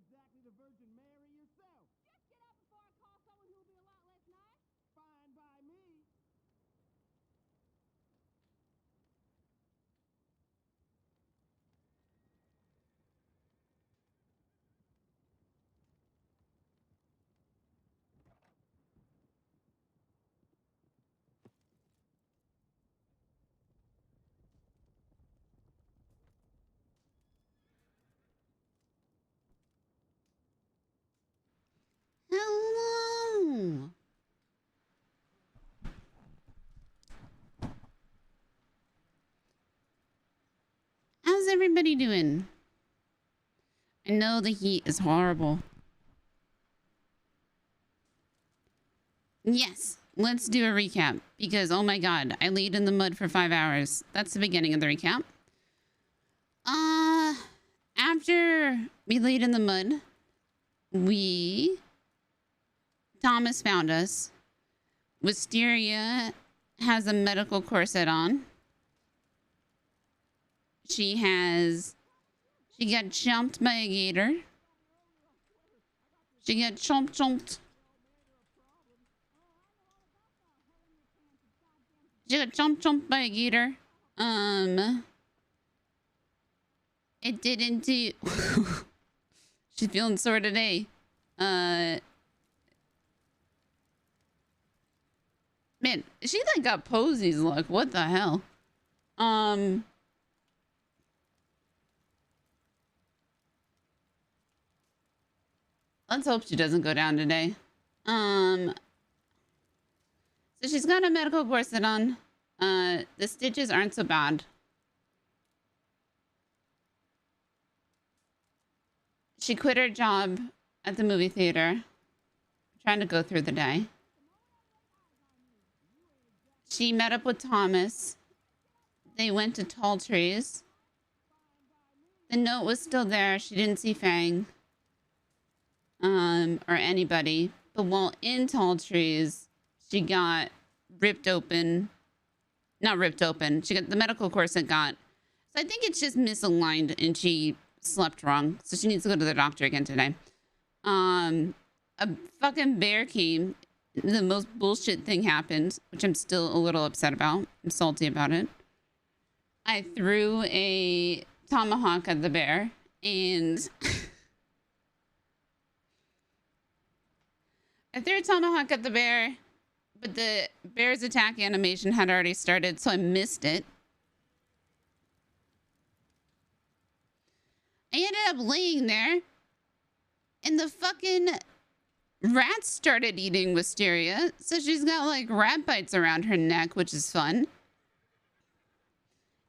Exactly the Virgin Mary yourself. Just get up before I call someone who will be a lot less nice. Fine by me. Hello. How's everybody doing? I know the heat is horrible. Yes, let's do a recap because, oh my god, I laid in the mud for 5 hours. That's the beginning of the recap. After we laid in the mud, Thomas found us. Wisteria has a medical corset on. She got jumped by a gator. She got chomped. She got chomped by a gator. It didn't do... She's feeling sore today. Man, she like got Posey's luck. What the hell? Let's hope she doesn't go down today. So she's got a medical corset on. The stitches aren't so bad. She quit her job at the movie theater, trying to go through the day. She met up with Thomas. They went to Tall Trees. The note was still there. She didn't see Fang. Or anybody. But while in Tall Trees, she got ripped open. Not ripped open. She got the medical corset got. So I think it's just misaligned and she slept wrong. So she needs to go to the doctor again today. A fucking bear came. The most bullshit thing happened, which I'm still a little upset about. I'm salty about it. I threw a tomahawk at the bear and I threw a tomahawk at the bear, but the bear's attack animation had already started, so I missed it. I ended up laying there, and the fucking rats started eating Wisteria, so she's got like rat bites around her neck, which is fun.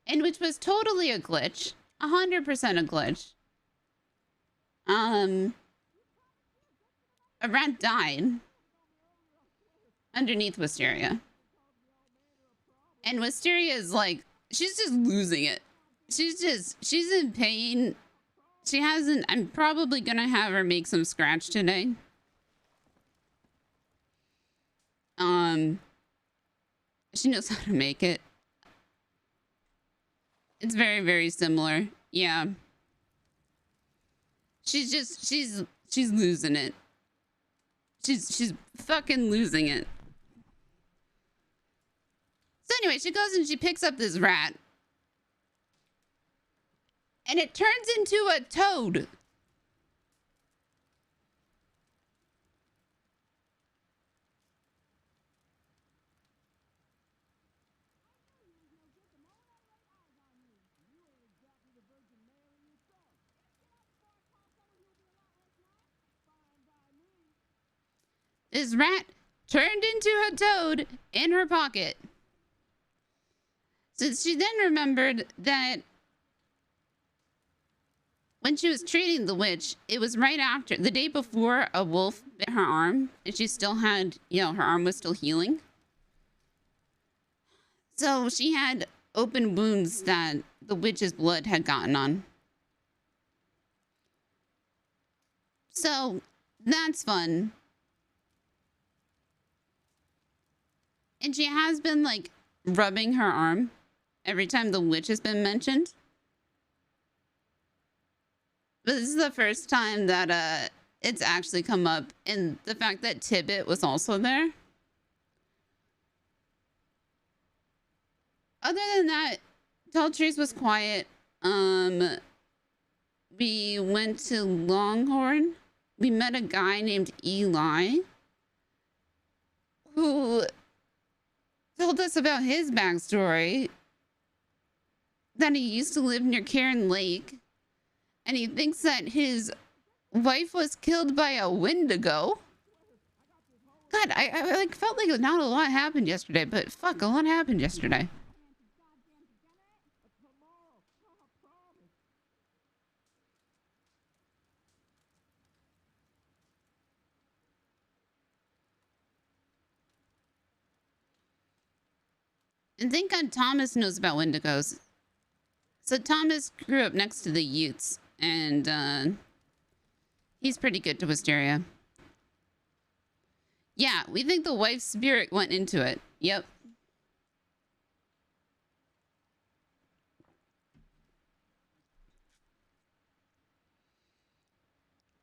And which was totally a glitch. 100% a glitch. A rat died underneath Wisteria. And Wisteria is like, she's just losing it. She's in pain. I'm probably gonna have her make some scratch today. She knows how to make it. It's very, very similar. Yeah. She's losing it. She's fucking losing it. So anyway, she goes and she picks up this rat. And it turns into a toad. This rat turned into a toad in her pocket. So she then remembered that when she was treating the witch, it was right after, the day before a wolf bit her arm, and she still had, her arm was still healing. So she had open wounds that the witch's blood had gotten on. So that's fun. And she has been, like, rubbing her arm every time the witch has been mentioned. But this is the first time that it's actually come up. And the fact that Tibbet was also there. Other than that, Tall Trees was quiet. We went to Longhorn. We met a guy named Eli who told us about his backstory, that he used to live near Karen Lake, and he thinks that his wife was killed by a Wendigo. God, I like felt like not a lot happened yesterday, but fuck, a lot happened yesterday. And thank God Thomas knows about Wendigos. So Thomas grew up next to the Utes, and he's pretty good to Wisteria. Yeah, we think the wife's spirit went into it. Yep.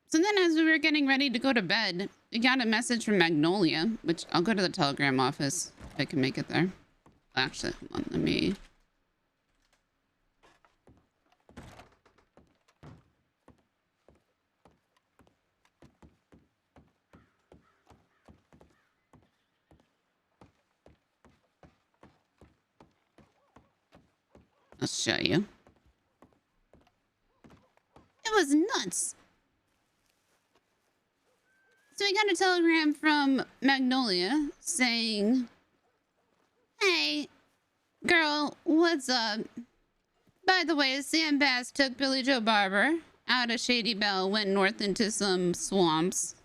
So then as we were getting ready to go to bed, we got a message from Magnolia, which I'll go to the telegram office if I can make it there. Actually, hold on, let me... I'll show you. It was nuts. So we got a telegram from Magnolia saying, "Hey, girl, what's up? By the way, Sam Bass took Billy Joe Barber out of Shady Belle, went north into some swamps.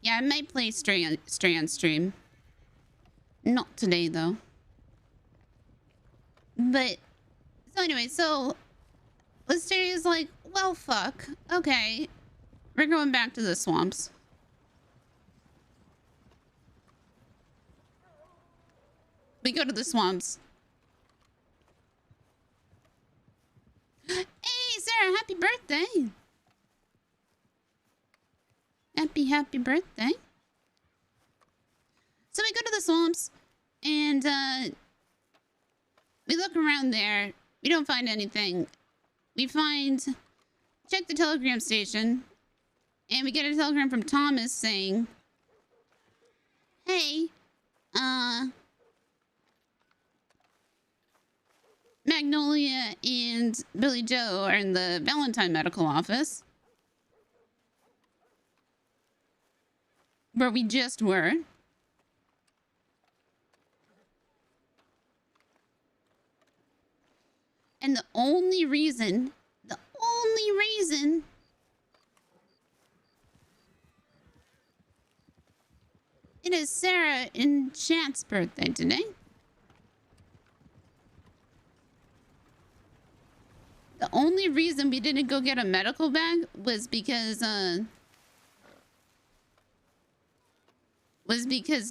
Yeah, I might play Stray on stream. Not today, though. But, so anyway, so Wisteria's like, well, fuck. Okay, we're going back to the swamps. We go to the swamps. Hey, Sarah, happy birthday. Happy birthday. So we go to the swamps, and we look around there. We don't find anything. We check the telegram station, and we get a telegram from Thomas saying, "Hey, Magnolia and Billy Joe are in the Valentine medical office, where we just were. And the only reason it is Sarah and Chant's birthday today. The only reason we didn't go get a medical bag was because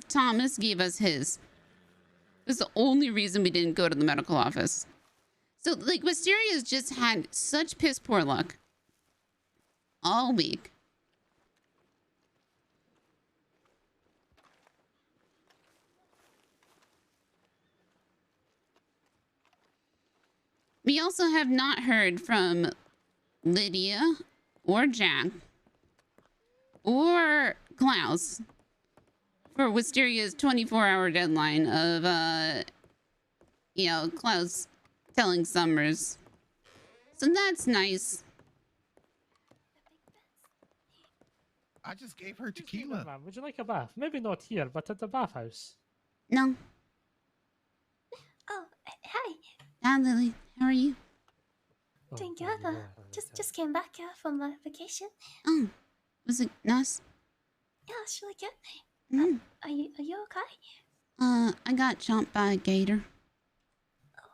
Thomas gave us his. It was the only reason we didn't go to the medical office. So, like, Wisteria's just had such piss poor luck all week. We also have not heard from Lydia or Jack or Klaus for Wisteria's 24-hour deadline of, Klaus telling Summers. So that's nice. I just gave her tequila. Ma'am, would you like a bath? Maybe not here, but at the bathhouse. No. Oh, hi. Hi, Lily. How are you? Doing good. Just came back from vacation. Oh, was it nice? Yeah, it's really good. Mm. Are you okay? I got chomped by a gator.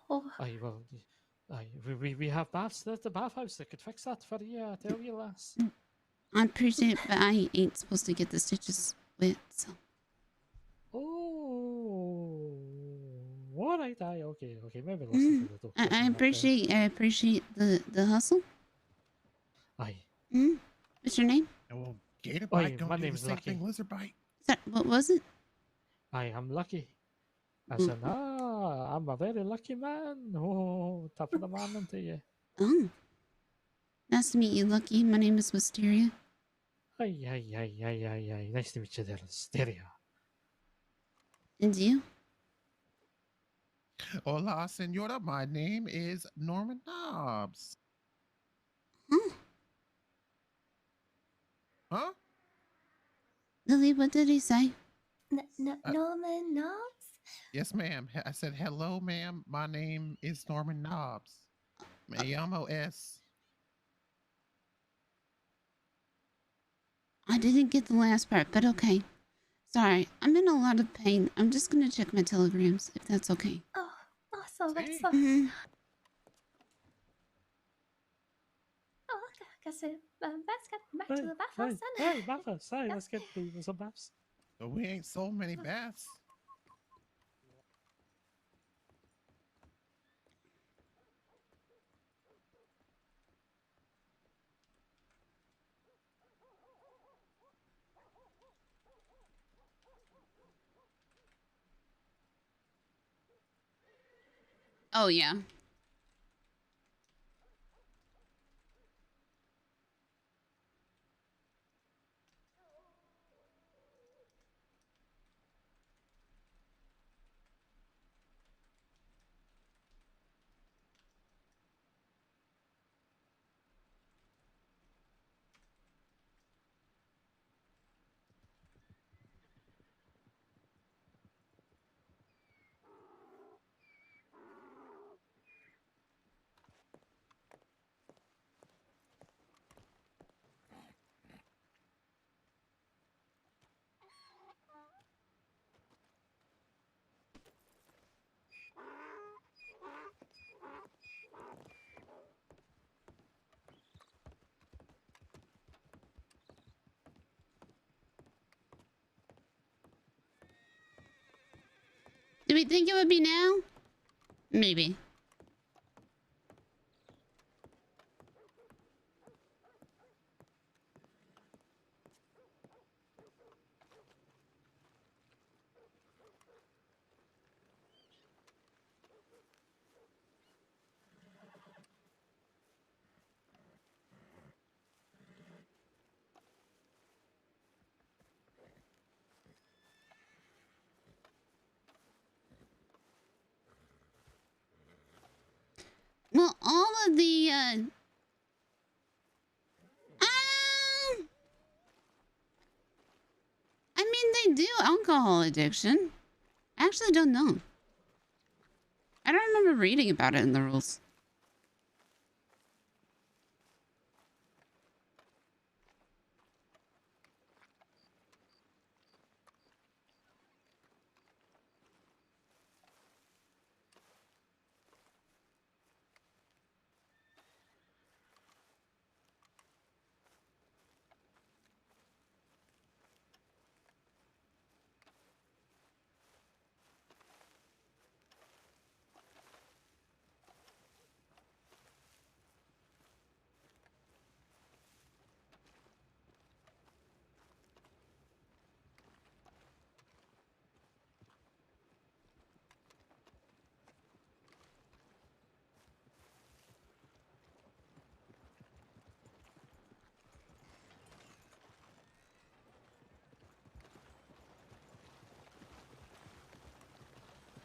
Oh, We have baths. There's the bathhouse that could fix that for you. I tell you, lass. I appreciate it, but I ain't supposed to get the stitches wet, so. Oh, all right. Okay. Maybe listen to the doctor. I appreciate the hustle. Aye. What's your name? Well, gator bite Aye, don't my do the name's same Lucky. thing lizard bite. What was it? I am lucky. I said, I'm a very lucky man. Oh, top of the morning to you. Oh. Nice to meet you, Lucky. My name is Wisteria. Aye. Nice to meet you there, Wisteria. And you? Hola, senora. My name is Norman Dobbs. Huh? Lily, what did he say? Norman Knobs? Yes, ma'am. I said, hello, ma'am. My name is Norman Dobbs. Me llamo es. I didn't get the last part, but okay. Sorry, I'm in a lot of pain. I'm just gonna check my telegrams, if that's okay. Oh, awesome, See? excellent. Mm-hmm. Oh, okay. I guess let's get back to Hey, the bathhouse hey, then. hey, bathhouse. Hey, Yeah. let's get people some baths. But we ain't so many baths. Oh, yeah. Do we think it would be now? Maybe. Well, all of the, I mean, they do alcohol addiction. I actually don't know. I don't remember reading about it in the rules.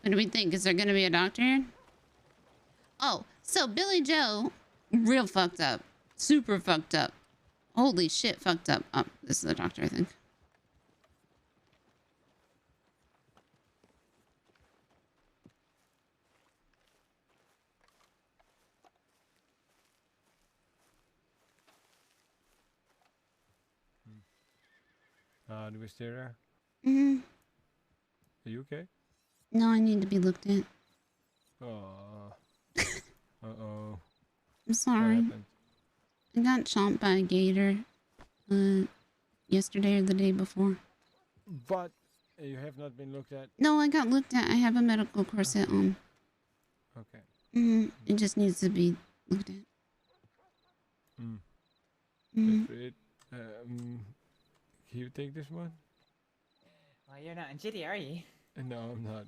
What do we think? Is there going to be a doctor here? Oh, so Billy Joe, real fucked up. Super fucked up. Holy shit, fucked up. Oh, this is the doctor, I think. The Wisteria, Mm-hmm. are you okay? No, I need to be looked at. Oh. Uh-oh. I'm What sorry. happened? I got chomped by a gator. Yesterday or the day before. But you have not been looked at. No, I got looked at. I have a medical corset on. Okay. Mm-hmm. It just needs to be looked at. Mm. Mm-hmm. Good for it. Can you take this one? Well, you're not in Jitty, are you? No, I'm not.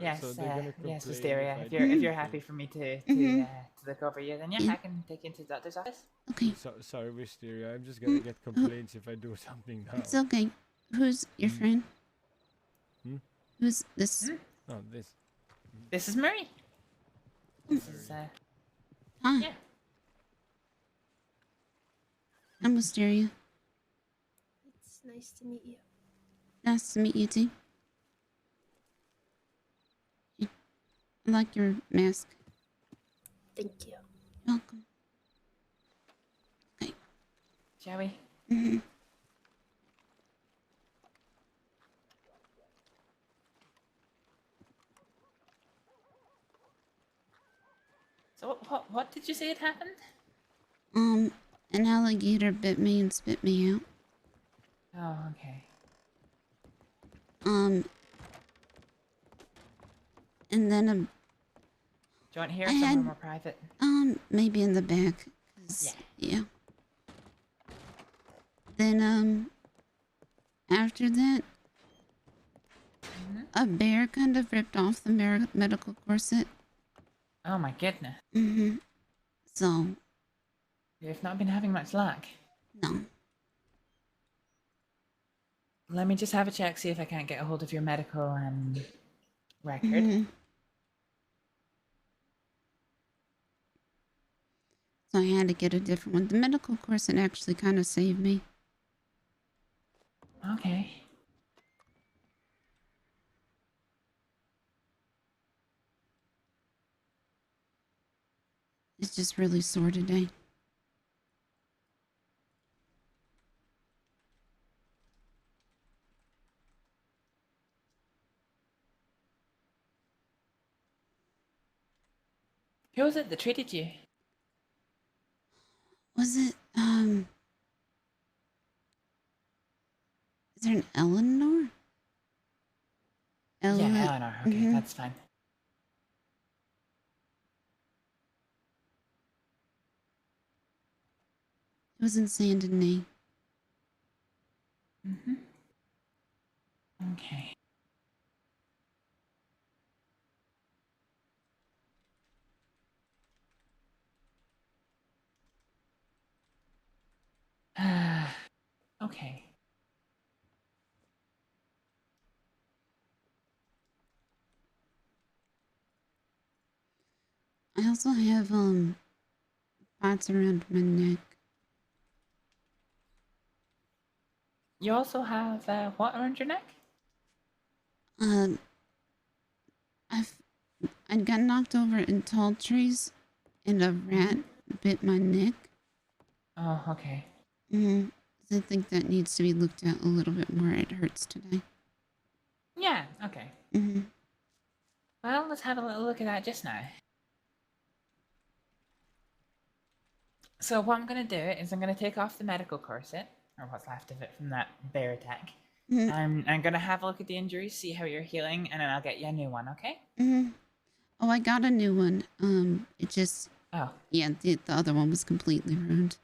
Yes, so they're gonna yes, complain Wisteria. I If do you're anything. happy for me to Mhm. look over you, then yeah, Yeah. I can take you into the doctor's office. Okay, Sorry, Wisteria. I'm just gonna get complaints if I do something now. it's okay. Who's your Mm. friend? Hmm? Who's this? Hmm? Oh, this. This is Murray. This is Hi, yeah. I'm Wisteria. It's nice to meet you. Nice to meet you too. I like your mask. Thank you. You're welcome. Shall we? Mhm. So what did you say had happened? An alligator bit me and spit me out. Oh, okay. And then Do you want here I somewhere had more private? maybe in the back. 'Cause, yeah. Then after that, a bear kind of ripped off the medical corset. Oh my goodness. So You've not been having much luck. no. Let me just have a check, see if I can't get a hold of your medical record. So I had to get a different one. The medical corset actually kind of saved me. Okay. It's just really sore today. Who was it that treated you? Was it is there an Eleanor? Yeah, Eleanor. Okay, that's fine. It was in Saint Denis. Okay. Okay. I also have spots around my neck. You also have what around your neck? I got knocked over in tall trees, and a rat bit my neck. Oh, okay. I think that needs to be looked at a little bit more. It hurts today. Yeah, okay. Well, let's have a little look at that just now. So what I'm going to do is I'm going to take off the medical corset, or what's left of it from that bear attack. I'm going to have a look at the injuries, see how you're healing, and then I'll get you a new one, okay? Oh, I got a new one. It just... Oh. Yeah, the other one was completely ruined.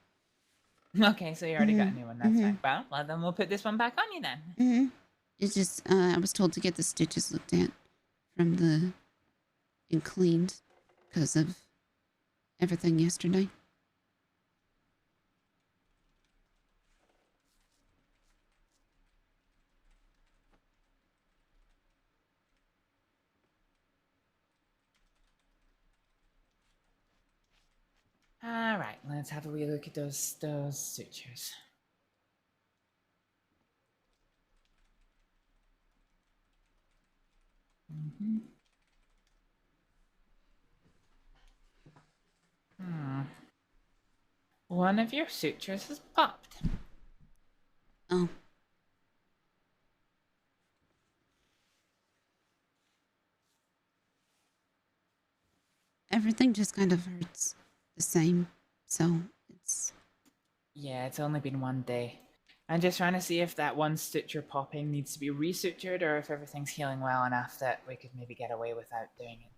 Okay, so you already got a new one, that's fine. Well, then we'll put this one back on you then. It's just, I was told to get the stitches looked at and cleaned because of everything yesterday. All right, let's have a wee look at those sutures. One of your sutures has popped. Oh. Everything just kind of hurts the same, so it's... Yeah, it's only been one day. I'm just trying to see if that one suture popping needs to be resutured or if everything's healing well enough that we could maybe get away without doing it.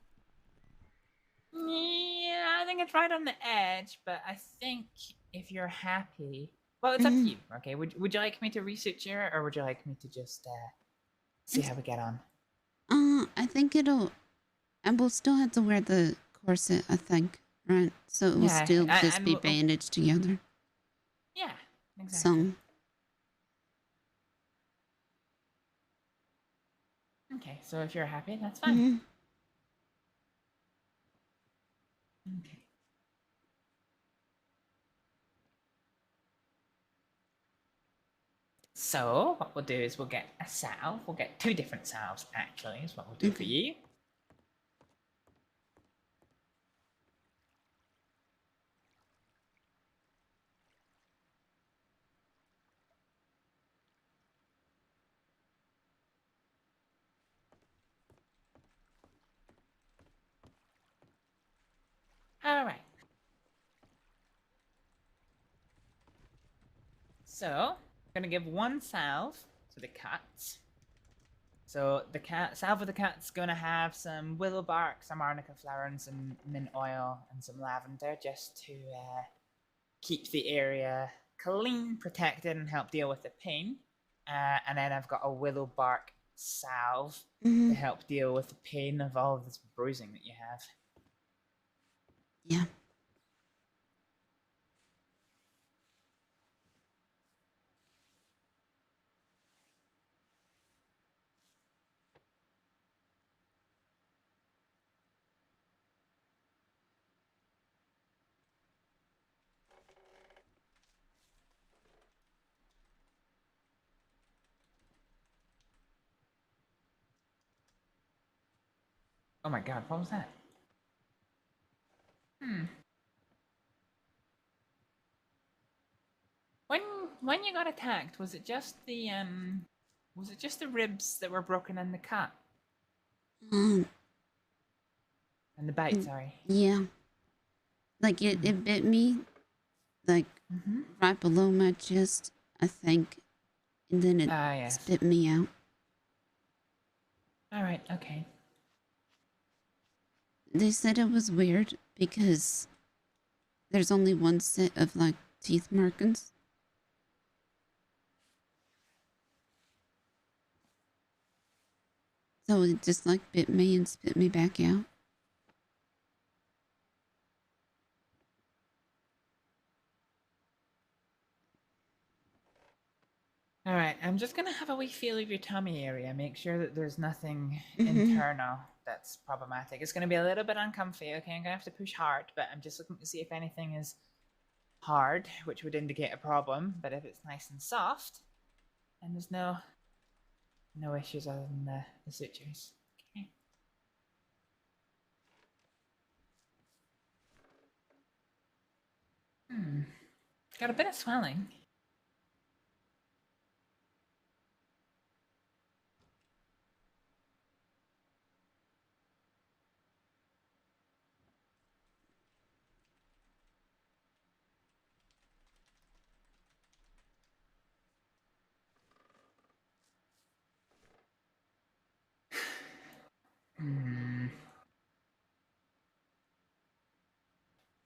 Yeah, I think it's right on the edge, but I think if you're happy... Well, it's up to you, okay? Would you like me to resuture or would you like me to just see how we get on? I think it'll... And we'll still have to wear the corset, I think, right? So it will still just be bandaged together. Yeah, exactly. So... Okay, so if you're happy, that's fine. Okay. So, what we'll do is we'll get a salve. We'll get 2 different salves, actually, is what we'll do for you. All right. So, I'm gonna give one salve to the cats. So the salve for the cat's gonna have some willow bark, some arnica flower, and some mint oil, and some lavender, just to keep the area clean, protected, and help deal with the pain. And then I've got a willow bark salve to help deal with the pain of all of this bruising that you have. Yeah. Oh my god, what was that? When you got attacked, was it just the ribs that were broken in the cut? Um. And the bite, sorry. Yeah. Like it bit me, like right below my chest, I think, and then it Yes. spit me out. All right, okay. They said it was weird because there's only one set of like teeth markings. So it just like bit me and spit me back out. All right, I'm just gonna have a wee feel of your tummy area. Make sure that there's nothing internal that's problematic. It's gonna be a little bit uncomfy, okay? I'm gonna have to push hard, but I'm just looking to see if anything is hard, which would indicate a problem. But if it's nice and soft, then there's no issues other than the sutures. Okay. Got a bit of swelling.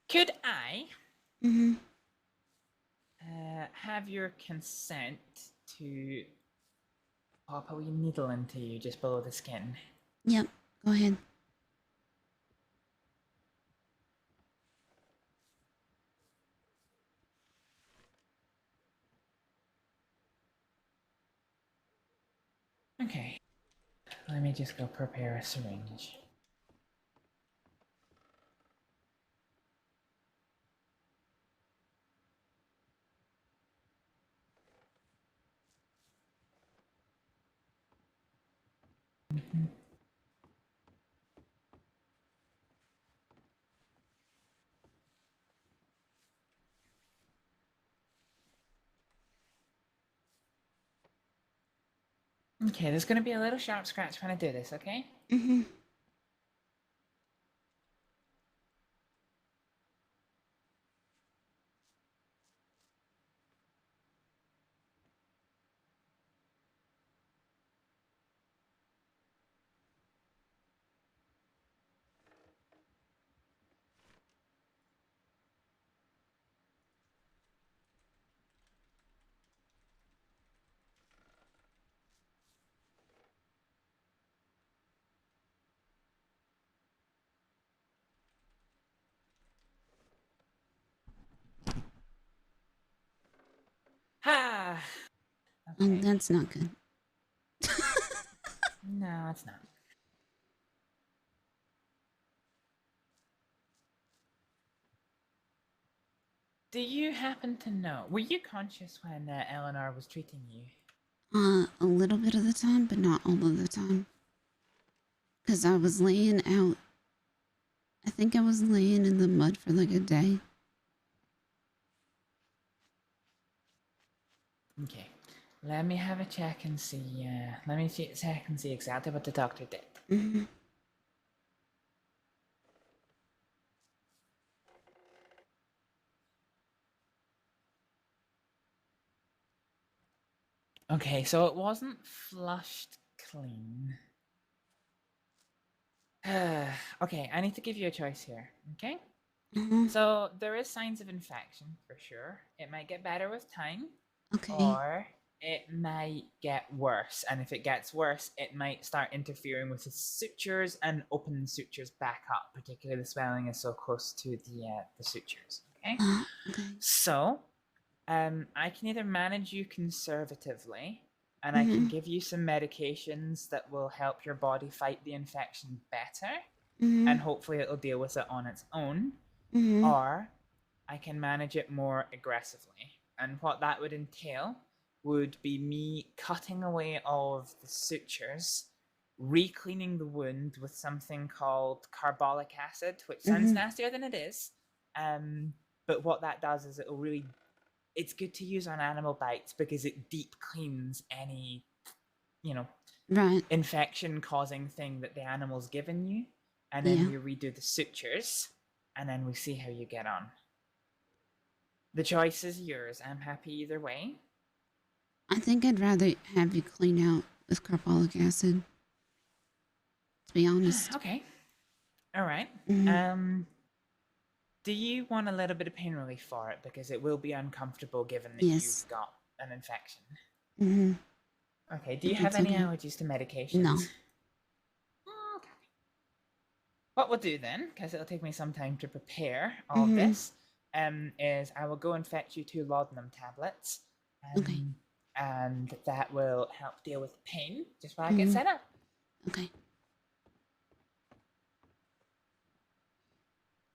Could I have your consent to pop a wee needle into you just below the skin? Yep, go ahead. Okay. Let me just go prepare a syringe. Okay, there's gonna be a little sharp scratch when I do this, okay? Ah! Okay. That's not good. No, it's not. Do you happen to know, were you conscious when Eleanor was treating you? A little bit of the time, but not all of the time. Because I was laying out. I think I was laying in the mud for like a day. Okay. Let me have a check and see, let me check and see exactly what the doctor did. Okay, so it wasn't flushed clean. Okay, I need to give you a choice here, okay? Mhm. So there is signs of infection for sure. It might get better with time, Okay. or it might get worse. And if it gets worse, it might start interfering with the sutures and open the sutures back up. Particularly the swelling is so close to the sutures. Okay. Okay. So, I can either manage you conservatively, and I can Mhm. give you some medications that will help your body fight the infection better, Mhm. and hopefully it'll deal with it on its own. Mhm. Or I can manage it more aggressively. And what that would entail would be me cutting away all of the sutures, re-cleaning the wound with something called carbolic acid, which sounds Mhm. nastier than it is. But what that does is it's good to use on animal bites because it deep cleans any, Right. infection causing thing that the animal's given you. And Yeah. then we redo the sutures, and then we see how you get on. The choice is yours. I'm happy either way. I think I'd rather have you clean out with carbolic acid. To be honest. Okay. All right. Mhm. Do you want a little bit of pain relief for it? Because it will be uncomfortable given that Yes. you've got an infection. Mhm. Okay. Do you If have it's any okay. allergies to medications? No. Okay. What we'll do then, because it'll take me some time to prepare all of Mhm. this, is I will go and fetch you 2 laudanum tablets. Okay. And that will help deal with the pain just while I get Mhm. set up. Okay.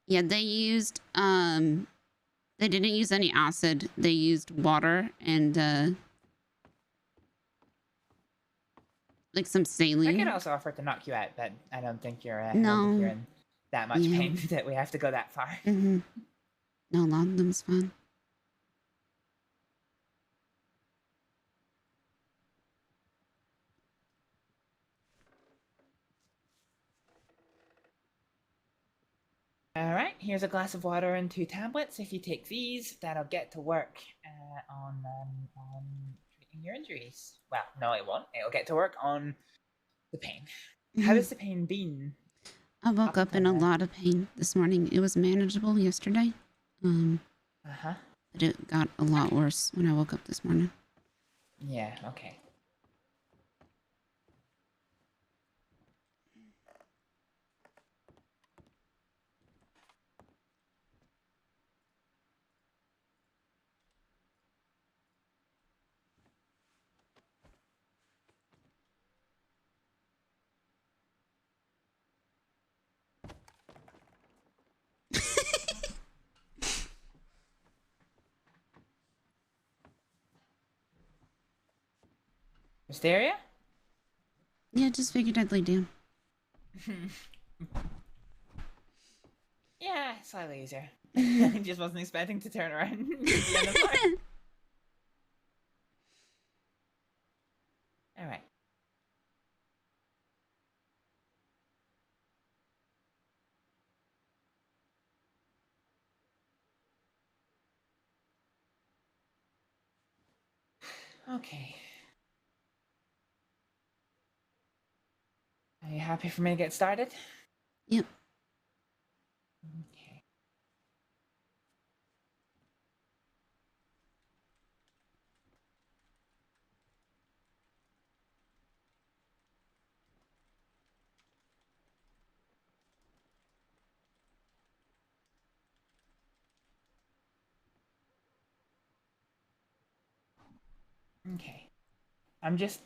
Yeah, they used they didn't use any acid. They used water and like some I could saline. also offer to knock you out, but I don't think you're No. in that much Yeah. pain that we have to go that far. Mhm. No, a lot of them's fun. All right, here's a glass of water and 2 tablets. If you take these, that'll get to work on treating your injuries. Well, no, it won't. It'll get to work on the pain. How Mhm. has the pain been? I woke up in until a now? lot of pain this morning. It was manageable yesterday. Uh-huh. But it got a lot worse when I woke up this morning. Yeah, okay. Wisteria? Yeah, just figured I'd lay down. Yeah, slightly easier. I just wasn't expecting to turn around and be on the floor. All right. Okay. Are you happy for me to get started? Yep. Okay. Okay. I'm just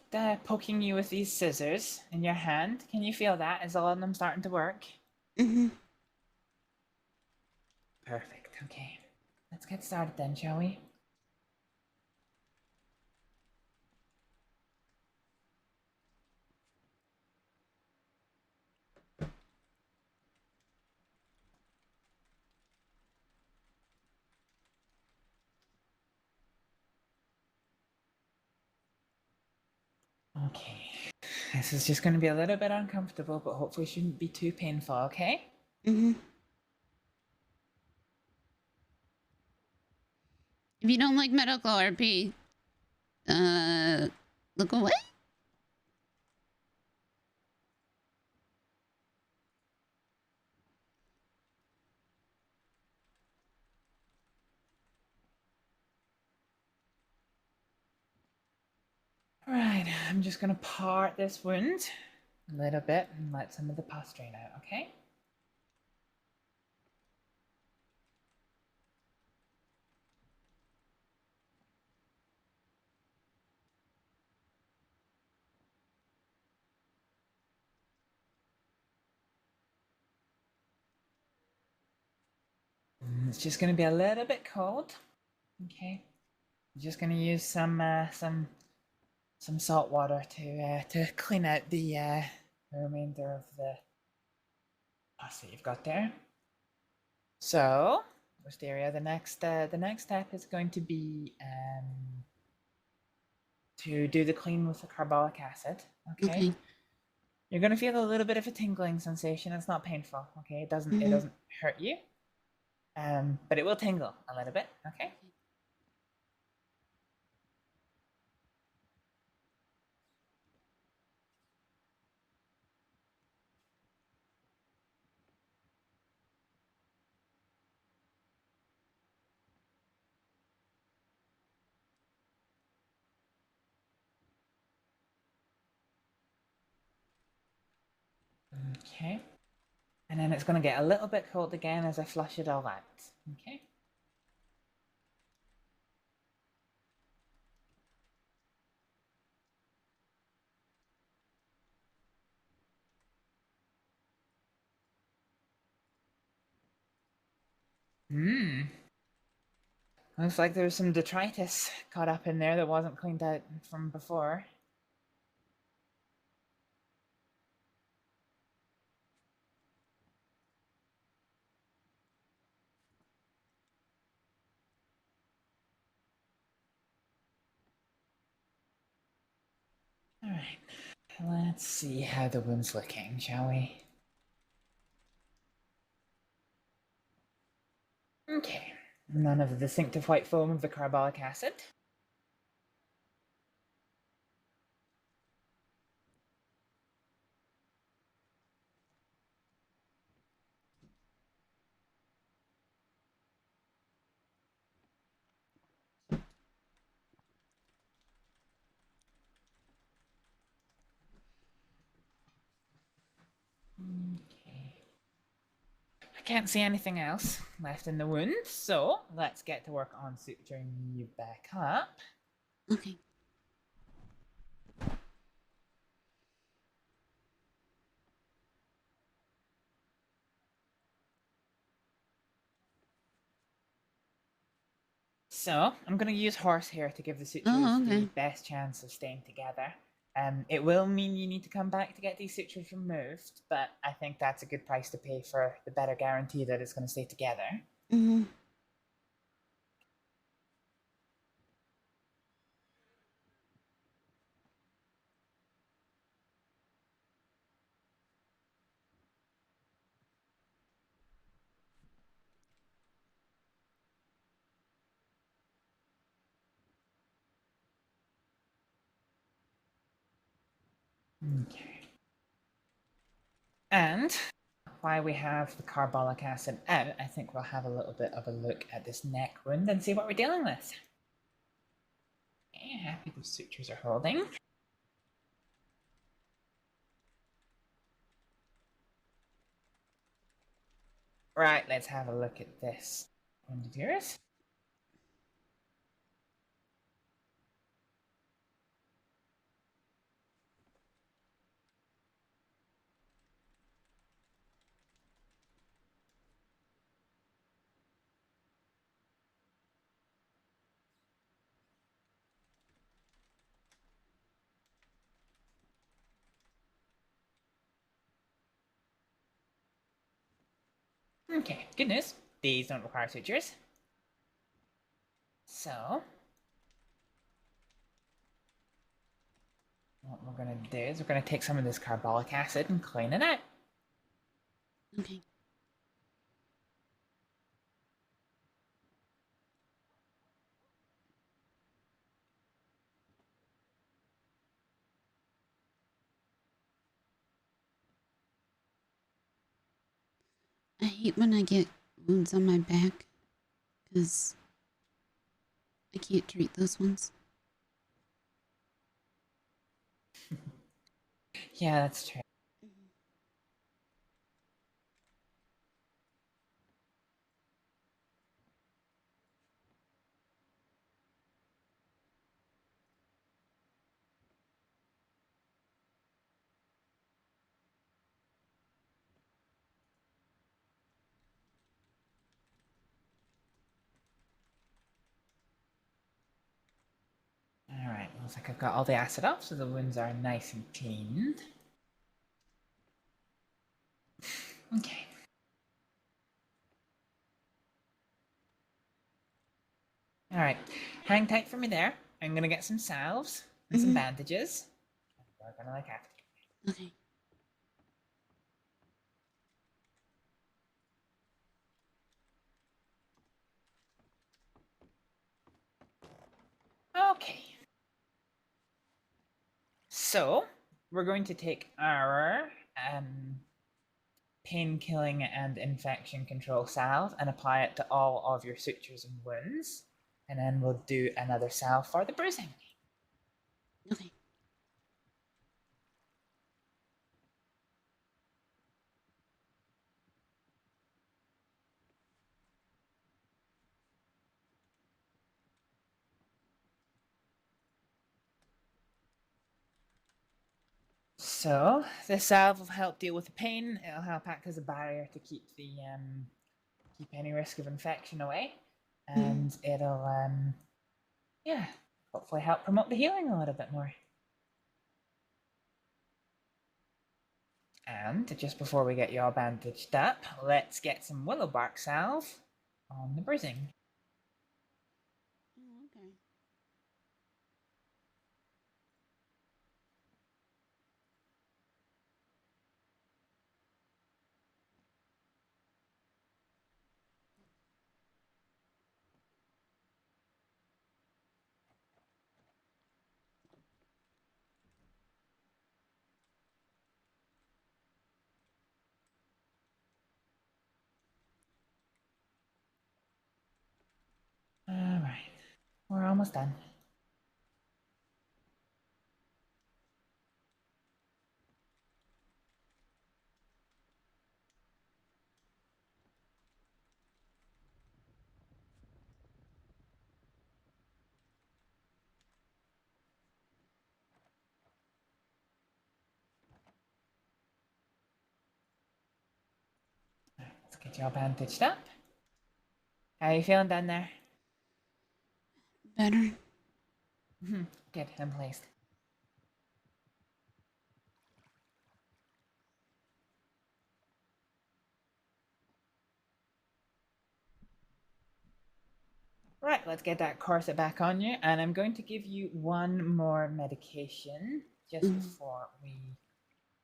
poking you with these scissors in your hand. Can you feel that? Is all of them starting to work? Mhm. Perfect. Okay. Let's get started then, shall we? Okay. This is just going to be a little bit uncomfortable, but hopefully shouldn't be too painful, okay? Mhm. If you don't like medical RP, Look away. Right, I'm just gonna part this wound a little bit and let some of the pus drain out, okay? It's just gonna be a little bit cold, okay? I'm just gonna use some salt water to clean out the remainder of the pus that you've got there. So, Wisteria, the next step is going to be to do the clean with the carbolic acid. Okay. You're gonna feel a little bit of a tingling sensation. It's not painful. Okay, it doesn't hurt you. But it will tingle a little bit. Okay. Okay. And then it's going to get a little bit cold again as I flush it all out. Okay. Looks like there's some detritus caught up in there that wasn't cleaned out from before. Alright, let's see how the wound's looking, shall we? Okay, none of the distinctive white foam of the carbolic acid. Okay. I can't see anything else left in the wound, so let's get to work on suturing you back up. Okay. So, I'm going to use horsehair to give the sutures the best chance of staying together. It will mean you need to come back to get these sutures removed, but I think that's a good price to pay for the better guarantee that it's going to stay together. Okay. And while we have the carbolic acid out, I think we'll have a little bit of a look at this neck wound and see what we're dealing with. Okay, happy the sutures are holding. Right, let's have a look at this wound of yours. Okay, good news. These don't require sutures. So, what we're going to do is we're going to take some of this carbolic acid and clean it out. Okay. I hate when I get wounds on my back because I can't treat those ones. Yeah, that's true. Alright, looks like I've got all the acid off, so the wounds are nice and cleaned. Okay. Alright, hang tight for me there. I'm gonna get some salves and some bandages. We're gonna look after you. Okay. Okay. So, we're going to take our pain killing and infection control salve and apply it to all of your sutures and wounds. And then we'll do another salve for the bruising. Okay. So, this salve will help deal with the pain. It'll help act as a barrier to keep the keep any risk of infection away, and it'll yeah, hopefully help promote the healing a little bit more. And just before we get you all bandaged up, let's get some willow bark salve on the bruising. Oh, okay. Alright, we're almost done. Let's get you all bandaged up. How are you feeling down there? Better. Good, I'm pleased. Right, let's get that corset back on you, and I'm going to give you one more medication just before we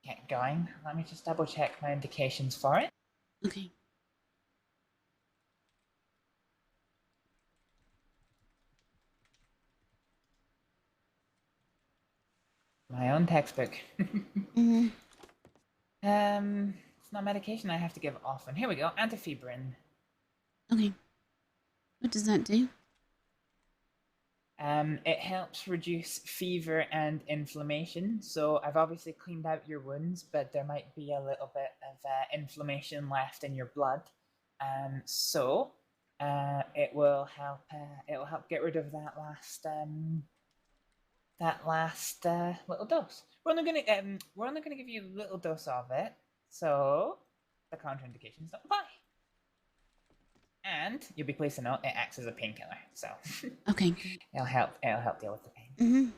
get going. Let me just double check my indications for it. Okay. My own textbook. Mm-hmm. It's not medication I have to give often. Here we go, antifebrin. Okay. What does that do? It helps reduce fever and inflammation. So I've obviously cleaned out your wounds, but there might be a little bit of inflammation left in your blood. So it will help. It will help get rid of that last little dose. We're only gonna give you a little dose of it, so the contraindications don't apply. And you'll be pleased to know it acts as a painkiller, so Okay. it'll help deal with the pain. Mm-hmm.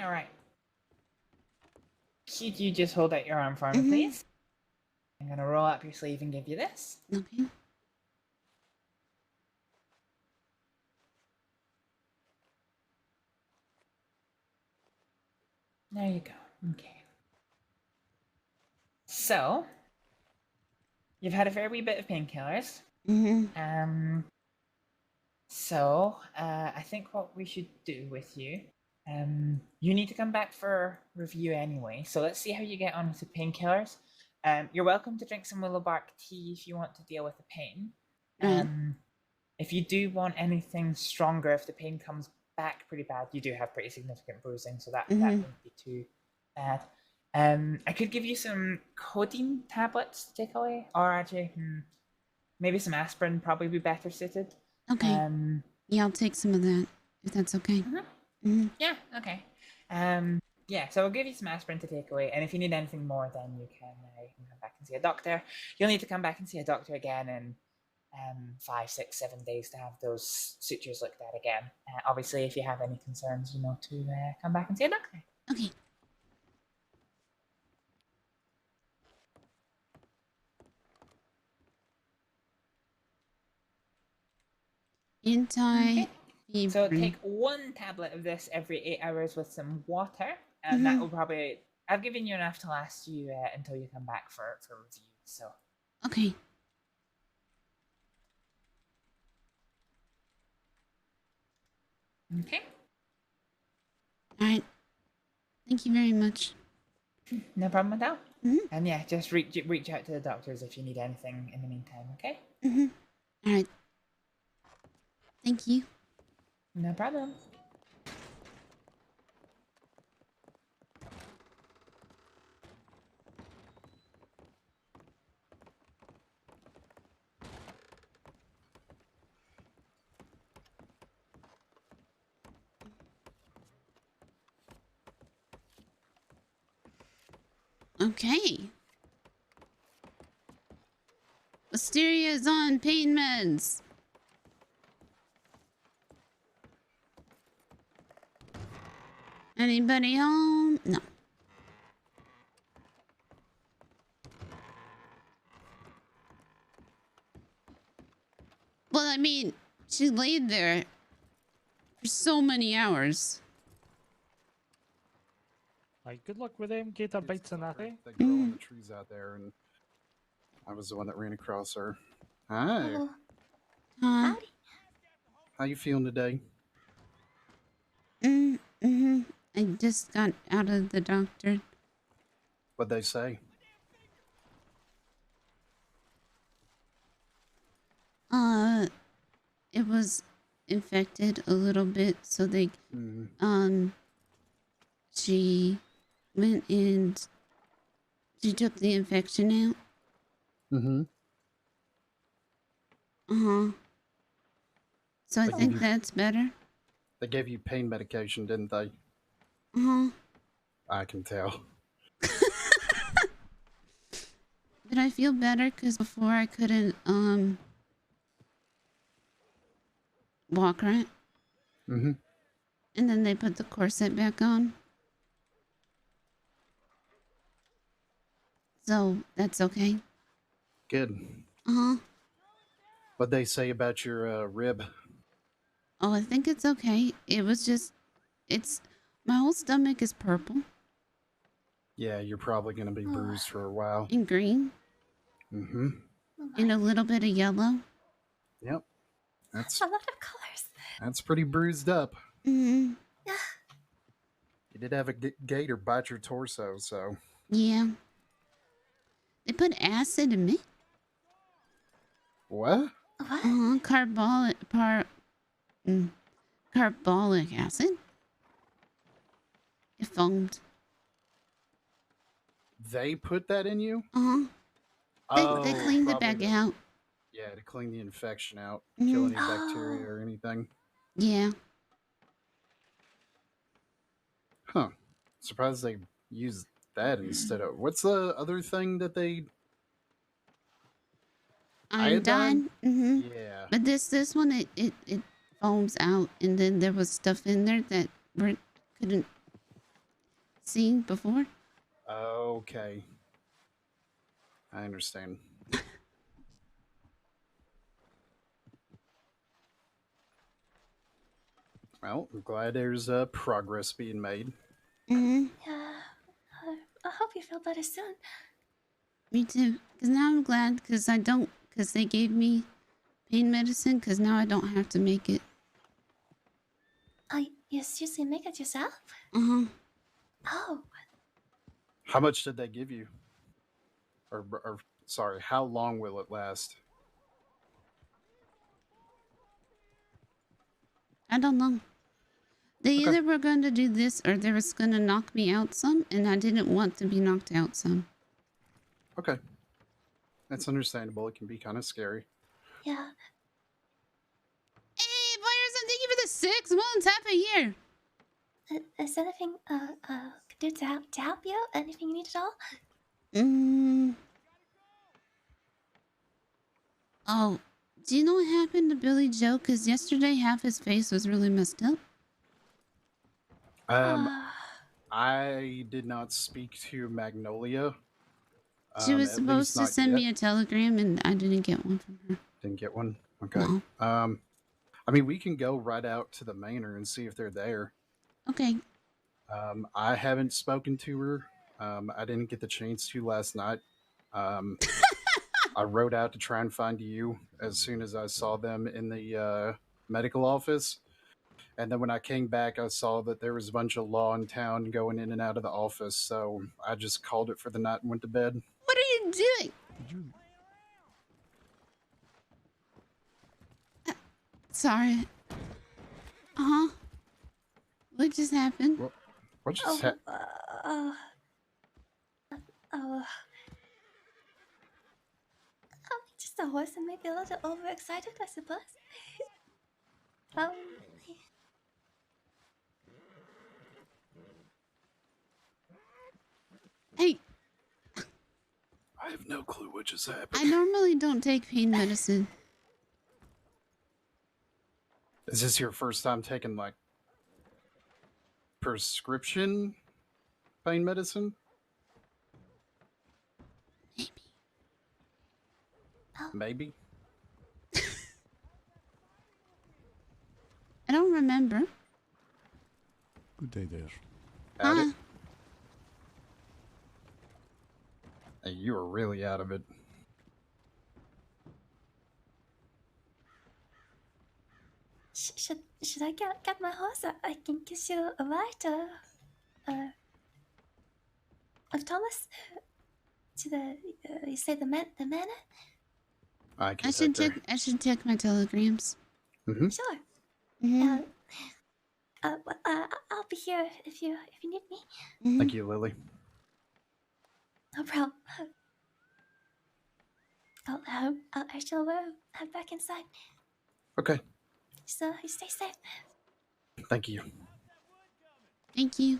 All right. Could you just hold out your arm for me, please? I'm gonna roll up your sleeve and give you this. Okay. There you go. Okay. So, you've had a fair wee bit of painkillers. So, I think what we should do with you, you need to come back for review anyway. So let's see how you get on with the painkillers. You're welcome to drink some willow bark tea if you want to deal with the pain. If you do want anything stronger, if the pain comes back pretty bad, you do have pretty significant bruising, so that wouldn't be too bad. I could give you some codeine tablets to take away, or actually, maybe some aspirin probably be better suited. Okay. Yeah, I'll take some of that, if that's okay. Yeah, okay. Yeah, so I'll give you some aspirin to take away, and if you need anything more, then you can come back and see a doctor. You'll need to come back and see a doctor again in 5, 6, 7 days to have those sutures looked at again. Obviously, if you have any concerns, you know, to come back and see a doctor. Okay. Anti-fever. So take 1 tablet of this every 8 hours with some water, and that will probably... I've given you enough to last you until you come back for review, so... Okay. Okay. All right. Thank you very much. No problem at all. And yeah, just reach out to the doctors if you need anything in the meantime, okay? All right. Thank you. No problem. Okay. Wisteria is on pain meds. Anybody home? No. Well, I mean, she laid there for so many hours. Like, good luck with them gator bites and that, eh? They grow on the trees out there, and I was the one that ran across her. Hi. Howdy. How you feeling today? I just got out of the doctor. What'd they say? It was infected a little bit, so they, she went and she took the infection out. So I think that's better. They gave you pain medication, didn't they? I can tell. But I feel better because before I couldn't walk right. And then they put the corset back on. So that's okay. Good. What'd they say about your rib? Oh, I think it's okay. It was just, my whole stomach is purple. Yeah, you're probably going to be bruised for a while. And green. And a little bit of yellow. Yep. That's a lot of colors. That's pretty bruised up. You did have a gator bite your torso, so. Yeah. They put acid in me. What? Carbolic acid. It foamed. They put that in you? They cleaned it back out. Yeah, to clean the infection out. Kill any bacteria or anything. Yeah. Huh. Surprised they used that instead of... What's the other thing that they... Iodine? Yeah. But this one, it foams out, and then there was stuff in there that we couldn't see before. Okay. I understand. Well, I'm glad there's progress being made. Yeah. you feel better soon. Me too. Because now I'm glad because they gave me pain medicine because now I don't have to make it. Oh, you seriously make it yourself? Uh-huh. Oh, How much did they give you? Or sorry, how long will it last? I don't know. They Okay. either were going to do this or they was going to knock me out some, and I didn't want to be knocked out some. Okay. That's understandable. It can be kind of scary. yeah. Hey, Byerson, thank you for the 6 months. Happy year. Is anything could do to help you? Anything you need at all? Oh, do you know what happened to Billy Joe? Because yesterday half his face was really messed up. I did not speak to Magnolia. She was at supposed least to not send yet. me a telegram, and I didn't get one from her. Didn't get one? Okay. No. I mean, we can go right out to the manor and see if they're there. Okay. I haven't spoken to her. I didn't get the chance to last night. I rode out to try and find you as soon as I saw them in the medical office. And then when I came back, I saw that there was a bunch of law in town going in and out of the office. So I just called it for the night and went to bed. What are you doing? Sorry. Uh-huh. What just happened? What just happened? Just a horse and maybe a little overexcited, I suppose. Hey. I have no clue what just happened. I normally don't take pain medicine. Is this your first time taking, like, prescription pain medicine? Maybe. I don't remember. Good day there. Huh? Hey, you were really out of it. Should I get my horse? I can kiss you a ride of Thomas to the you say the manor? I should check my telegrams. Mm-hmm. Sure. Mm-hmm. I'll be here if you need me. Mm-hmm. Thank you, Lily. No problem. I shall head back inside. Okay. So you stay safe. Thank you. Thank you.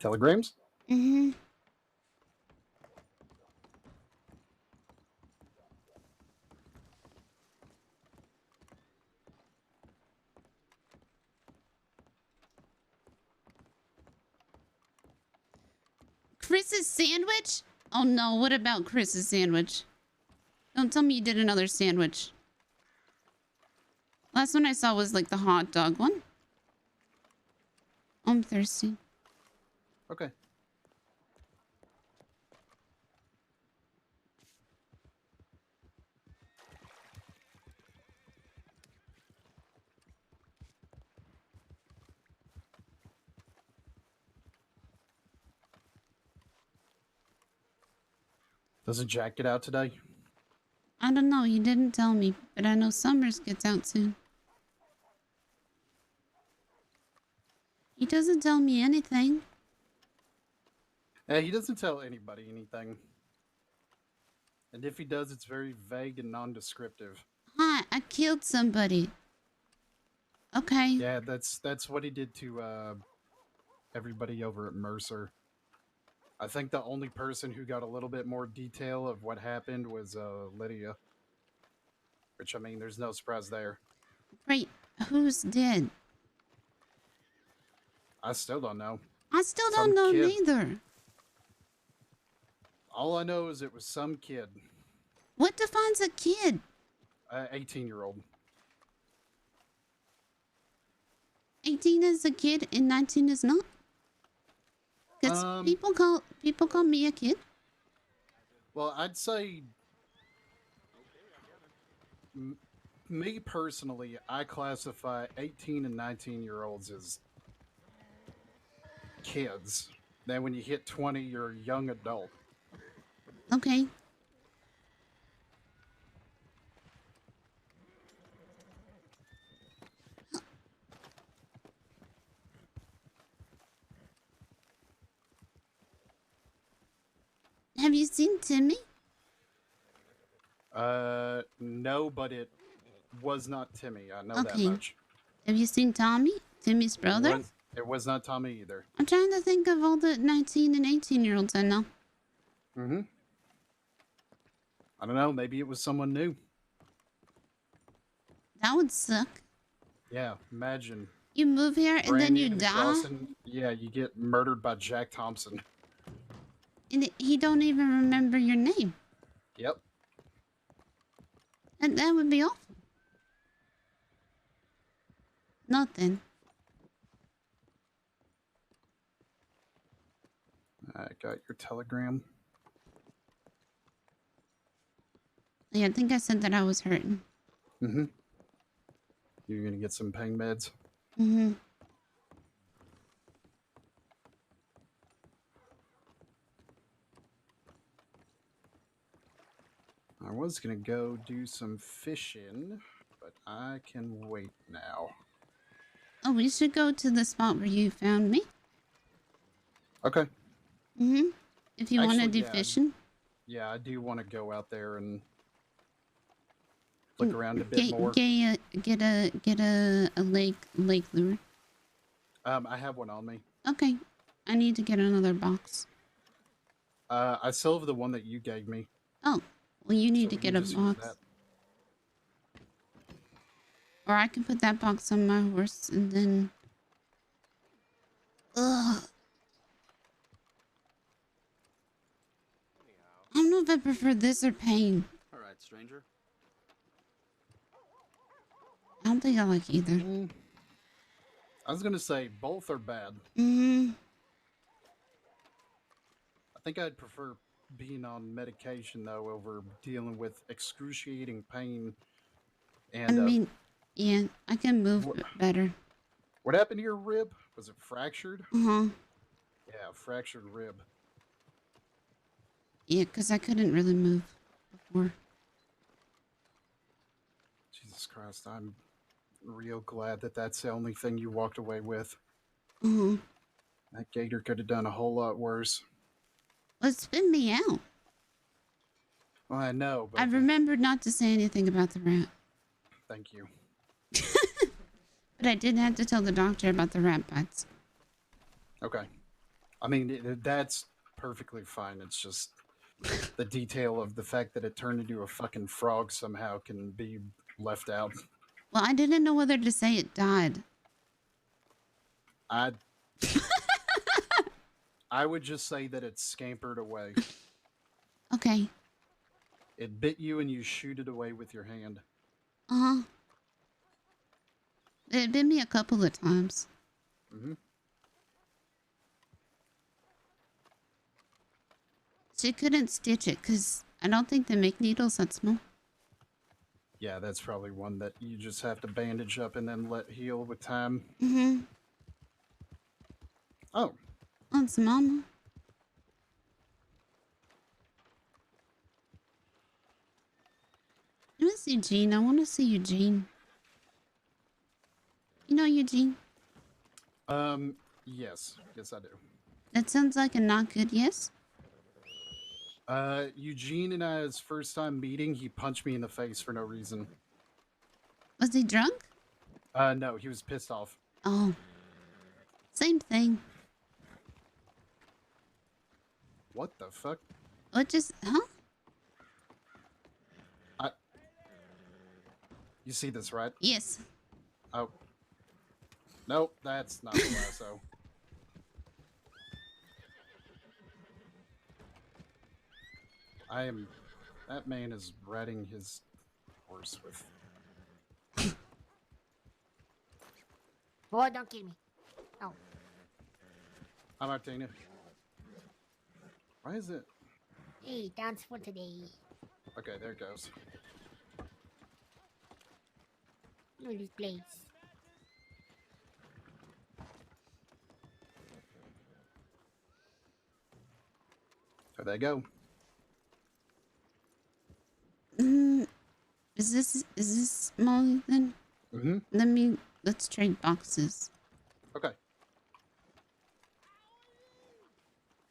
Telegrams? Mm-hmm. Chris's sandwich? Oh no, what about Chris's sandwich? Don't tell me you did another sandwich. Last one I saw was like the hot dog one. I'm thirsty. Okay. Doesn't Jack get out today? I don't know, he didn't tell me, but I know Summers gets out soon. He doesn't tell me anything. Yeah, he doesn't tell anybody anything. And if he does, it's very vague and nondescriptive. Hi, I killed somebody. Okay. Yeah, that's what he did to everybody over at Mercer. I think the only person who got a little bit more detail of what happened was Lydia. Which, I mean, there's no surprise there. Wait, who's dead? I still don't know. I still Some don't know kid. neither. All I know is it was some kid. What defines a kid? 18-year-old. 18 is a kid and 19 is not? Because people call me a kid. Well, I'd say me personally, I classify 18 and 19-year-olds as kids. Then when you hit 20, you're a young adult. Okay. Have you seen Timmy? No, but it was not Timmy. I know that Okay. much. Have you seen Tommy? Timmy's brother? It was not Tommy either. I'm trying to think of all the 19 and 18-year-olds I know. Mm-hmm. I don't know. Maybe it was someone new. That would suck. Yeah, imagine. You move here and then you die? Yeah, you get murdered by Jack Thompson. And he don't even remember your name. Yep. And that would be awful. Nothing. I got your telegram. Yeah, I think I said that I was hurting. Mm-hmm. You're gonna get some pain meds? Mm-hmm. I was gonna go do some fishing, but I can wait now. Oh, we should go to the spot where you found me. Okay. Mm-hmm. If you want to do fishing. Yeah, I do want to go out there and look around a bit more. Get a lake lure. I have one on me. Okay. I need to get another box. I still have the one that you gave me. Oh, well, you need to get a box. Or I can put that box on my horse and then... Ugh. I don't know if I prefer this or pain. All right, stranger. I don't think I like either. I was gonna say both are bad. Mm-hmm. I think I'd prefer being on medication though over dealing with excruciating pain. And I mean, yeah, I can move better. What happened to your rib? Was it fractured? Uh-huh. Yeah, fractured rib. Yeah, because I couldn't really move before. Jesus Christ, I'm real glad that that's the only thing you walked away with. Uh-huh. That gator could have done a whole lot worse. Well, spit me out. Well, I know, but... I remembered not to say anything about the rat. Thank you. But I did have to tell the doctor about the rat bites. Okay. I mean, that's perfectly fine. It's just the detail of the fact that it turned into a fucking frog somehow can be left out. Well, I didn't know whether to say it died. I would just say that it scampered away. Okay. It bit you and you shoot it away with your hand. Uh-huh. It bit me a couple of times. Mm-hmm. She couldn't stitch it because I don't think they make needles that small. Yeah, that's probably one that you just have to bandage up and then let heal with time. Mm-hmm. Oh. That's Mama. I want to see Eugene. I want to see Eugene. You know Eugene? Yes. Yes, I do. That sounds like a not good yes. Eugene and I's first time meeting, he punched me in the face for no reason. Was he drunk? No, he was pissed off. Oh. Same thing. What the fuck? What just, huh? You see this, right? Yes. Oh. Nope, that's not the lasso. That man is riding his horse with... Oh, don't kill me. Oh. Hi, Martina. Why is it? Hey, dance for today. Okay, there it goes. Look at this place. There they go. Is this Molly then? Mm-hmm. Let's trade boxes. Okay.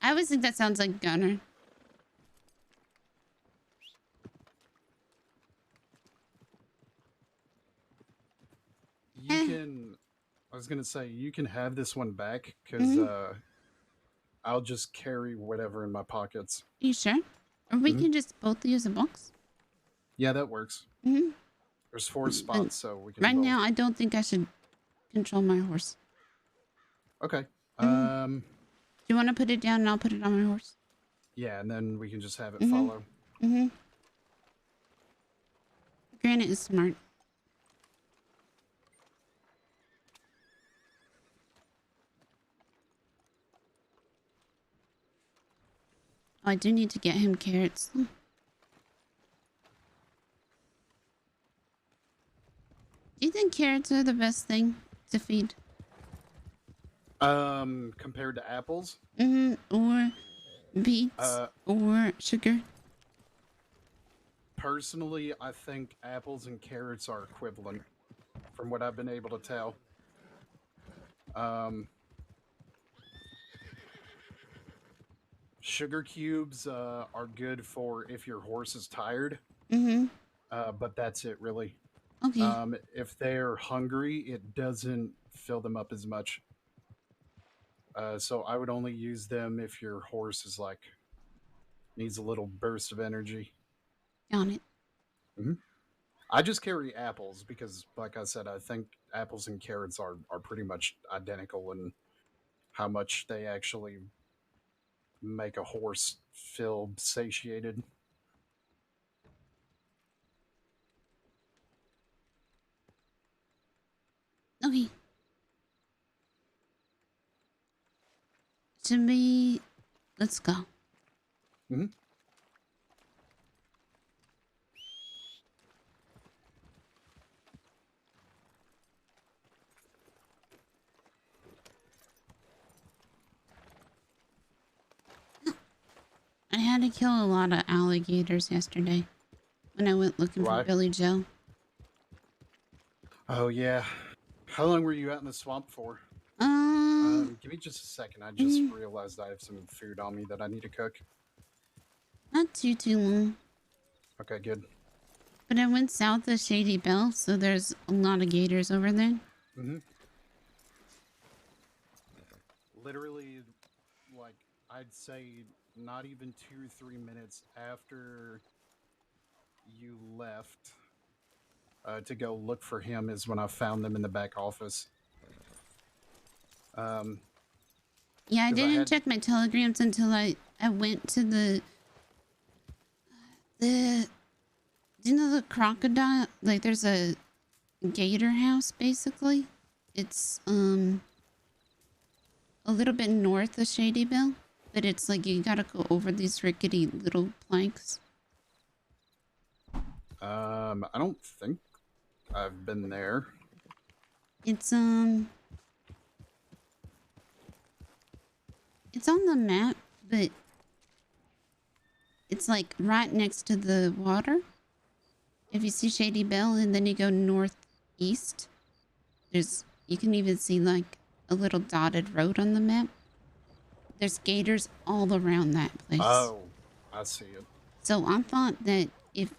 I always think that sounds like Gunner. You can. I was gonna say you can have this one back because I'll just carry whatever in my pockets. Are you sure? Or we can just both use a box? Yeah, that works. Mm-hmm. There's 4 spots, so we can. Right now, I don't think I should control my horse. Okay. Do you want to put it down and I'll put it on my horse? Yeah, and then we can just have it follow. Mm-hmm. Granite is smart. Oh, I do need to get him carrots. Do you think carrots are the best thing to feed? Compared to apples? Or beets or sugar? Personally, I think apples and carrots are equivalent, from what I've been able to tell. Sugar cubes are good for if your horse is tired. But that's it, really. Okay. If they're hungry, it doesn't fill them up as much. So I would only use them if your horse is like needs a little burst of energy. Got it. I just carry apples because, like I said, I think apples and carrots are pretty much identical in how much they actually make a horse feel satiated. Okay. Should we... Let's go. I had to kill a lot of alligators yesterday when I went looking for Billy Joe. Oh, yeah. How long were you out in the swamp for? Give me just a second. I just realized I have some food on me that I need to cook. Not too long. Okay, good. But I went south of Shady Bell, so there's a lot of gators over there. Literally, like, I'd say not even 2 or 3 minutes after you left to go look for him is when I found them in the back office. Yeah, I didn't check my telegrams until I went to the do you know the crocodile? Like, there's a gator house, basically. It's a little bit north of Shady Bell, but it's like you gotta go over these rickety little planks. I don't think I've been there. It's on the map, but it's like right next to the water. If you see Shady Bell and then you go northeast, you can even see like a little dotted road on the map. There's gators all around that place. Oh, I see it. So I thought that if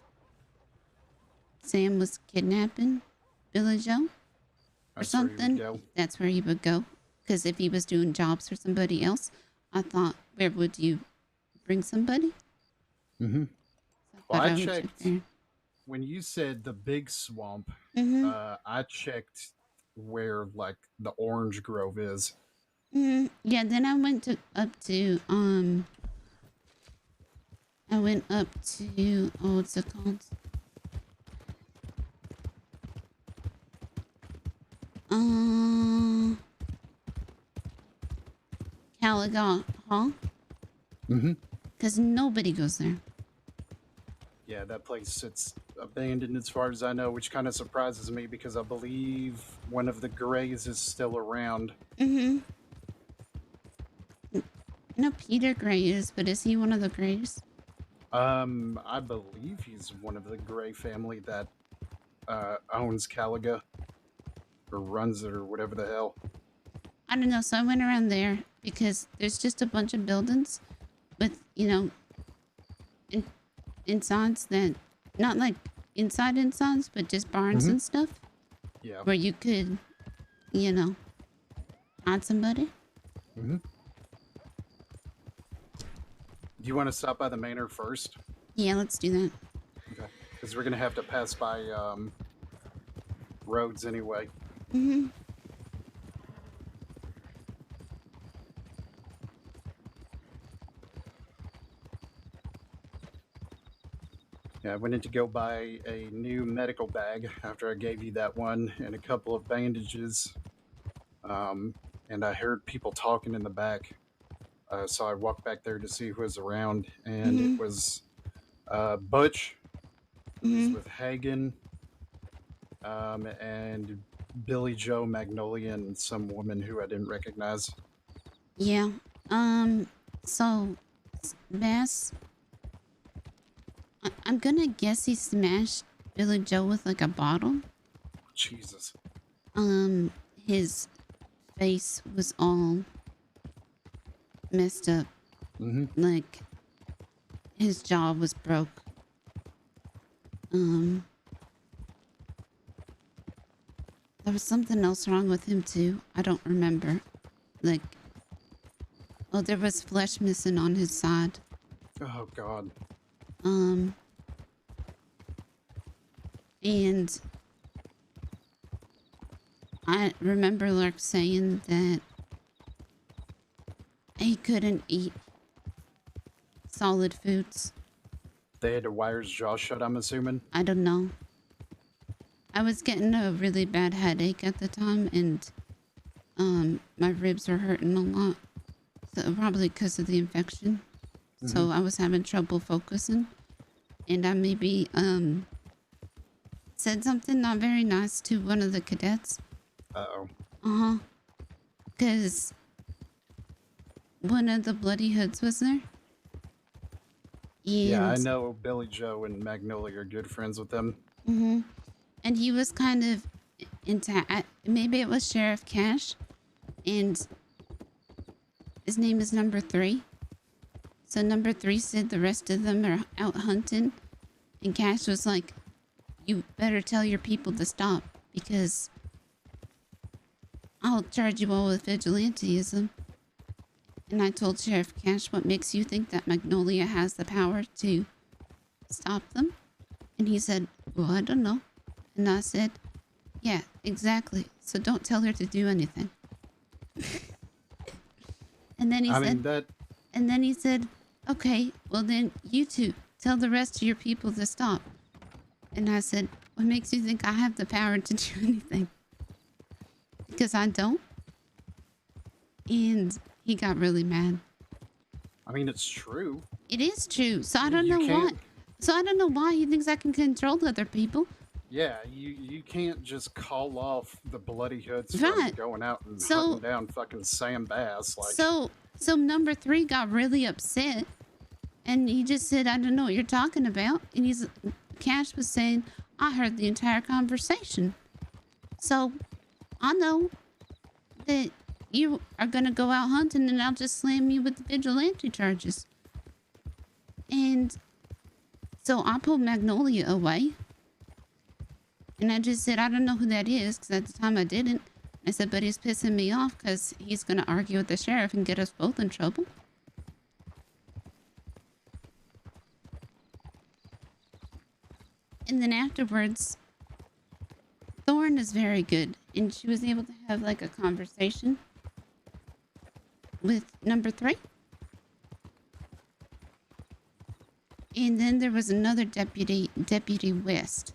Sam was kidnapping Billy Joe or something, that's where he would go. Because if he was doing jobs for somebody else, I thought, where would you bring somebody? Well, I I checked. When you said the big swamp, I checked where, like, the orange grove is. Yeah, then I went up to, oh, what's it called? Caligot Hall? Mm-hmm. Because nobody goes there. Yeah, that place sits abandoned as far as I know, which kind of surprises me because I believe one of the Greys is still around. Mm-hmm. I know Peter Gray is, but is he one of the Grays? I believe he's one of the Grey family that owns Caliga or runs it or whatever the hell. I don't know. So I went around there because there's just a bunch of buildings with, you know, insides that, not like insides, but just barns and stuff. Yeah. Where you could, you know, hide somebody. Mm-hmm. Do you want to stop by the manor first? Yeah, let's do that. Okay. Because we're going to have to pass by roads anyway. Mm-hmm. Yeah, I went in to go buy a new medical bag after I gave you that one and a couple of bandages. And I heard people talking in the back. So I walked back there to see who was around, and it was Butch. It was with Hagen, and Billy Joe, Magnolia, and some woman who I didn't recognize. Yeah. So, Bass, I'm gonna guess he smashed Billy Joe with like a bottle. Jesus. His face was all messed up. Like, his jaw was broke. There was something else wrong with him too. I don't remember. Like, oh, there was flesh missing on his side. Oh, God. And I remember Lark saying that he couldn't eat solid foods. They had to wire his jaw shut, I'm assuming? I don't know. I was getting a really bad headache at the time, and my ribs were hurting a lot. So probably because of the infection. So I was having trouble focusing. And I maybe said something not very nice to one of the cadets. Uh-oh. Uh-huh. Because one of the Bloody Hoods was there. Yeah, I know Billy Joe and Magnolia are good friends with them. Mm-hmm. And he was kind of into, maybe it was Sheriff Cash, and his name is Number 3. So Number 3 said the rest of them are out hunting, and Cash was like, you better tell your people to stop, because I'll charge you all with vigilantism. And I told Sheriff Cash, what makes you think that Magnolia has the power to stop them? And he said, well, I don't know. And I said, yeah, exactly. So don't tell her to do anything. And then he and then he said, okay, well then you two tell the rest of your people to stop. And I said, what makes you think I have the power to do anything? Because I don't. And he got really mad. I mean, it's true. It is true. So I don't know why. So I don't know why he thinks I can control other people. Yeah, you can't just call off the Bloody Hoods Right. from going out and hunting down fucking Sam Bass. Like, So Number 3 got really upset, and he just said, I don't know what you're talking about. And Cash was saying, I heard the entire conversation. So I know that you are gonna go out hunting, and I'll just slam you with the vigilante charges. And so I pulled Magnolia away. And I just said, I don't know who that is, because at the time I didn't. I said, but he's pissing me off because he's going to argue with the sheriff and get us both in trouble. And then afterwards, Thorn is very good. And she was able to have like a conversation with Number 3. And then there was another Deputy West.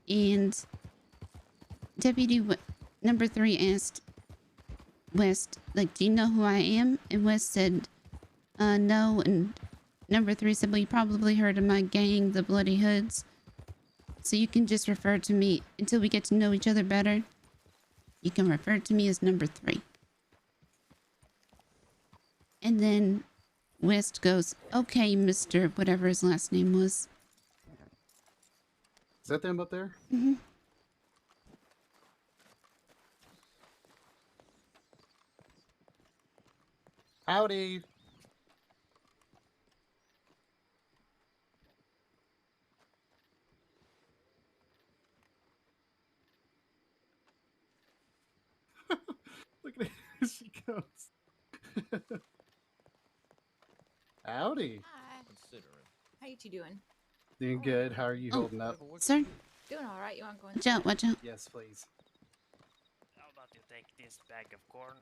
And Number 3 asked West, like, do you know who I am? And West said, no. And number 3 said, well, you probably heard of my gang, the Bloody Hoods. So you can just refer to me until we get to know each other better. You can refer to me as number 3. And then West goes, okay, Mr. whatever his last name was. Is that them up there? Mm-hmm. Howdy. Look at her. She goes. Howdy. Hi. Considering. How you two doing? Doing good. How are you holding up? Sir? Doing all right. You want to go Watch out, watch out. Yes, please. How about you take this bag of corn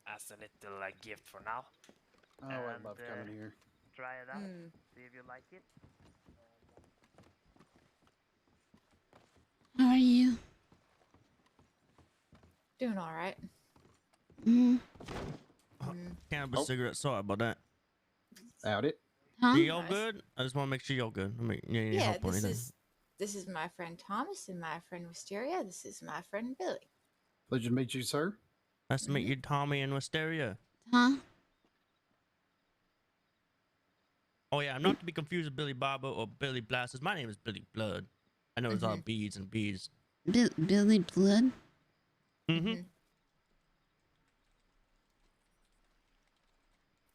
as a little gift for now? Oh, I love coming here. Try it out. See if you like it. How are you? Doing all right. Mm-hmm. Cannabis cigarette. Sorry about that. Out it. Huh? Y'all good? I just want to make sure y'all good. I mean, you need Yeah, help or this anything. this is my friend Thomas and my friend Wisteria. This is my friend Billy. Pleasure to meet you, sir. Nice to meet you, Tommy and Wisteria. Huh? Oh yeah, I'm not to be confused with Billy Barber or Billy Blasters. My name is Billy Blood. I know it's all beads and bees. Billy Blood? Mm-hmm.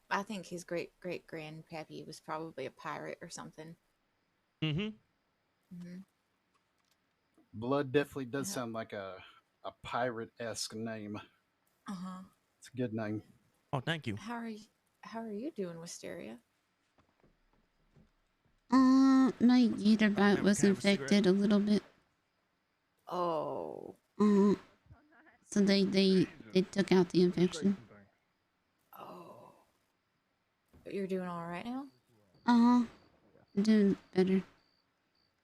I think his great grandpappy was probably a pirate or something. Mm-hmm. Blood definitely does sound like a pirate-esque name. Uh-huh. It's a good name. Oh, thank you. How are you doing, Wisteria? My gator bite was infected a little bit. Oh. So they took out the infection. Oh. But you're doing all right now? I'm doing better.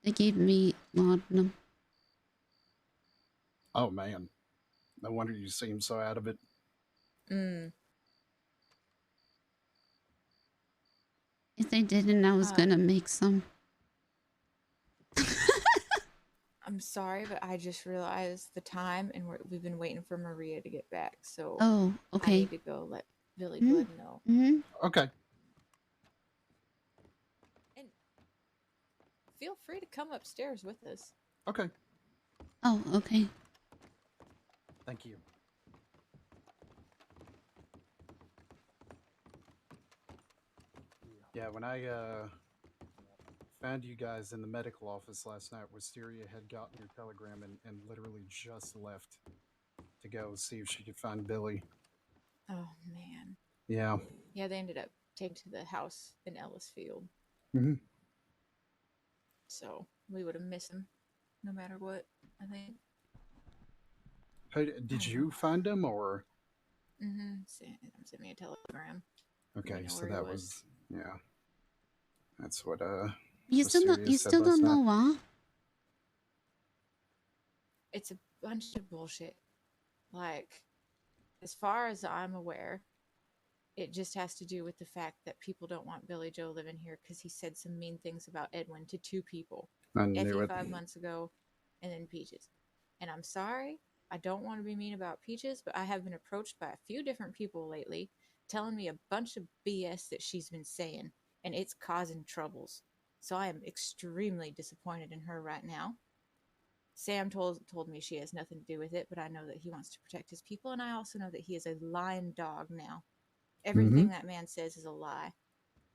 They gave me laudanum. Oh, man. No wonder you seem so out of it. If they didn't, I was gonna make some. I'm sorry, but I just realized the time, and we've been waiting for Maria to get back. So Oh, okay. I need to go let Billy Blood know. Okay. And feel free to come upstairs with us. Okay. Oh, okay. Thank you. Yeah, when I found you guys in the medical office last night, Wisteria had gotten your telegram and literally just left to go see if she could find Billy. Oh, man. Yeah. Yeah, they ended up taking to the house in Ellisfield. Mm-hmm. So we would have missed him no matter what, I think. Hey, did you find him or? Sent me a telegram. Okay, so that was yeah. That's what You still don't know why? It's a bunch of bullshit. Like, as far as I'm aware, it just has to do with the fact that people don't want Billy Joe living here because he said some mean things about Edwin to 2 people. I knew Effie it. 5 months ago, and then Peaches. And I'm sorry, I don't want to be mean about Peaches, but I have been approached by a few different people lately telling me a bunch of BS that she's been saying, and it's causing troubles. So I am extremely disappointed in her right now. Sam told me she has nothing to do with it, but I know that he wants to protect his people, and I also know that he is a lying dog now. Everything that man says is a lie.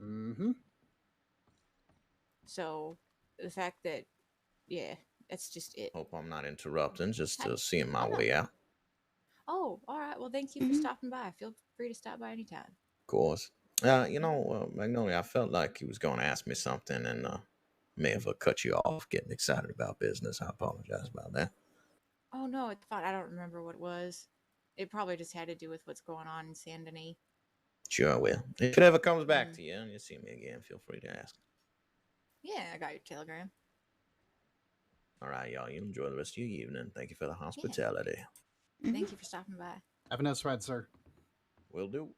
Mm-hmm. So the fact that, yeah, that's just it. Hope I'm not interrupting, just seeing my way out. Oh, all right. Well, thank you for stopping by. Feel free to stop by anytime. Of course. Magnolia, I felt like he was going to ask me something and may have cut you off getting excited about business. I apologize about that. Oh, no, it's fine. I don't remember what it was. It probably just had to do with what's going on in Saint Denis. Sure will. If it ever comes back to you and you see me again, feel free to ask. Yeah, I got your telegram. All right, y'all. You enjoy the rest of your evening. Thank you for the hospitality. Thank you for stopping by. Have a nice ride, sir. Will do.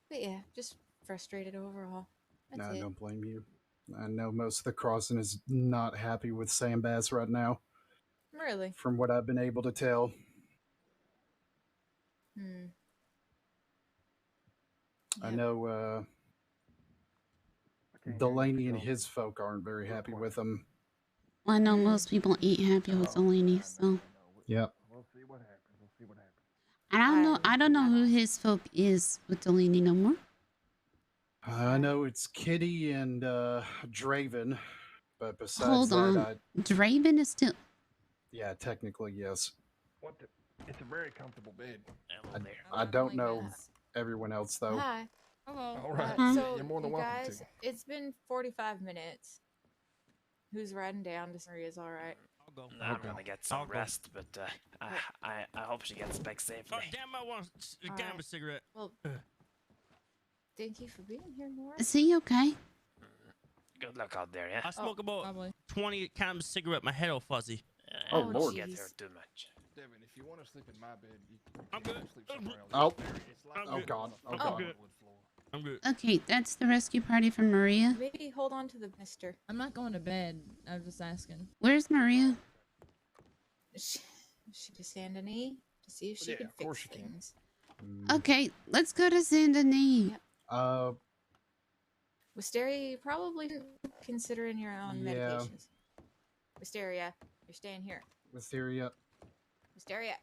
But yeah, just frustrated overall. That's No, I it. don't blame you. I know most of the crossing is not happy with Sam Bass right now, Really? from what I've been able to tell. Hmm. I know Delaney and his folk aren't very happy with him. Well, I know most people ain't happy with Delaney, so. Yep. We'll see what happens. We'll see what happens. I don't know who his folk is with Delaney no more. I know it's Kitty and Draven, but besides Hold that, on. Draven is still. yeah, technically yes. What the? It's a very comfortable bed. I don't know everyone else though. Hi. Hello. All right. So, You're more than you welcome guys, to. it's been 45 minutes. Who's riding down to Maria's all right? I'll go. I'm gonna get some I'll go. rest, but I hope she gets back safely. Oh, damn, I want a All damn right. a cigarette. Well, thank you for being here, Nora. Is he okay? Good luck out there, yeah? I smoke about 20 cans of cigarette. My head all fuzzy. Oh, Lord. Get her too much. Devin, if you want to sleep in my bed, you I'm good. sleep somewhere else. Oh. It's like Oh, God. Oh, I'm God. good. I'm good. Okay, that's the rescue party from Maria. Maybe hold on to the mister. I'm not going to bed. I was just asking. Where's Maria? She just Saint Denis to see if she Yeah, can of course fix she can. things. Okay, let's go to Saint Denis. Wisteria, you probably considering your own Yeah. medications. Wisteria, you're staying here. Wisteria. Wisteria.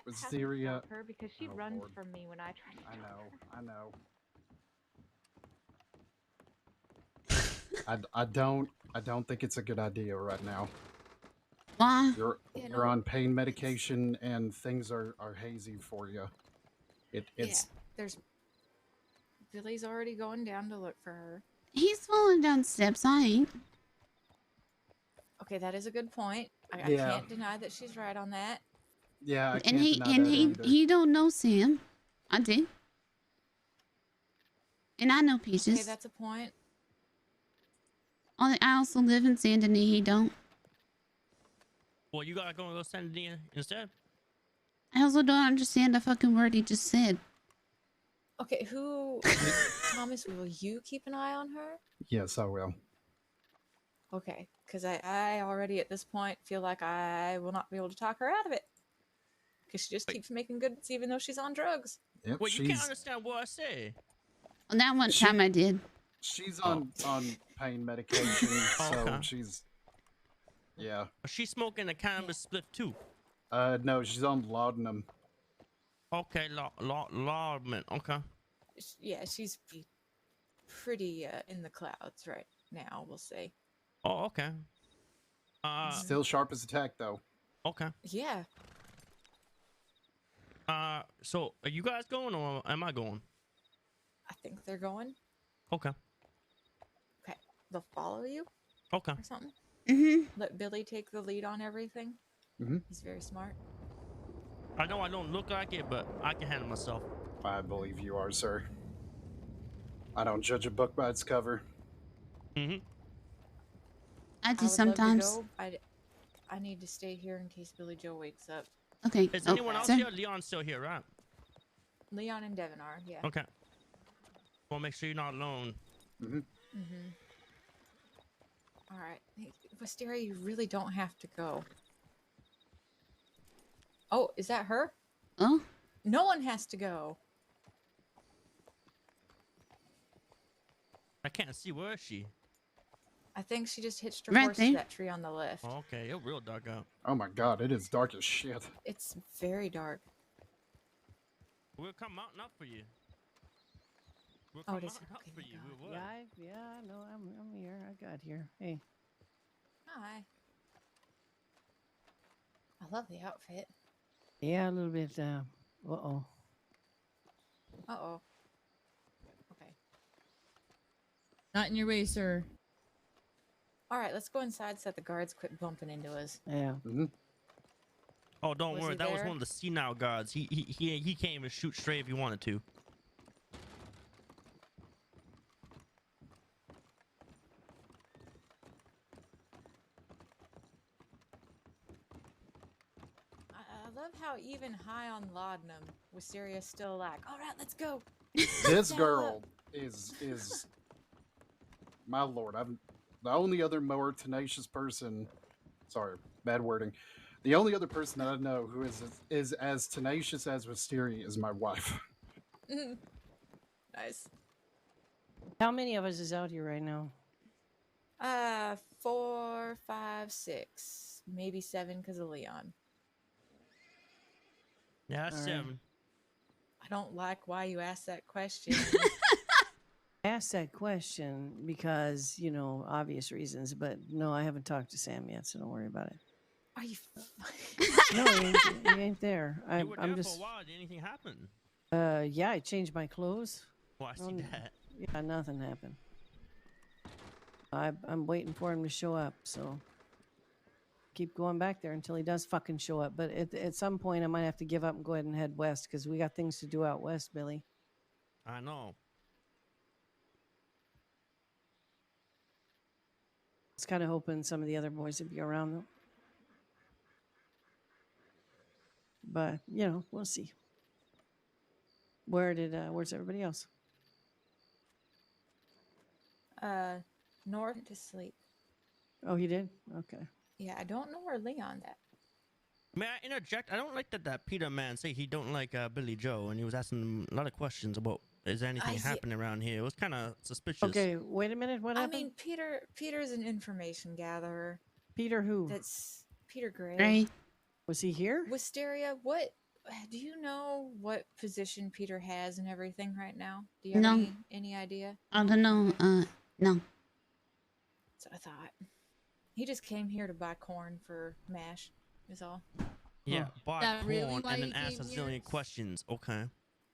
Wisteria. Her because she Oh, runs Lord. from me when I try to. I know. I don't think it's a good idea right now. Why? You're Yeah, you're no, on pain medication and things are hazy for you. It's There's Billy's already going down to look for her. He's falling down steps. I ain't. Okay, that is a good point. I Yeah. can't deny that she's right on that. yeah. I And can't he deny and that he either. he don't know Sam. I do. And I know Okay, Peaches. that's a point. I also live in Saint Denis. He don't. Well, you gotta go send Dean instead. I also don't understand the fucking word he just said. Okay, who Thomas, will you keep an eye on her? Yes, I will. Okay, because I already at this point feel like I will not be able to talk her out of it. Because she just keeps making good even though she's on drugs. Yep, Well, you can't understand what I say. Well, that one time I did. She's on pain medication, so Okay. she's yeah. She's smoking a cannabis spliff too. No, she's on laudanum. Okay, laudanum. Okay. Yeah, she's pretty in the clouds right now, we'll say. Oh, okay. Still sharp as a tack though. Okay. Yeah. So are you guys going or am I going? I think they're going. Okay. Okay. They'll follow you Okay. or something. Mm-hmm. Let Billy take the lead on everything. Mm-hmm. He's very smart. I know I don't look like it, but I can handle myself. I believe you are, sir. I don't judge a book by its cover. Mm-hmm. I do would sometimes. Love to go. I need to stay here in case Billy Joe wakes up. Okay. Is Oh, anyone else sir. here? Leon's still here, right? Leon and Devin are, yeah. Okay. Well, make sure you're not alone. Mm-hmm. Mm-hmm. All right. Hey, Wisteria, you really don't have to go. Oh, is that her? Oh. No one has to go. I can't see. Where is she? I think she just hitched her Right horse there. to that tree on the left. Okay, it's real dark out. Oh my God, it is dark as shit. It's very dark. We'll come mountain up for you. We'll Oh, come it is. mountain up Okay, for thank you. God. We will. Yeah, I know. I'm here. I got here. Hey. Hi. I love the outfit. Yeah, a little bit. Uh-oh. Uh-oh. Okay. Not in your way, sir. All right, let's go inside so that the guards quit bumping into us. Yeah. Mm-hmm. Oh, don't Was worry. he That was there? one of the senile guards. He can't even shoot straight if he wanted to. love how even high on laudanum, Wisteria's still like, all right, let's go. This Saddle girl up." is my lord. I'm the only other more tenacious person. Sorry, bad wording. The only other person that I know who is as tenacious as Wisteria is my wife. Nice. How many of us is out here right now? 4, 5, 6, maybe 7 because of Leon. Yeah, that's All right. 7. I don't like why you asked that question. I asked that question because, you know, obvious reasons, but no, I haven't talked to Sam yet, so don't worry about it. Are you? No, he ain't there. You were there I'm for just. a while. Did anything happen? Yeah, I changed my clothes. Oh, I see that. Yeah, nothing happened. I'm waiting for him to show up, so keep going back there until he does fucking show up. But at some point, I might have to give up and go ahead and head west because we got things to do out west, Billy. I know. I was kind of hoping some of the other boys would be around, though. But, you know, we'll see. Where's everybody else? North to sleep. Oh, he did? Okay. Yeah, I don't know where Leon's at. May I interject? I don't like that Peter man say he don't like Billy Joe, and he was asking him a lot of questions about is there anything happening around here. It was kind of suspicious. Okay, wait a minute. What happened? I mean, Peter's an information gatherer. Peter who? That's Peter Gray. Gray. Was he here? Wisteria, do you know what position Peter has and everything right now? Do you have any idea? I don't know. No. So I thought. He just came here to buy corn for MASH, is all. Yeah, buy That corn really why and then he ask a came here? zillion questions. Okay.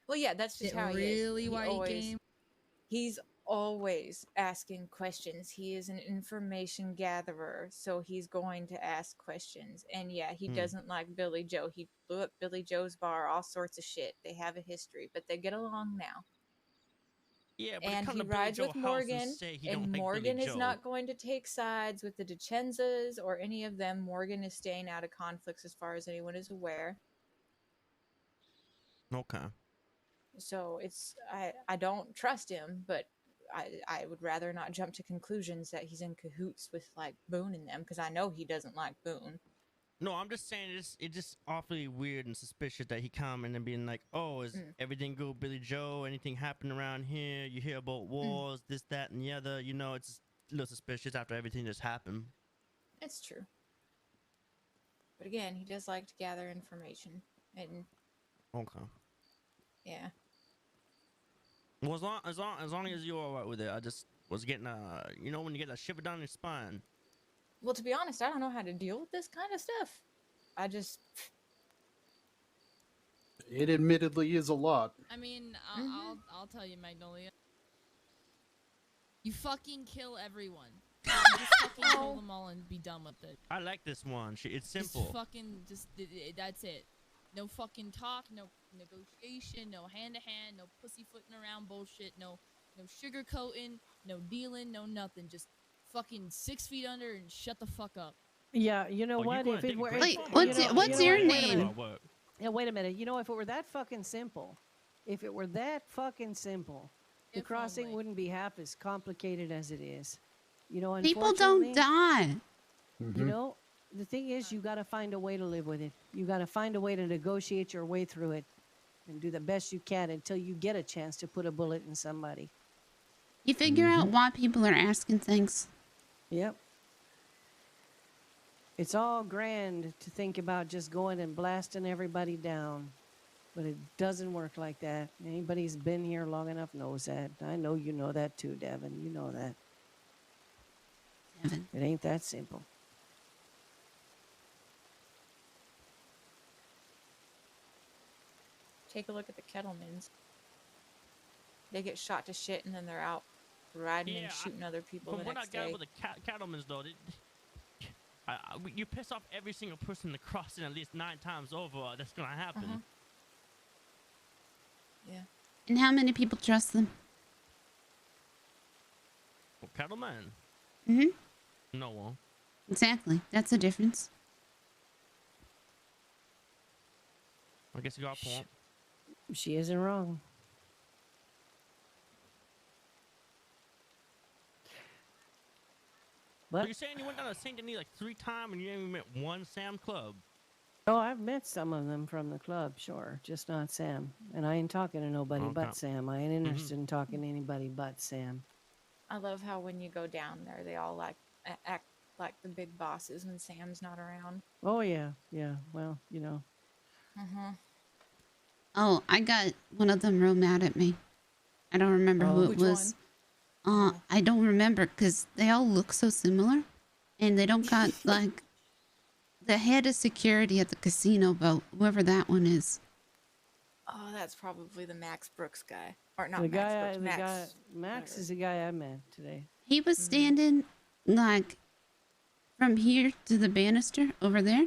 Well, yeah, that's just Is it how he really is. why he came? He's always asking questions. He is an information gatherer, so he's going to ask questions. And yeah, he doesn't like Billy Joe. He blew up Billy Joe's bar, all sorts of shit. They have a history, but they get along now. Yeah, but And come he to Billy rides Joe with house Morgan, say he and don't like Morgan Billy is Joe. not going to take sides with the DeCenzas or any of them. Morgan is staying out of conflicts as far as anyone is aware. Okay. So it's I don't trust him, but I would rather not jump to conclusions that he's in cahoots with like Boone and them because I know he doesn't like Boone. No, I'm just saying it's just awfully weird and suspicious that he come and then being like, oh, is everything good, Billy Joe? Anything happen around here? You hear about wars, this, that, and the other. You know, it's a little suspicious after everything just happened. It's true. But again, he does like to gather information. And Okay. yeah. Well, as long as you're all right with it, I just was getting you know, when you get a shiver down your spine. Well, to be honest, I don't know how to deal with this kind of stuff. I just... It admittedly is a lot. I mean, I'll tell you, Magnolia. You fucking kill everyone. Just fucking kill them all and be done with it. I like this one. It's simple. That's it. No fucking talk, no negotiation, no hand-to-hand, no pussyfooting around bullshit, no sugarcoating, no dealing, no nothing. Just fucking 6 feet under and shut the fuck up. Yeah, you know what? If it were, Wait, what's your name? Yeah, wait a minute. You know, if it were that fucking simple, the crossing wouldn't be half as complicated as it is. You know, People don't die. You know, the thing is, you got to find a way to live with it. You got to find a way to negotiate your way through it and do the best you can until you get a chance to put a bullet in somebody. You figure out why people are asking things. Yep. It's all grand to think about just going and blasting everybody down, but it doesn't work like that. Anybody who's been here long enough knows that. I know you know that too, Devin. You know that. Devin. It ain't that simple. Take a look at the Kettlemans. They get shot to shit and then they're out riding and shooting other people the From what I next got day. with the cattlemen's though, you piss off every single person in the crossing at least 9 times over. That's gonna happen. Yeah. And how many people trust them? Well, cattleman. No one. Exactly. That's the difference. I guess you got a point. She isn't wrong. But you're saying you went down to Saint Denis like 3 times and you ain't even met one Sam Club? Oh, I've met some of them from the club, sure, just not Sam. And I ain't talking to nobody but Sam. I ain't interested in talking to anybody but Sam. I love how when you go down there, they all like act like the big bosses when Sam's not around. Oh yeah, yeah. Well, you know. Oh, I got one of them real mad at me. I don't remember who it Which was. I don't remember because they all look so similar, and they don't got like the head of security at the casino boat, whoever that one is. Oh, that's probably the Max Brooks guy, or not The Max guy, Brooks. Max is the guy I met today. He was standing like from here to the banister over there,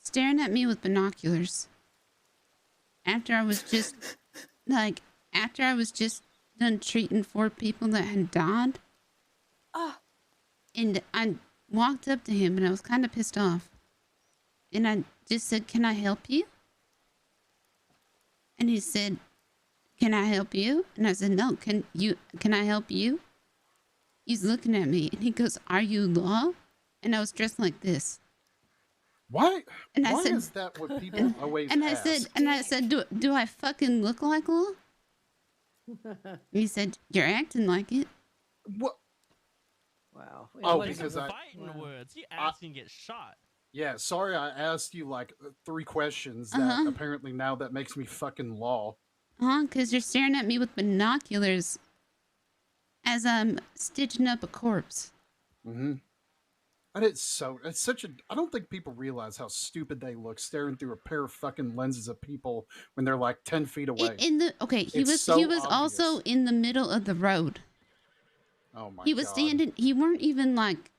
staring at me with binoculars. After I was just done treating 4 people that had died. And I walked up to him and I was kind of pissed off. And I just said, "Can I help you?" And he said, "Can I help you?" And I said, "No, can I help you?" He's looking at me and he goes, "Are you law?" And I was dressed like this. Why? And I Why said, is that what people always and ask? I said, do I fucking look like law? And he said, "You're acting like it." What? Wow. Oh, What is because a fighting words. He asked and get shot. Yeah, sorry I asked you like 3 questions that apparently now that makes me fucking law. Because you're staring at me with binoculars as I'm stitching up a corpse. And it's such a, I don't think people realize how stupid they look staring through a pair of fucking lenses of people when they're like 10 feet away. He was also in the middle of the road. Oh my god. He was standing, he weren't even like,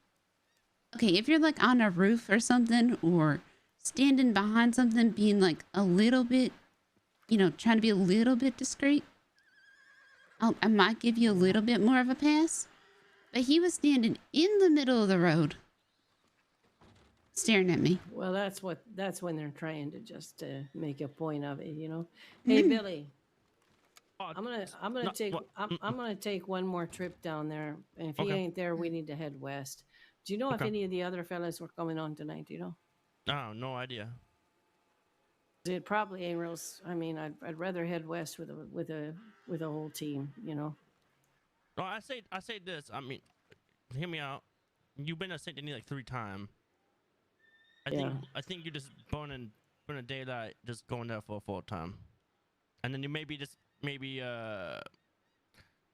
okay, if you're like on a roof or something or standing behind something being like a little bit, trying to be a little bit discreet, I might give you a little bit more of a pass. But he was standing in the middle of the road staring at me. Well, that's when they're trying to just make a point of it, you know. Hey, Billy. I'm gonna take one more trip down there, and if he ain't there, we need to head west. Do you know if any of the other fellas were coming on tonight? Do you know? Oh, no idea. It probably ain't real. I mean, I'd rather head west with a whole team, you know. No, I say this. I mean, hear me out. You've been to Saint Denis like 3 times. I think you're just burning daylight, just going there for a full time, and then you maybe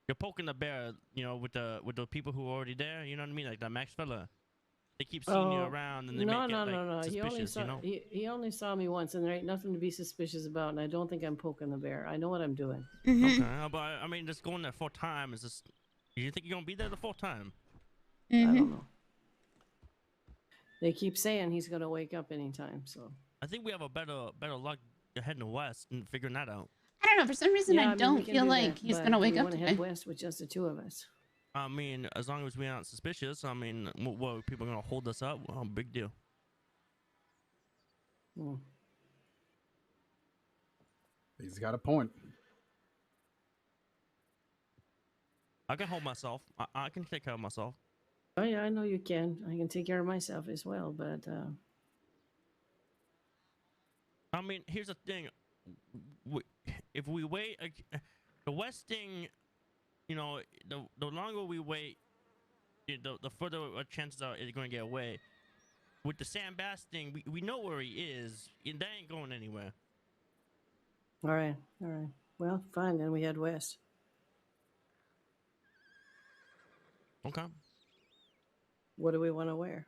you're poking the bear, with the people who are already there. You know what I mean? Like that Max fella. They keep seeing you around, and they make it suspicious. He only saw me once, and there ain't nothing to be suspicious about. And I don't think I'm poking the bear. I know what I'm doing. Okay, but I mean, just going there 4 times is just. You think you're gonna be there the 4th time? I don't know. They keep saying he's gonna wake up anytime, so. I think we have a better luck heading west and figuring that out. I don't know. For some reason, I don't feel like he's gonna wake up. We want to head west with just the 2 of us. I mean, as long as we aren't suspicious, I mean, what are people gonna hold us up? Well, big deal. He's got a point. I can hold myself. I can take care of myself. Oh yeah, I know you can. I can take care of myself as well, but. I mean, here's the thing. If we wait, the west thing, the longer we wait, the further chances are it's going to get away. With the Sam Bass thing, we know where he is, and that ain't going anywhere. All right. Well, fine, then we head west. Okay. What do we want to wear?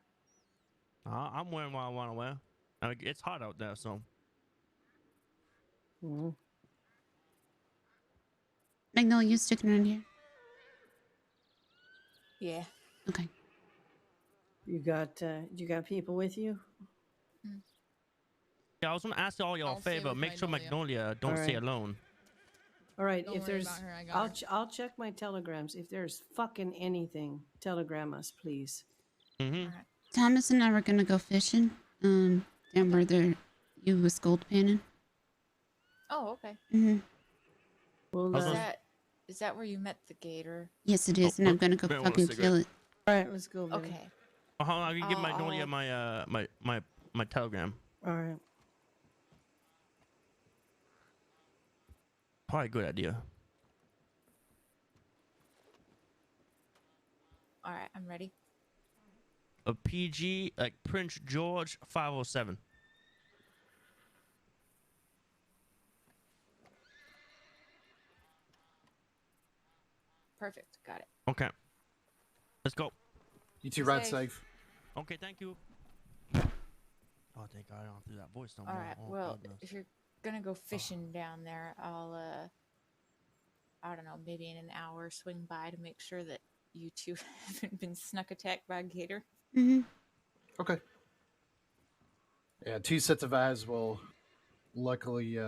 I'm wearing what I want to wear. It's hot out there, so. Magnolia, you sticking around here? Yeah. Okay. You got people with you? Yeah, I was gonna ask all y'all a favor. Make sure Magnolia don't stay alone. All right. Don't if worry there's, about her, I got her. I'll check my telegrams. If there's fucking anything, telegram us, please. Thomas and I were gonna go fishing. Down where you was gold panning. Oh, okay. Mm-hmm. Well, Is that where you met the gator? Yes, it is, and I'm gonna go Bear, want a fucking cigarette? kill it. All right, let's go, Billy. Okay. Oh, hold on, I can give Magnolia I'll- my telegram. All right. Probably a good idea. All right, I'm ready. A PG like Prince George 507. Perfect. Got it. Okay. Let's go. You two Be ride safe. safe. Okay, thank you. Oh, thank God I don't have to do that voice no All more. right. Oh, Well, goodness. if you're gonna go fishing down there, I'll I don't know, maybe in an hour swing by to make sure that you two haven't been snuck attacked by a gator. Mm-hmm. Okay. Yeah, 2 sets of eyes will luckily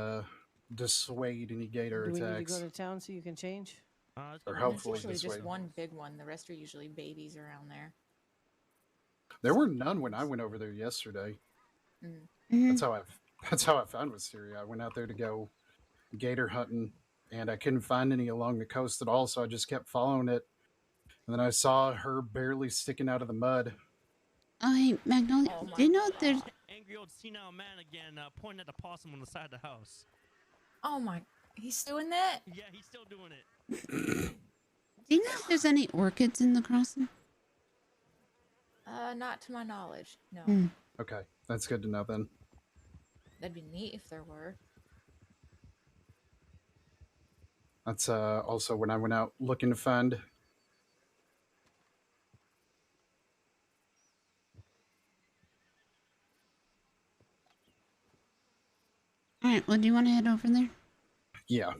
dissuade any gator Do we need to attacks. go to town so you can change? Or There's hopefully usually just dissuade. one big one. The rest are usually babies around there. There were none when I went over there yesterday. Mm. That's how I found Wisteria. I went out there to go gator hunting, and I couldn't find any along the coast at all, so I just kept following it. And then I saw her barely sticking out of the mud. Oh, hey, Magnolia, do you know there's... Angry old senile man again pointing at the possum on the side of the house. Oh my, he's doing that? Yeah, he's still doing it. Do you know if there's any orchids in the crossing? Not to my knowledge. No. Hmm. Okay, that's good to know then. That'd be neat if there were. That's also when I went out looking to find. All right, well, do you want to head over there? Yeah. If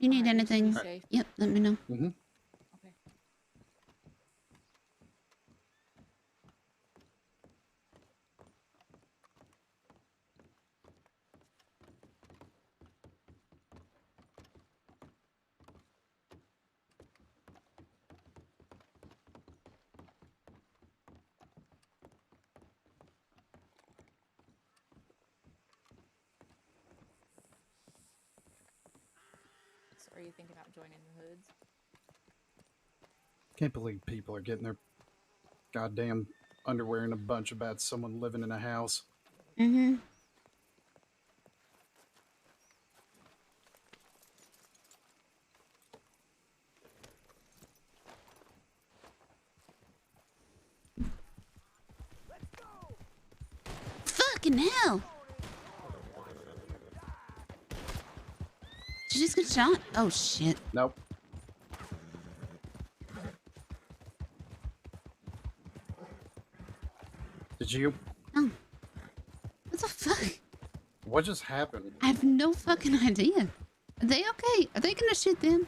you need Alright, you two be anything, safe. yep, let me know. Mm-hmm. Okay. So are you thinking about joining the hoods? Can't believe people are getting their goddamn underwear in a bunch about someone living in a house. Mm-hmm. Fucking hell! Did you just get shot? Oh, shit. Nope. Did you? Oh. What the fuck? What just happened? I have no fucking idea. Are they okay? Are they gonna shoot them?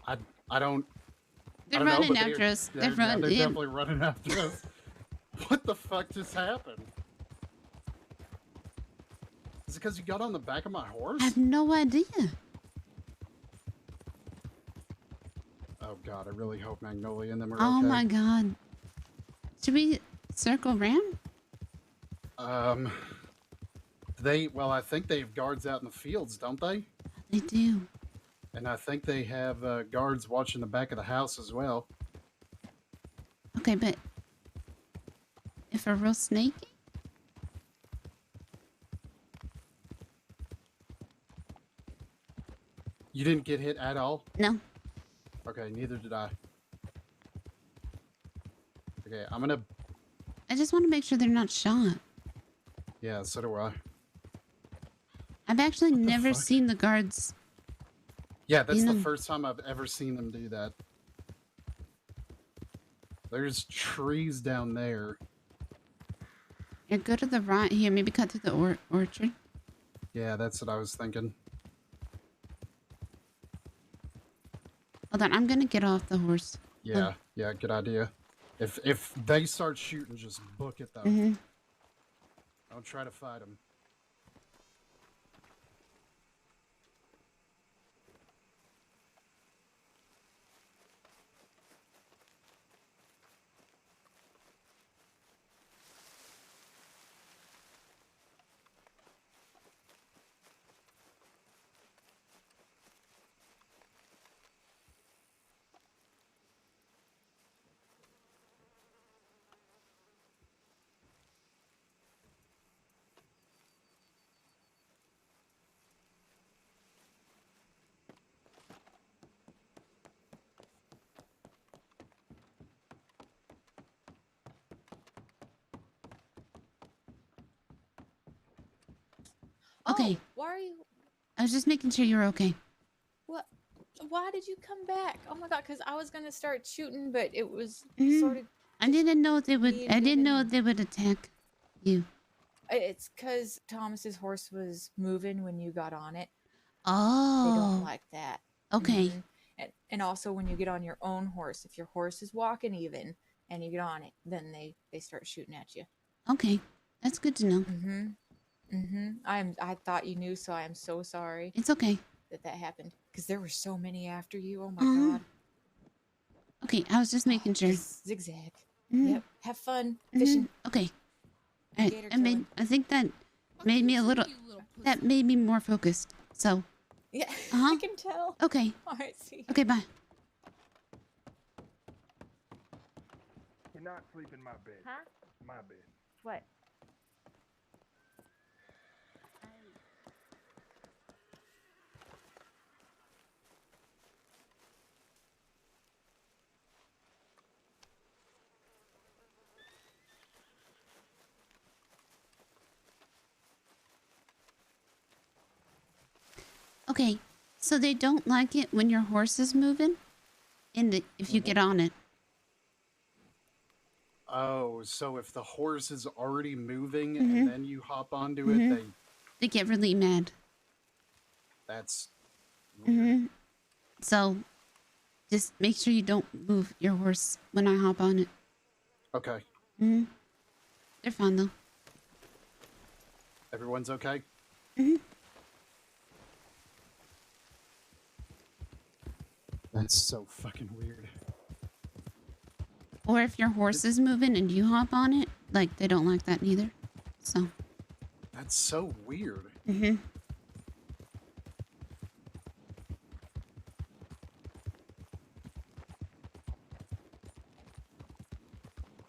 I don't. They're I don't know, running but after us. They're yeah, running. they're definitely running after us. What the fuck just happened? Is it because you got on the back of my horse? I have no idea. Oh god, I really hope Magnolia and them are Oh okay. my god. Should we circle Ram? Well, I think they have guards out in the fields, don't they? They do. And I think they have guards watching the back of the house as well. Okay, but if we're real snaky? You didn't get hit at all? No. Okay, neither did I. Okay, I'm gonna... I just want to make sure they're not shot. Yeah, so do I. I've actually never fuck? seen the guards. Yeah, that's You the know- first time I've ever seen them do that. There's trees down there. Here, go to the right here. Maybe cut through the orchard. Yeah, that's what I was thinking. Hold on, I'm gonna get off the horse. Yeah, yeah, good idea. If they start shooting, just book it though. Mm-hmm. Don't try to fight them. Okay. Oh, why are you? I was just making sure you were okay. What? Why did you come back? Oh my god! Because I was gonna start shooting, but it was Mhm. sort of. I didn't know they would. me and I didn't know Devin- they would attack you. It's because Thomas's horse was moving when you got on it. Oh. They don't like that. Okay. Mhm. And also when you get on your own horse, if your horse is walking even and you get on it, then they start shooting at you. Okay. That's good to know. Mhm. I thought you knew, so I am so sorry. It's okay. That happened because there were so many after you. Oh my Mhm. god. Okay, I was just making sure. Just zigzag. Mhm. Yep. Have fun Mhm. fishing. Okay. And gator I made. killing. I think that made me a little. That made me more focused. So. Yeah. Uh-huh. I can tell. Okay. All right. See. Okay. Bye. You're not sleeping in my bed. Huh? My bed. What? Okay. So they don't like it when your horse is moving, if you get on it. Oh, so if the horse is already moving Mhm. and then you hop onto Mhm. it, They get really mad. that's Hmm. So, just make sure you don't move your horse when I hop on it. okay. Hmm. They're fine though. Everyone's okay? Hmm. That's so fucking weird. Or if your horse is moving and you hop on it, like they don't like that neither. So. That's so weird. Hmm.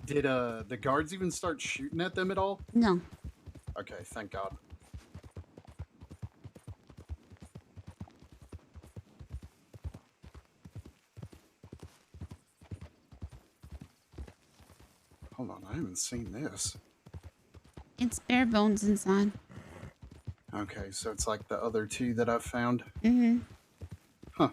Did the guards even start shooting at them at all? No. Okay, thank God. Hold on, I haven't seen this. It's bare bones inside. Okay, so it's like the other two that I've found. Hmm. Huh.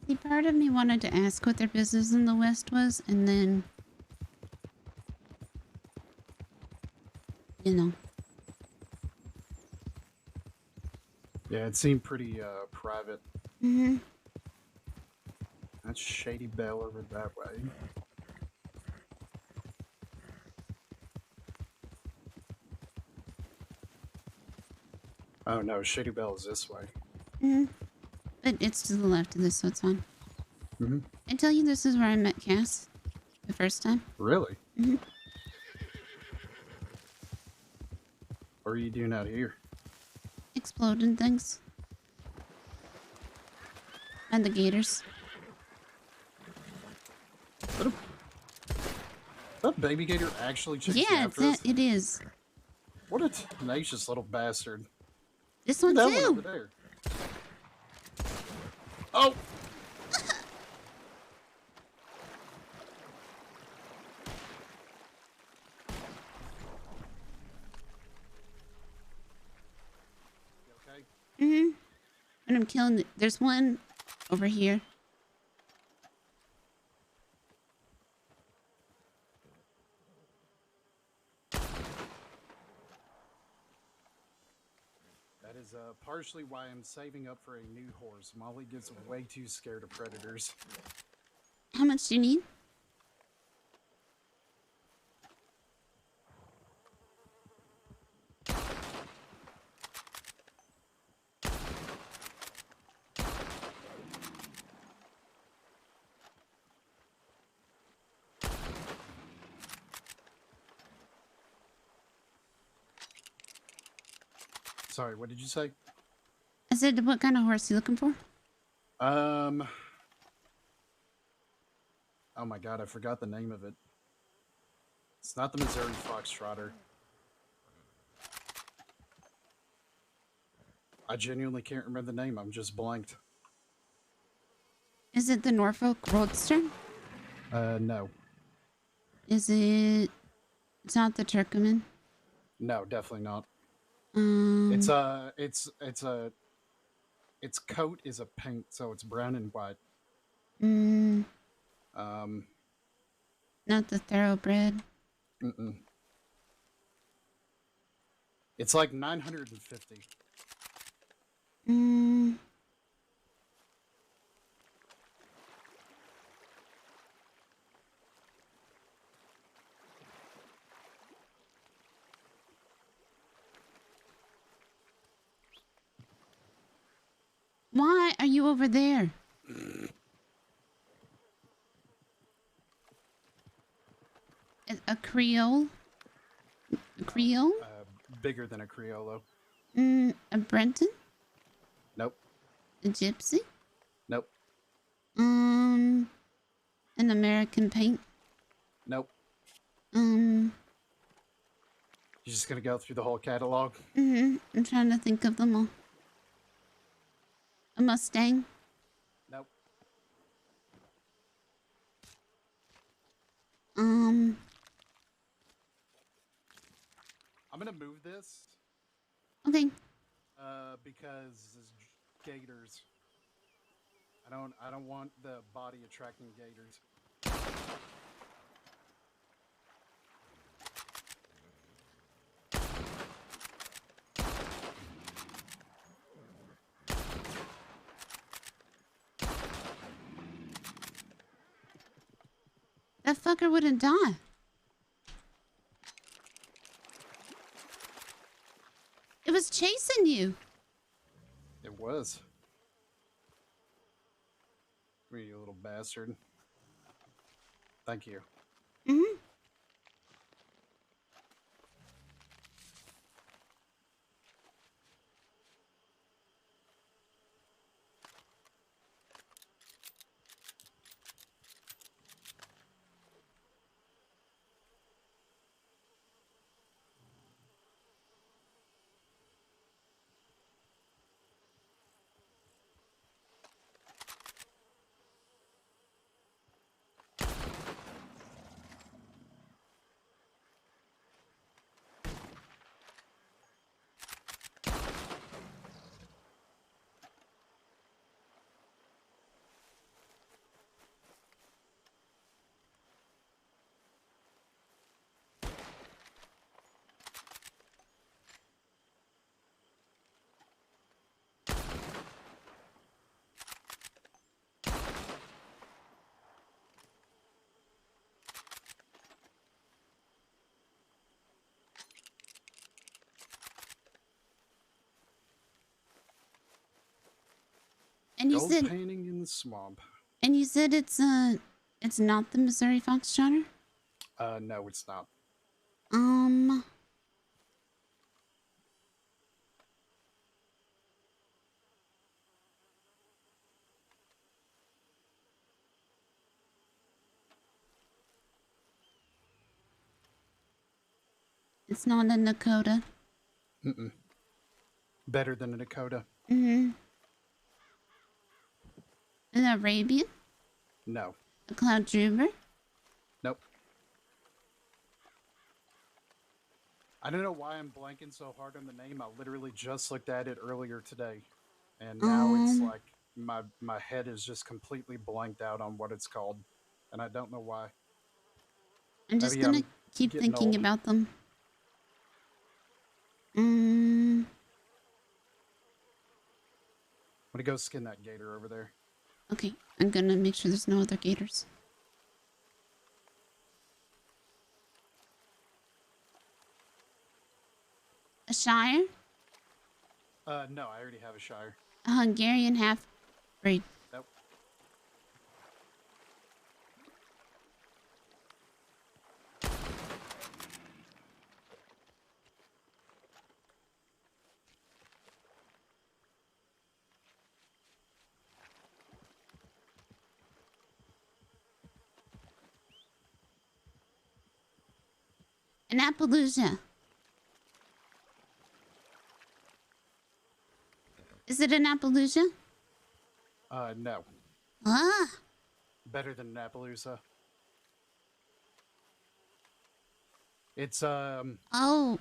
See, part of me wanted to ask what their business in the West was, and then, you know. Yeah, it seemed pretty private. Hmm. That's Shady Belle over that way. Oh no, Shady Belle is this way. Hmm. But it's to the left of this, so it's fine. Mm-hmm. I tell you, this is where I met Cass the first time. Really? Hmm. What are you doing out here? Exploding things. And the gators. That baby gator actually chasing Yeah, after us? it is. What a tenacious little bastard. This one That too. one over there. Oh! Okay. Hmm. And I'm killing it. There's one over here. That is partially why I'm saving up for a new horse. Molly gets way too scared of predators. How much do you need? Sorry, what did you say? I said, what kind of horse are you looking for? Oh my god, I forgot the name of it. It's not the Missouri Foxtrotter. I genuinely can't remember the name. I'm just blanked. Is it the Norfolk Roadster? No. Is it? It's not the Turkoman. No, definitely not. Um. Its coat is a paint, so it's brown and white. Mm, Um. not the Thoroughbred. Mm-mm. It's like 950. Mm. Why are you over there? A Creole? A Creole? Bigger than a Criollo. A Brenton? Nope. A Gypsy? Nope. An American Paint? Nope. Um. You're just gonna go through the whole catalog? I'm trying to think of them all. A Mustang? Nope. Um. I'm gonna move this. Okay. Because gators. I don't want the body attracting gators. That fucker wouldn't die. It was chasing you. It was. You little bastard. Thank you. Mm-hmm. And you Gold said painting in the swamp. And you said it's not the Missouri Foxtrotter? No, it's not. It's not a Nakota. Mm-mm. Better than a Dakota. Mm-hmm. An Arabian? No. A Cloud Trooper? Nope. I don't know why I'm blanking so hard on the name. I literally just looked at it earlier today. And now it's like my head is just completely blanked out on what it's called. And I don't know why. I'm just Maybe gonna I'm keep getting thinking old. about them. I'm gonna go skin that gator over there. Okay, I'm gonna make sure there's no other gators. A Shire? No, I already have a Shire. A Hungarian half-breed. Nope. An Appaloosa. Is it in Appaloosa? No. Ah. Better than Appaloosa. It's Oh.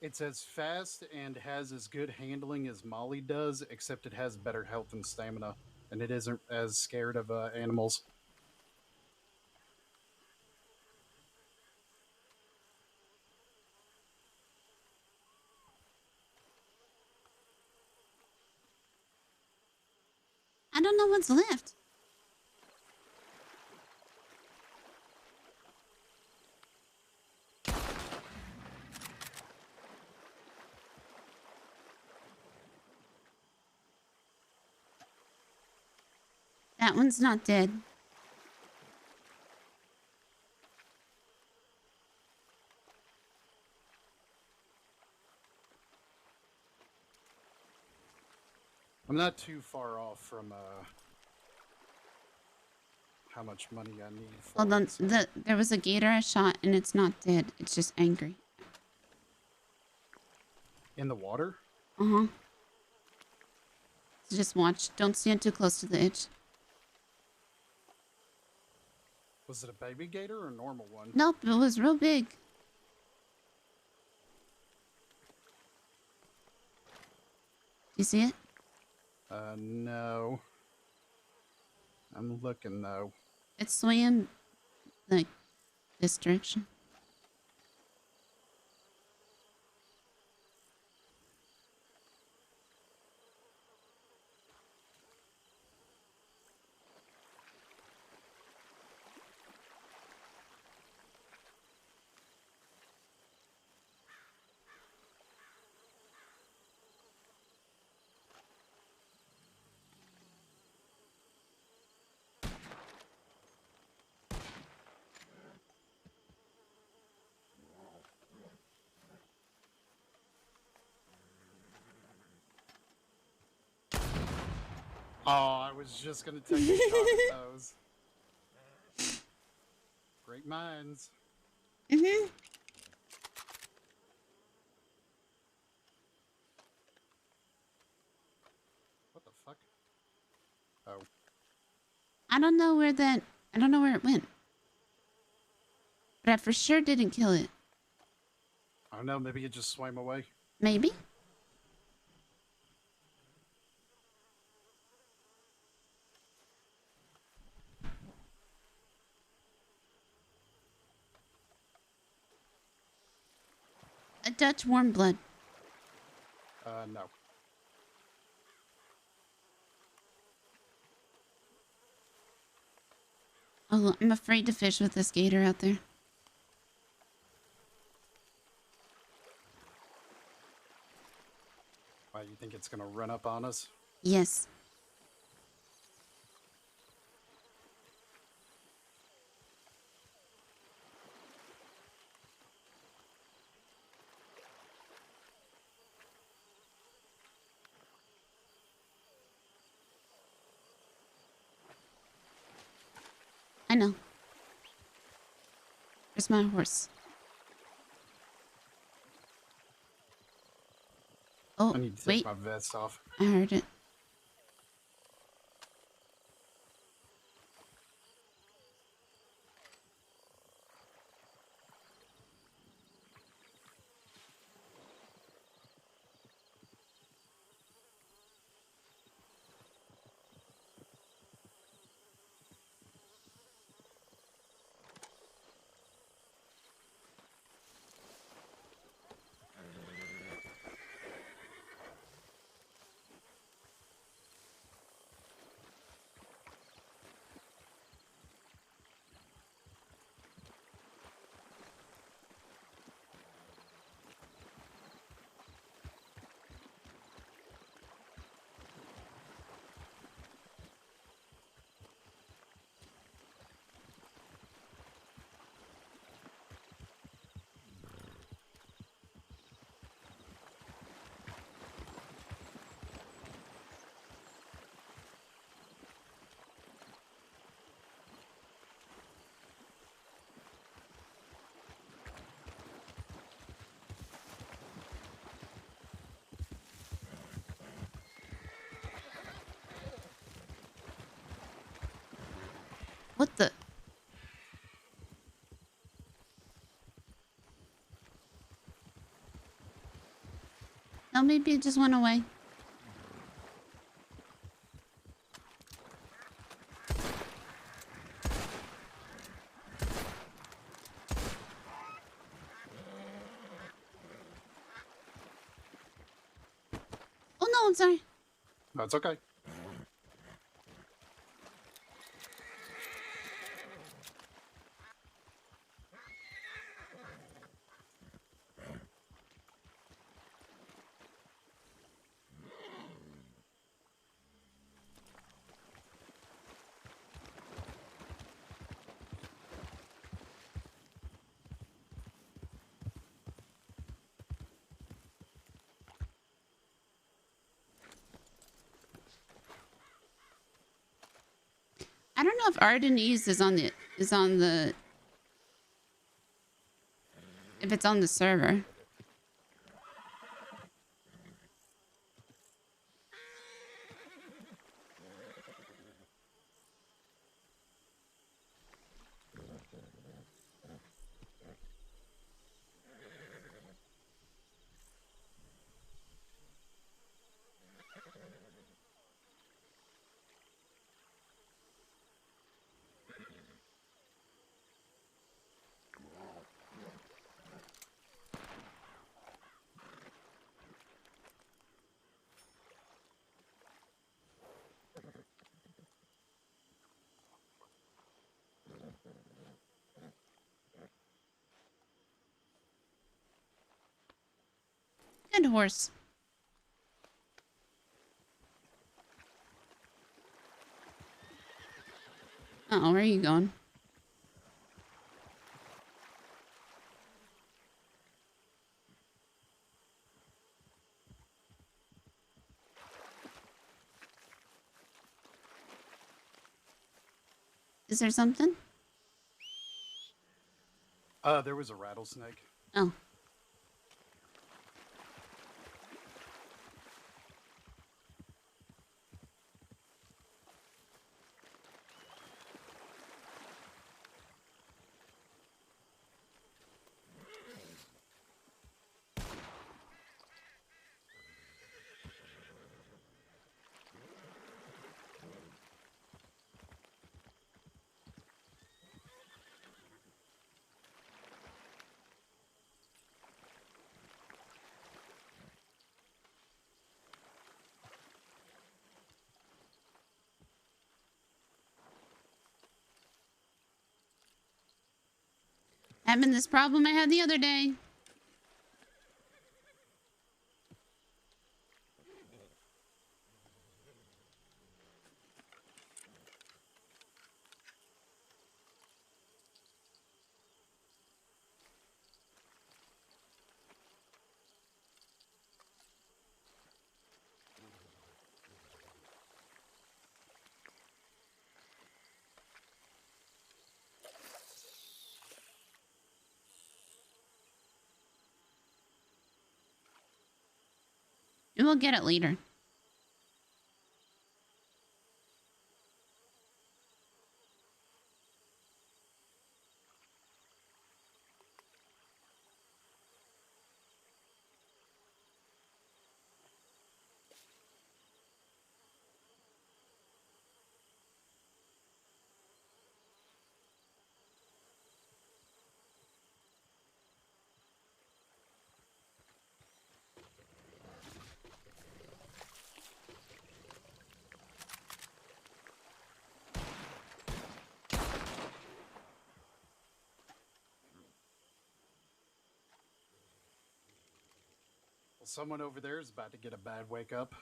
It's as fast and has as good handling as Molly does, except it has better health and stamina, and it isn't as scared of animals. I don't know what's left. That one's not dead. I'm not too far off from how much money I need for Hold on. it, so- There was a gator I shot, and it's not dead. It's just angry. In the water? Uh-huh. So just watch. Don't stand too close to the edge. Was it a baby gator or a normal one? Nope, it was real big. You see it? No. I'm looking though. It swam like this direction. Oh, I was just gonna take a shot at those. Great minds. Mm-hmm. What the fuck? Oh. I don't know where it went. But I for sure didn't kill it. I don't know, maybe it just swam away. Maybe? A Dutch warm blood. No. Oh, I'm afraid to fish with this gator out there. Why, you think it's gonna run up on us? Yes. I know. Where's my horse? Oh, I need to wait. take my vest off. I heard it. What the? No, maybe it just went away. Oh no, I'm sorry. That's okay. I don't know if Ardenese is on the if it's on the server. Good horse. Uh-oh, where are you going? Is there something? There was a rattlesnake. Oh. Having this problem I had the other day. And we'll get it later. Well, someone over there is about to get a bad wake up.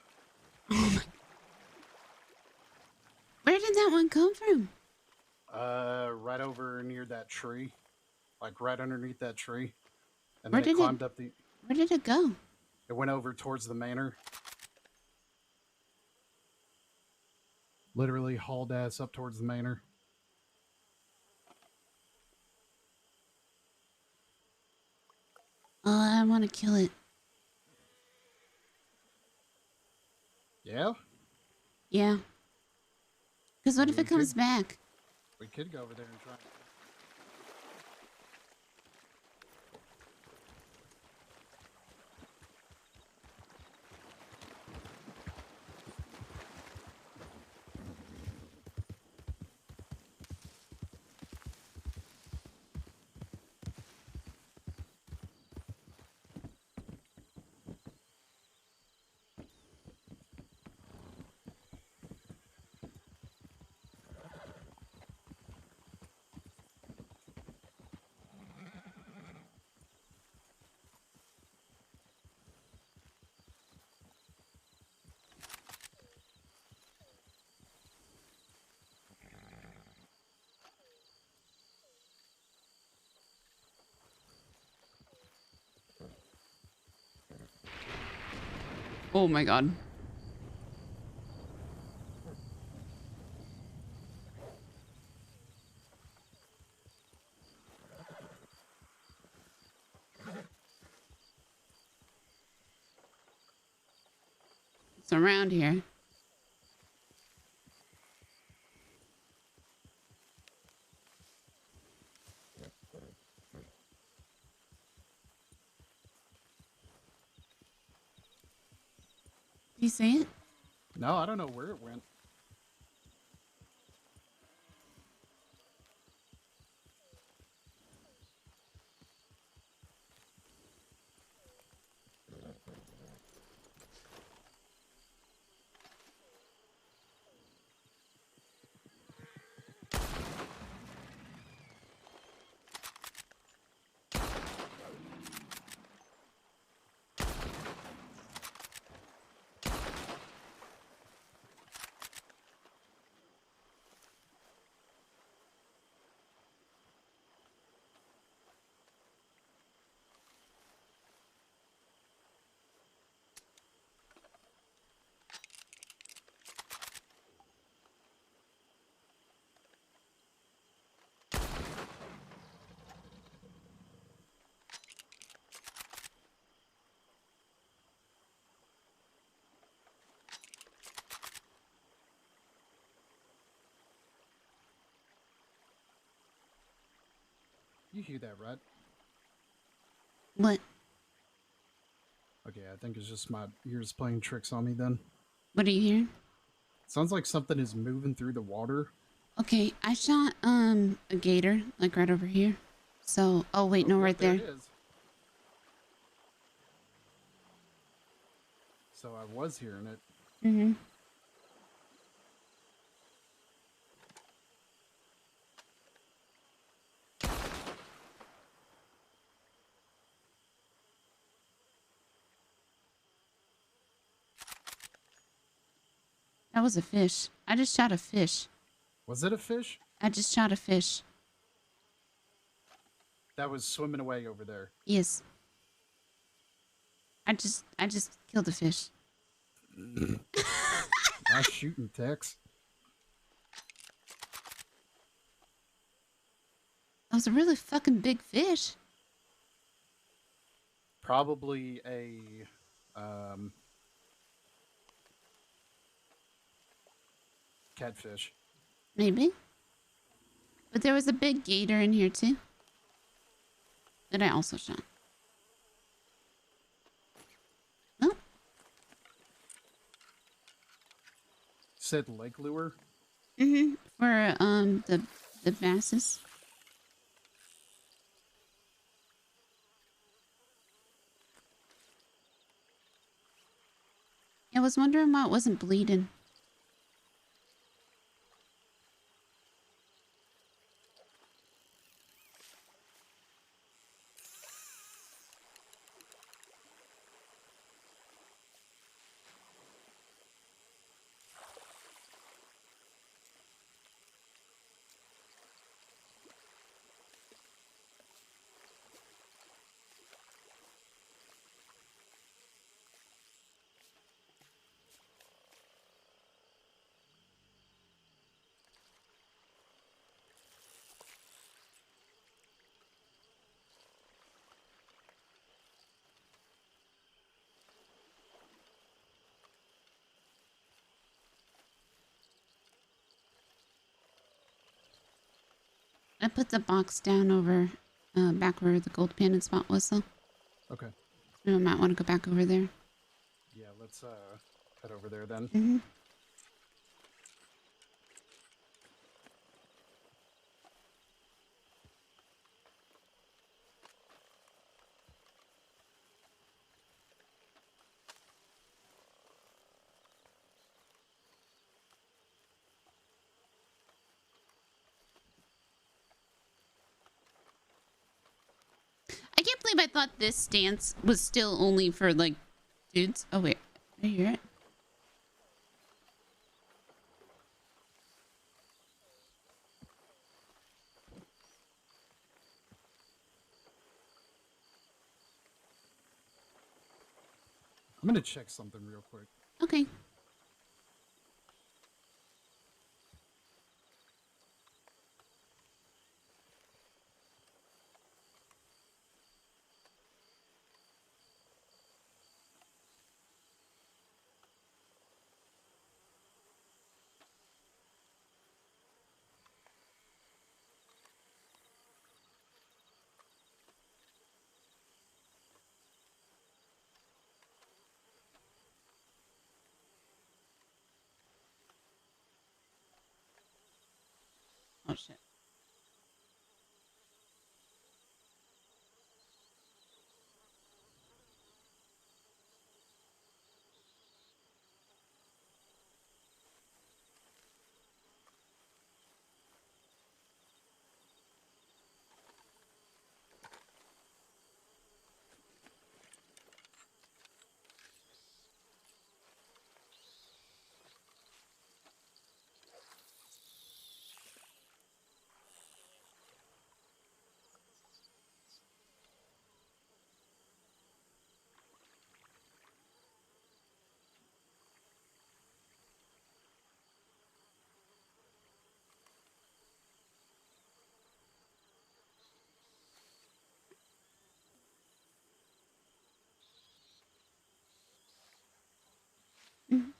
Where did that one come from? Right over near that tree. Like right underneath that tree. And Where then it did climbed up the... Where did it go? It went over towards the manor. Literally hauled ass up towards the manor. Oh, I want to kill it. Yeah? Yeah. Because what if You it comes could. back? We could go over there and try. Oh my god. It's around here. Do you see it? No, I don't know where it went. You hear that, right? What? Okay, I think it's just my ears playing tricks on me then. What are you hearing? Sounds like something is moving through the water. Okay, I shot a gator like right over here. So, oh wait, no, yep, right there. It is. So I was hearing it. Mm-hmm. That was a fish. I just shot a fish. Was it a fish? I just shot a fish. That was swimming away over there. Yes. I just killed a fish. Nice shooting, Tex. That was a really fucking big fish. Probably a catfish. Maybe. But there was a big gator in here too. That I also shot. Oh. Said lake lure? Mm-hmm. For the masses. I was wondering why it wasn't bleeding. I put the box down over back where the gold panda spot was, so. Okay. We might want to go back over there. Yeah, let's head over there then. Mm-hmm. I can't believe I thought this stance was still only for, like, dudes. Oh, wait. I hear it. I'm gonna check something real quick. Okay. Oh, shit. Mm-hmm.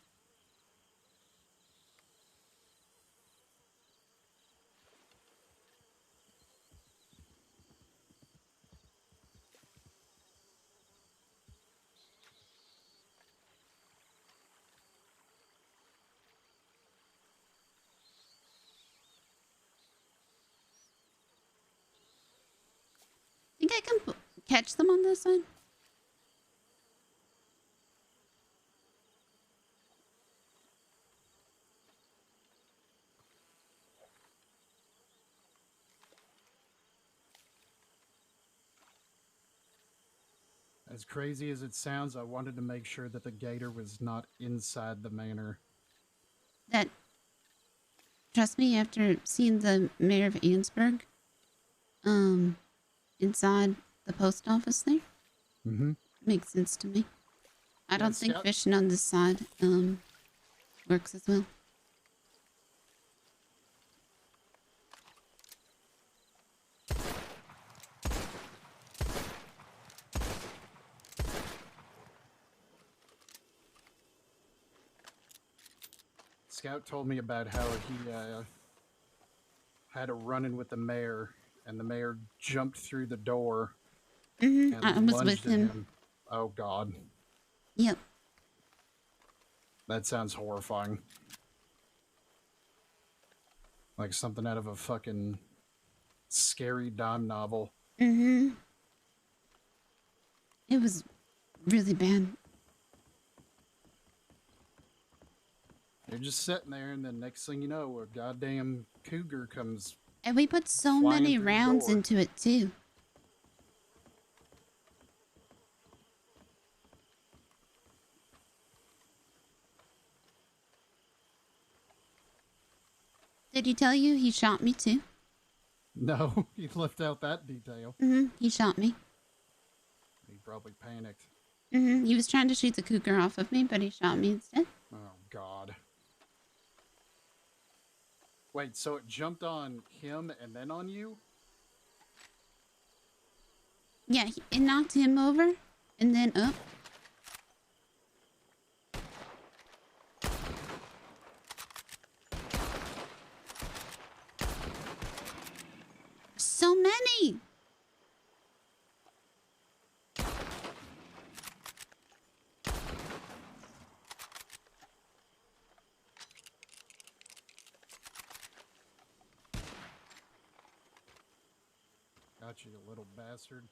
Think I can catch them on this side? As crazy as it sounds, I wanted to make sure that the gator was not inside the manor. That, trust me, after seeing the mayor of Ansburg, inside the post office there, makes sense to me. I don't think Scout. fishing on this side, works as well. Scout told me about how he had a run-in with the mayor, and the mayor jumped through the door. Mm-hmm. And I was lunged with at him. Oh, God. Yep. That sounds horrifying. Like something out of a fucking scary dime novel. Mm-hmm. It was really bad. You're just sitting there, and then next thing you know, a goddamn cougar comes. And we put so flying many through the rounds door. into it, too. Did he tell you he shot me, too? No, he left out that detail. Mm-hmm. He shot me. He probably panicked. Mm-hmm. He was trying to shoot the cougar off of me, but he shot me instead. Oh, God. Wait, so it jumped on him and then on you? Yeah, it knocked him over and then up. Got you, you little bastard.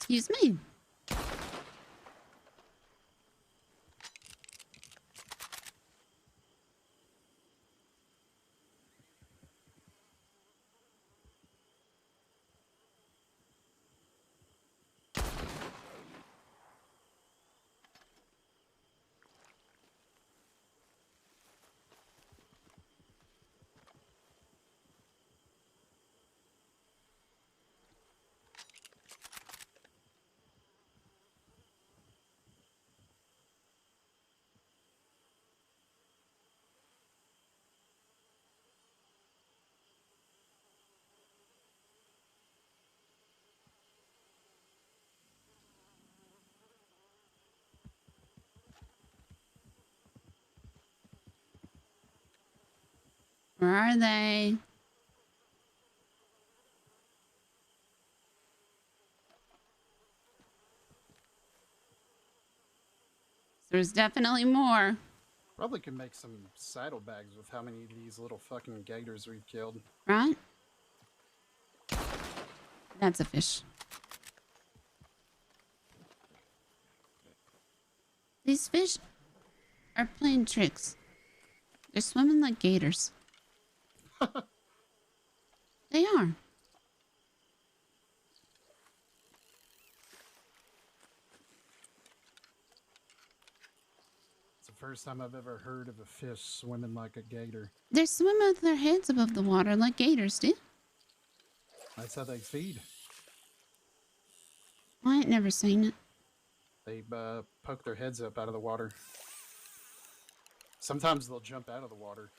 Excuse me. Where are they? There's definitely more. Probably could make some saddlebags with how many of these little fucking gators we've killed. Right? That's a fish. These fish are playing tricks. They're swimming like gators. They are. It's the first time I've ever heard of a fish swimming like a gator. They're swimming with their heads above the water like gators do. That's how they feed. I ain't never seen it. They poke their heads up out of the water. Sometimes they'll jump out of the water.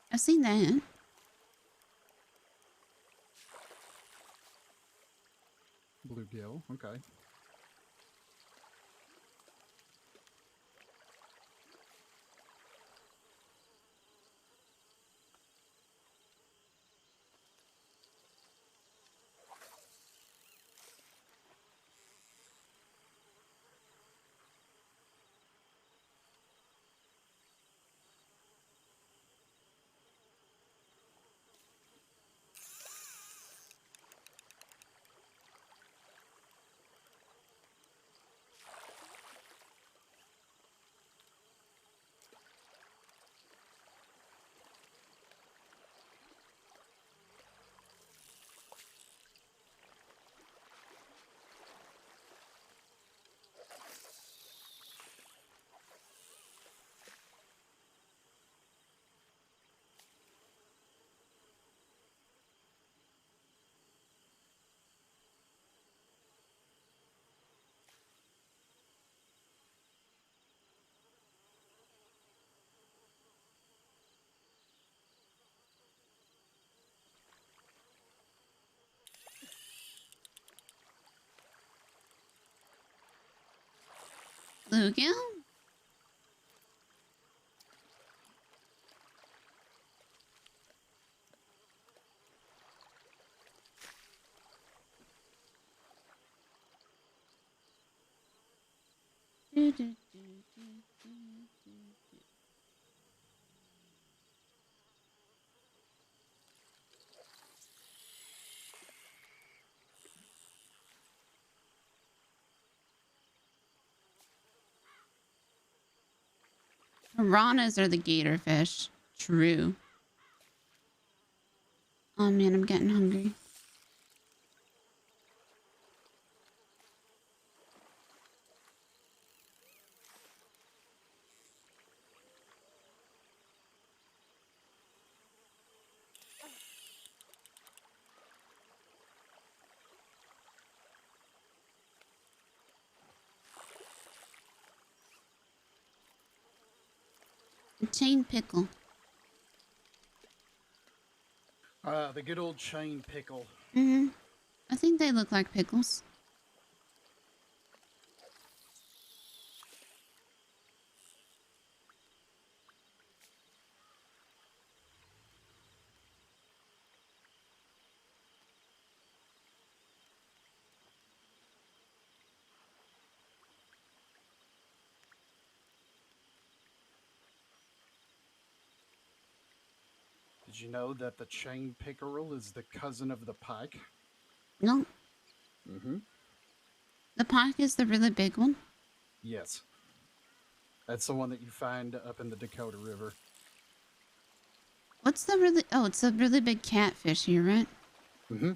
I've seen that. Bluegill, okay. Bluegill? Do, do, do, do, do, do, do. Piranhas are the gator fish. True. Oh man, I'm getting hungry. Chain pickle. The good old chain pickle. Mm-hmm. I think they look like pickles. Did you know that the chain pickerel is the cousin of the pike? No. Mm-hmm. The pike is the really big one. Yes. That's the one that you find up in the Dakota River. What's the really... Oh, it's a really big catfish here, right? Mm-hmm.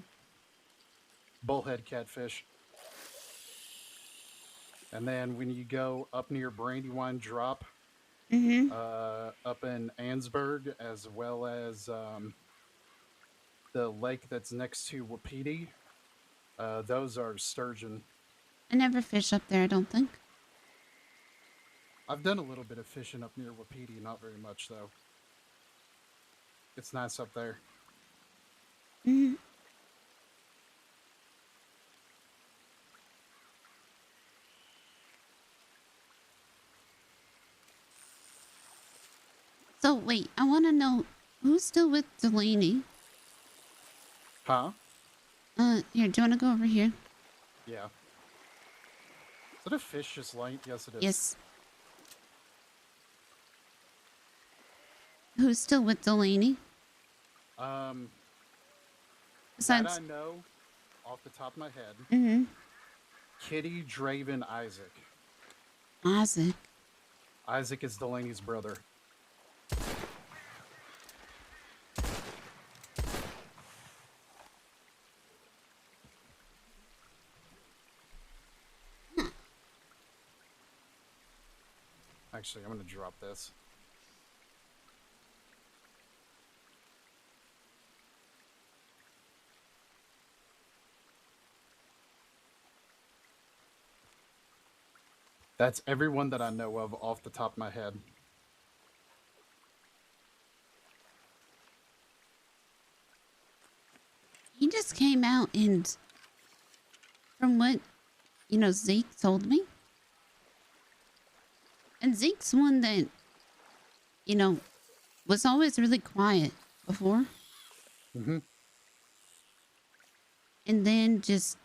Bullhead catfish. And then when you go up near Brandywine Drop, up in Ansburg, as well as the lake that's next to Wapiti, those are sturgeon. I never fish up there, I don't think. I've done a little bit of fishing up near Wapiti, not very much though. It's nice up there. Mm-hmm. So, wait, I want to know, who's still with Delaney? Huh? Here, do you want to go over here? Yeah. Is that a fish just laying? Yes, it is. Yes. Who's still with Delaney? Besides... That I know off the top of my head. Mm-hmm. Kitty, Draven, Isaac. Isaac. Isaac is Delaney's brother. Actually, I'm going to drop this. That's everyone that I know of off the top of my head. He just came out and, from what, Zeke told me. And Zeke's one that, was always really quiet before. Mm-hmm. And then just,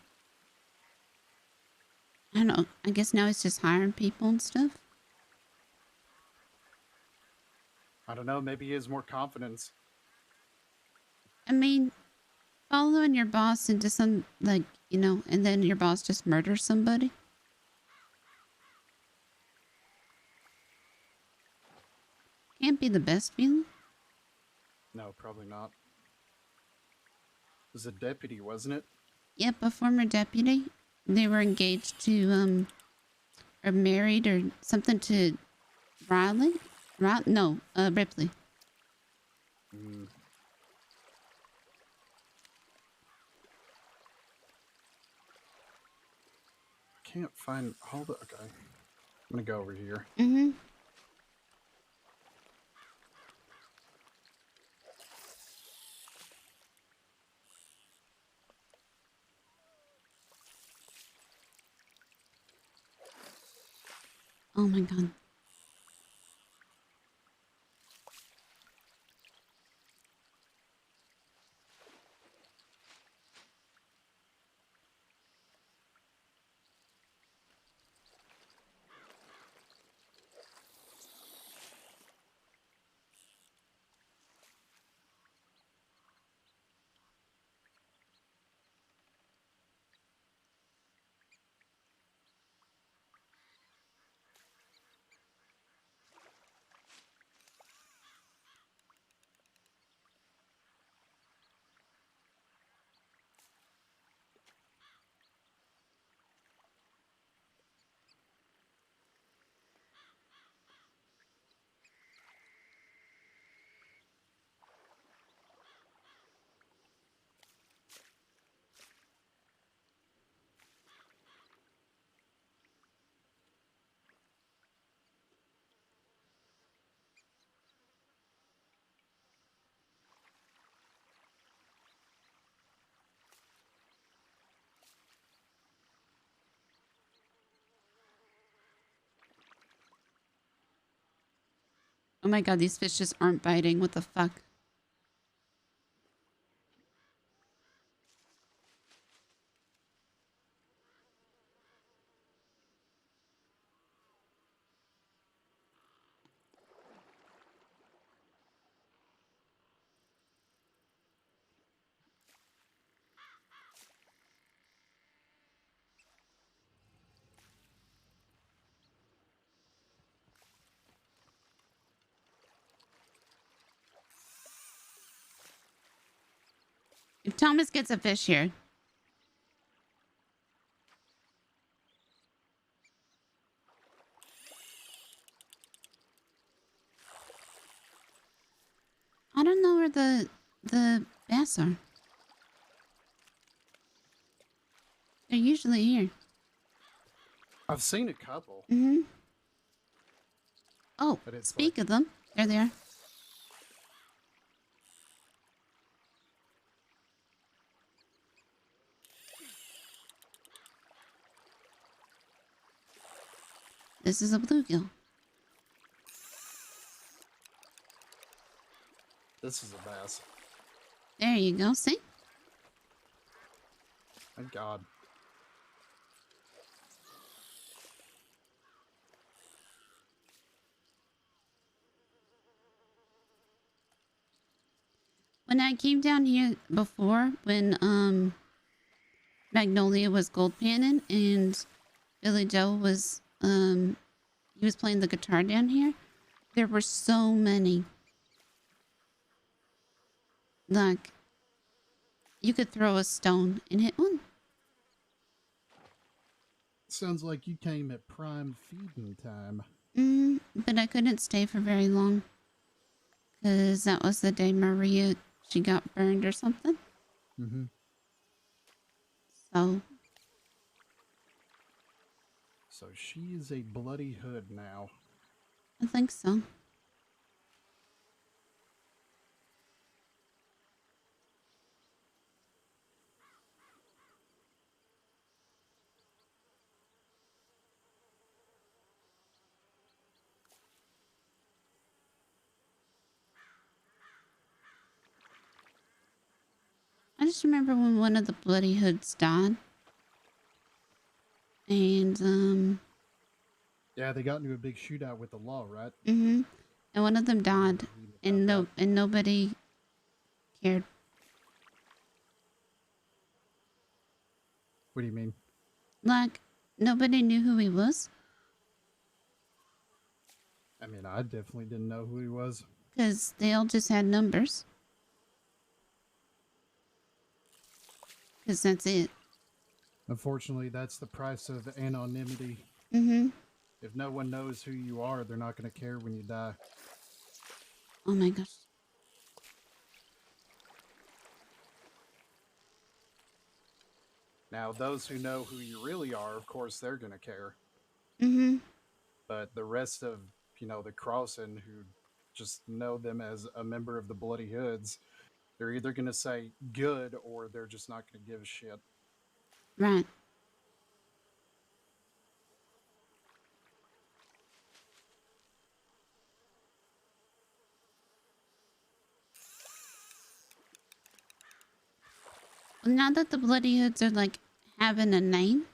I don't know, I guess now he's just hiring people and stuff. I don't know, maybe he has more confidence. I mean, following your boss into some, and then your boss just murders somebody. Can't be the best feeling. No, probably not. It was a deputy, wasn't it? Yep, a former deputy. They were engaged to, or married or something to Riley? Ripley. Mm. Can't find all the... Okay. I'm gonna go over here. Mm-hmm. Oh my god. Oh my god, these fish just aren't biting. What the fuck? If Thomas gets a fish here. I don't know where the bass are. They're usually here. I've seen a couple. Mm-hmm. Oh, But it's speak of them. There they are. This is a bluegill. This is a bass. There you go. See? Thank God. When I came down here before, when Magnolia was gold panning and Billy Joe was he was playing the guitar down here, there were so many. Like, you could throw a stone and hit one. Sounds like you came at prime feeding time. But I couldn't stay for very long. Because that was the day Maria, she got burned or something. Mm-hmm. So. So she is a bloody hood now. I think so. I just remember when one of the bloody hoods died. And, Yeah, they got into a big shootout with the law, right? and one of them died, and nobody cared. What do you mean? Like, nobody knew who he was. I mean, I definitely didn't know who he was. Because they all just had numbers. Because that's it. Unfortunately, that's the price of anonymity. Mm-hmm. If no one knows who you are, they're not going to care when you die. Oh my gosh. Now, those who know who you really are, of course, they're going to care. Mm-hmm. But the rest of, the crossing who just know them as a member of the Bloody Hoods, they're either going to say good or they're just not going to give a shit. Right. Well, now that the Bloody Hoods are, like, having a name,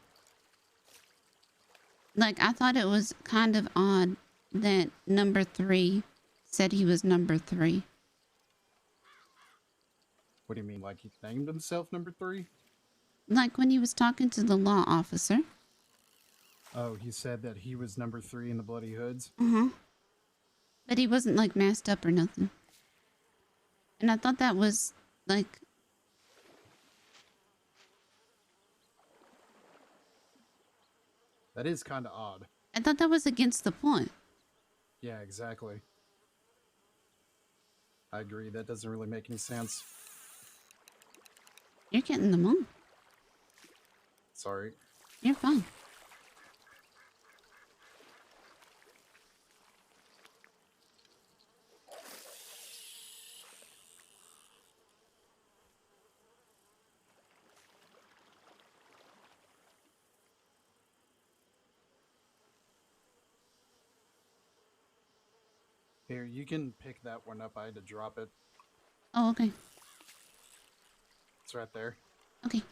like, I thought it was kind of odd that number 3 said he was number 3. What do you mean, like he named himself number 3? Like, when he was talking to the law officer. Oh, he said that he was number 3 in the Bloody Hoods? Uh-huh. But he wasn't, like, masked up or nothing. And I thought that was, like... That is kind of odd. I thought that was against the point. Yeah, exactly. I agree. That doesn't really make any sense. You're getting them on. Sorry. You're fine. Here, you can pick that one up. I had to drop it. Oh, okay. It's right there. Okay.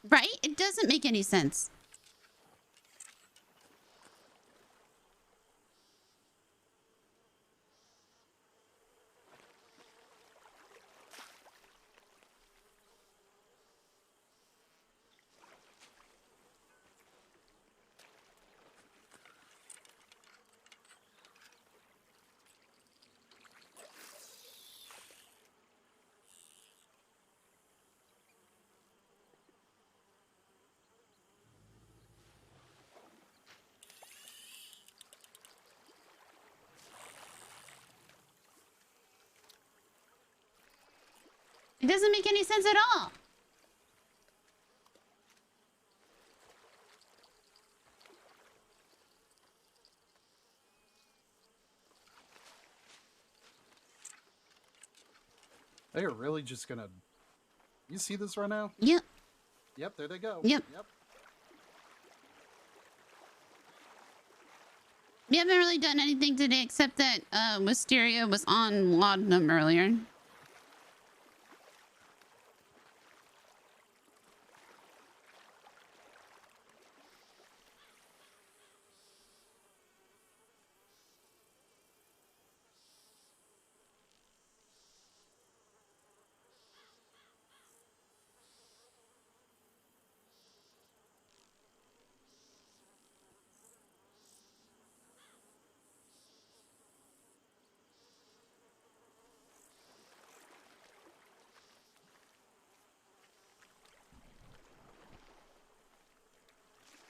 Right? It doesn't make any sense. It doesn't make any sense at all. They are really just gonna... You see this right now? Yep. Yep, there they go. Yep. We haven't really done anything today except that Wisteria was on laudanum earlier.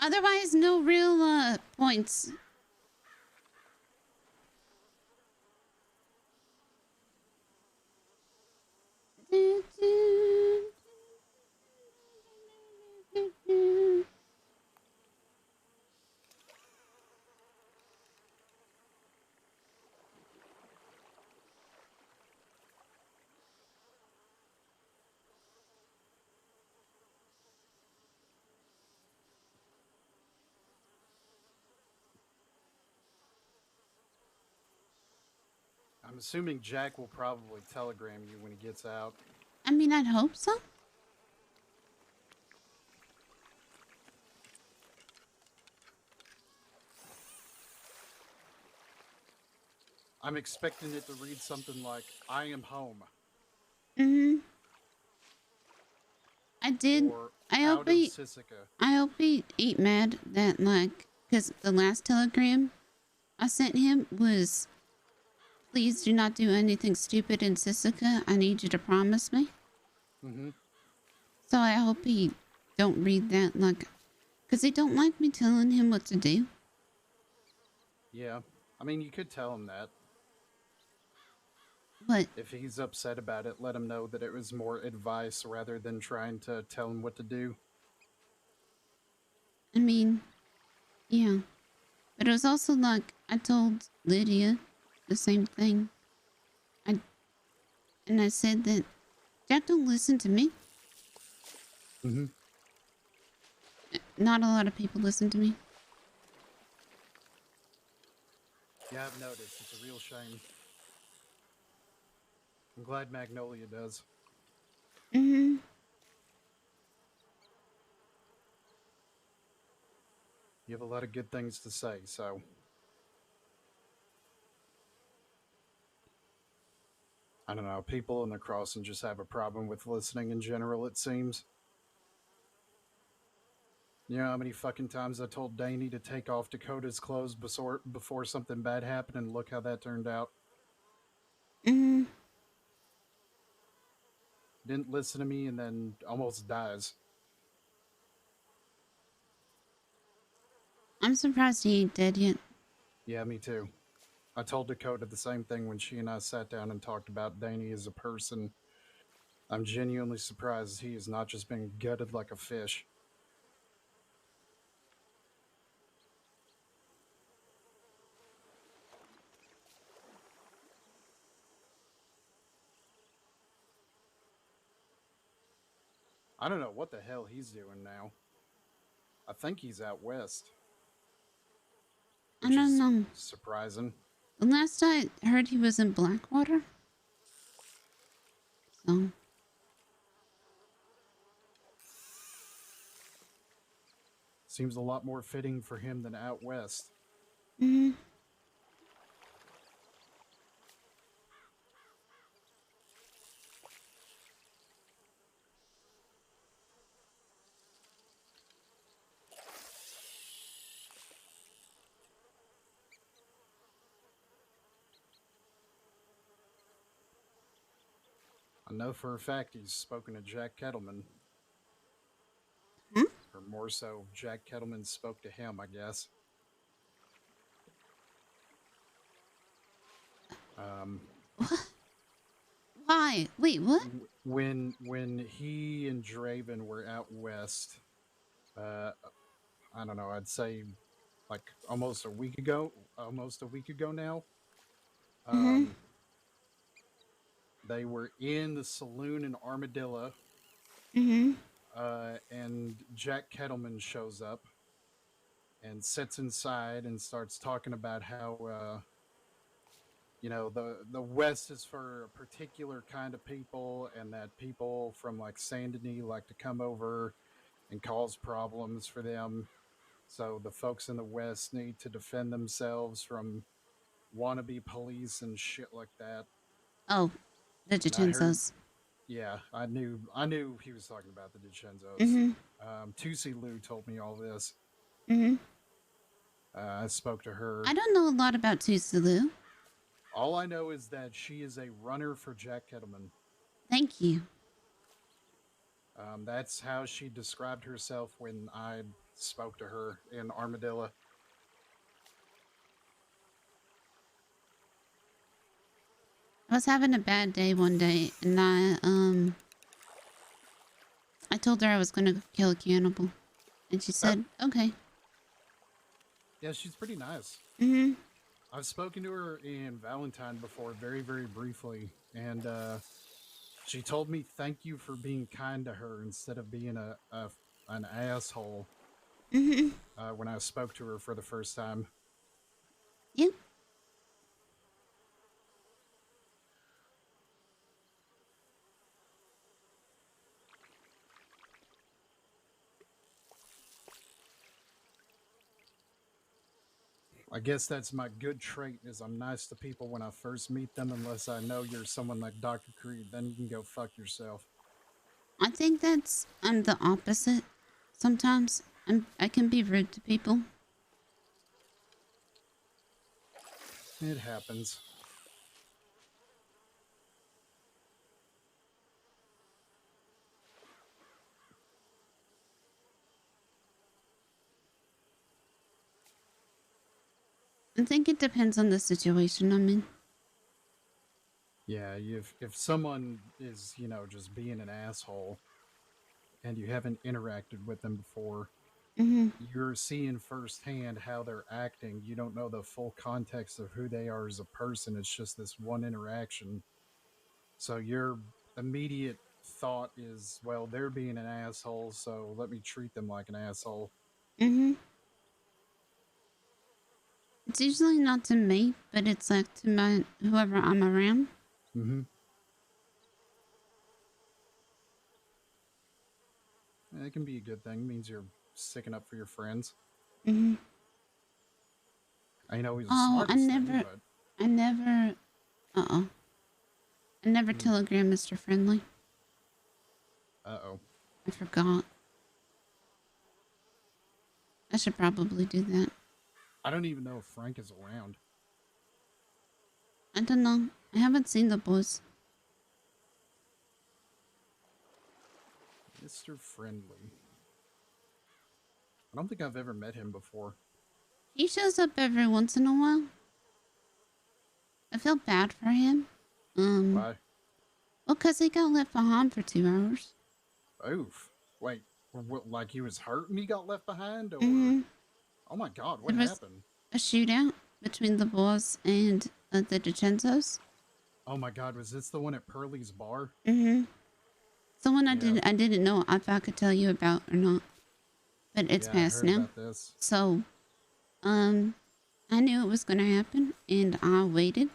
Otherwise, no real points. I'm assuming Jack will probably telegram you when he gets out. I mean, I'd hope so. I'm expecting it to read something like, I am home. Mm-hmm. I did. Or I hope out of he. Sisika. I hope he ain't mad that, like, because the last telegram I sent him was, please do not do anything stupid in Sisika. I need you to promise me. Mm-hmm. So I hope he don't read that, like, because he don't like me telling him what to do. Yeah. I mean, you could tell him that. What? If he's upset about it, let him know that it was more advice rather than trying to tell him what to do. I mean, yeah. But it was also like, I told Lydia the same thing. And I said that Jack don't listen to me. Mm-hmm. Not a lot of people listen to me. Yeah, I've noticed. It's a real shame. I'm glad Magnolia does. Mm-hmm. You have a lot of good things to say, so... I don't know, people in the crossing just have a problem with listening in general, it seems. You know how many fucking times I told Danny to take off Dakota's clothes before something bad happened, and look how that turned out? Mm-hmm. Didn't listen to me and then almost dies. I'm surprised he ain't dead yet. Yeah, me too. I told Dakota the same thing when she and I sat down and talked about Danny as a person. I'm genuinely surprised he has not just been gutted like a fish. I don't know what the hell he's doing now. I think he's out west. I don't know. Surprising. The last I heard, he was in Blackwater. So. Seems a lot more fitting for him than out west. Mm-hmm. I know for a fact he's spoken to Jack Kettleman. Hmm? Or more so, Jack Kettleman spoke to him, I guess. What? Why? Wait, what? When he and Draven were out west, I don't know, I'd say like almost a week ago now. They were in the saloon in Armadillo. And Jack Kettleman shows up and sits inside and starts talking about how the West is for a particular kind of people, and that people from like Saint Denis like to come over and cause problems for them. So the folks in the West need to defend themselves from wannabe police and shit like that. Oh, the DiCenzos. Yeah, I knew he was talking about the DiCenzos. Tusi Lou told me all this. I spoke to her. I don't know a lot about Tusalu. All I know is that she is a runner for Jack Kettleman. Thank you. That's how she described herself when I spoke to her in Armadillo. I was having a bad day one day, and I told her I was gonna kill a cannibal, and she said, "Okay." Yeah, she's pretty nice. I've spoken to her in Valentine before, very, very briefly, and she told me thank you for being kind to her instead of being an asshole. When I spoke to her for the first time. Yep. I guess that's my good trait, is I'm nice to people when I first meet them, unless I know you're someone like Dr. Creed. Then you can go fuck yourself. I think I'm the opposite. Sometimes I can be rude to people. It happens. I think it depends on the situation I'm in. Yeah, if someone is, just being an asshole, and you haven't interacted with them before, you're seeing firsthand how they're acting. You don't know the full context of who they are as a person. It's just this one interaction. So your immediate thought is, well, they're being an asshole, so let me treat them like an asshole. It's usually not to me, but it's like to whoever I'm around. It can be a good thing. It means you're sticking up for your friends. I know he's the smartest thing, but... I never telegram Mr. Friendly. Uh-oh. I forgot. I should probably do that. I don't even know if Frank is around. I don't know. I haven't seen the boys. Mr. Friendly. I don't think I've ever met him before. He shows up every once in a while. I feel bad for him. Why? Well, because he got left behind for 2 hours. Oof. Wait, like he was hurt and he got left behind? Or... Oh my god, what happened? A shootout between the boys and the DiCenzos. Oh my god, was this the one at Pearlie's bar? Someone I didn't know if I could tell you about or not, but it's Yeah, I past heard now. about this. So, I knew it was gonna happen, and I waited.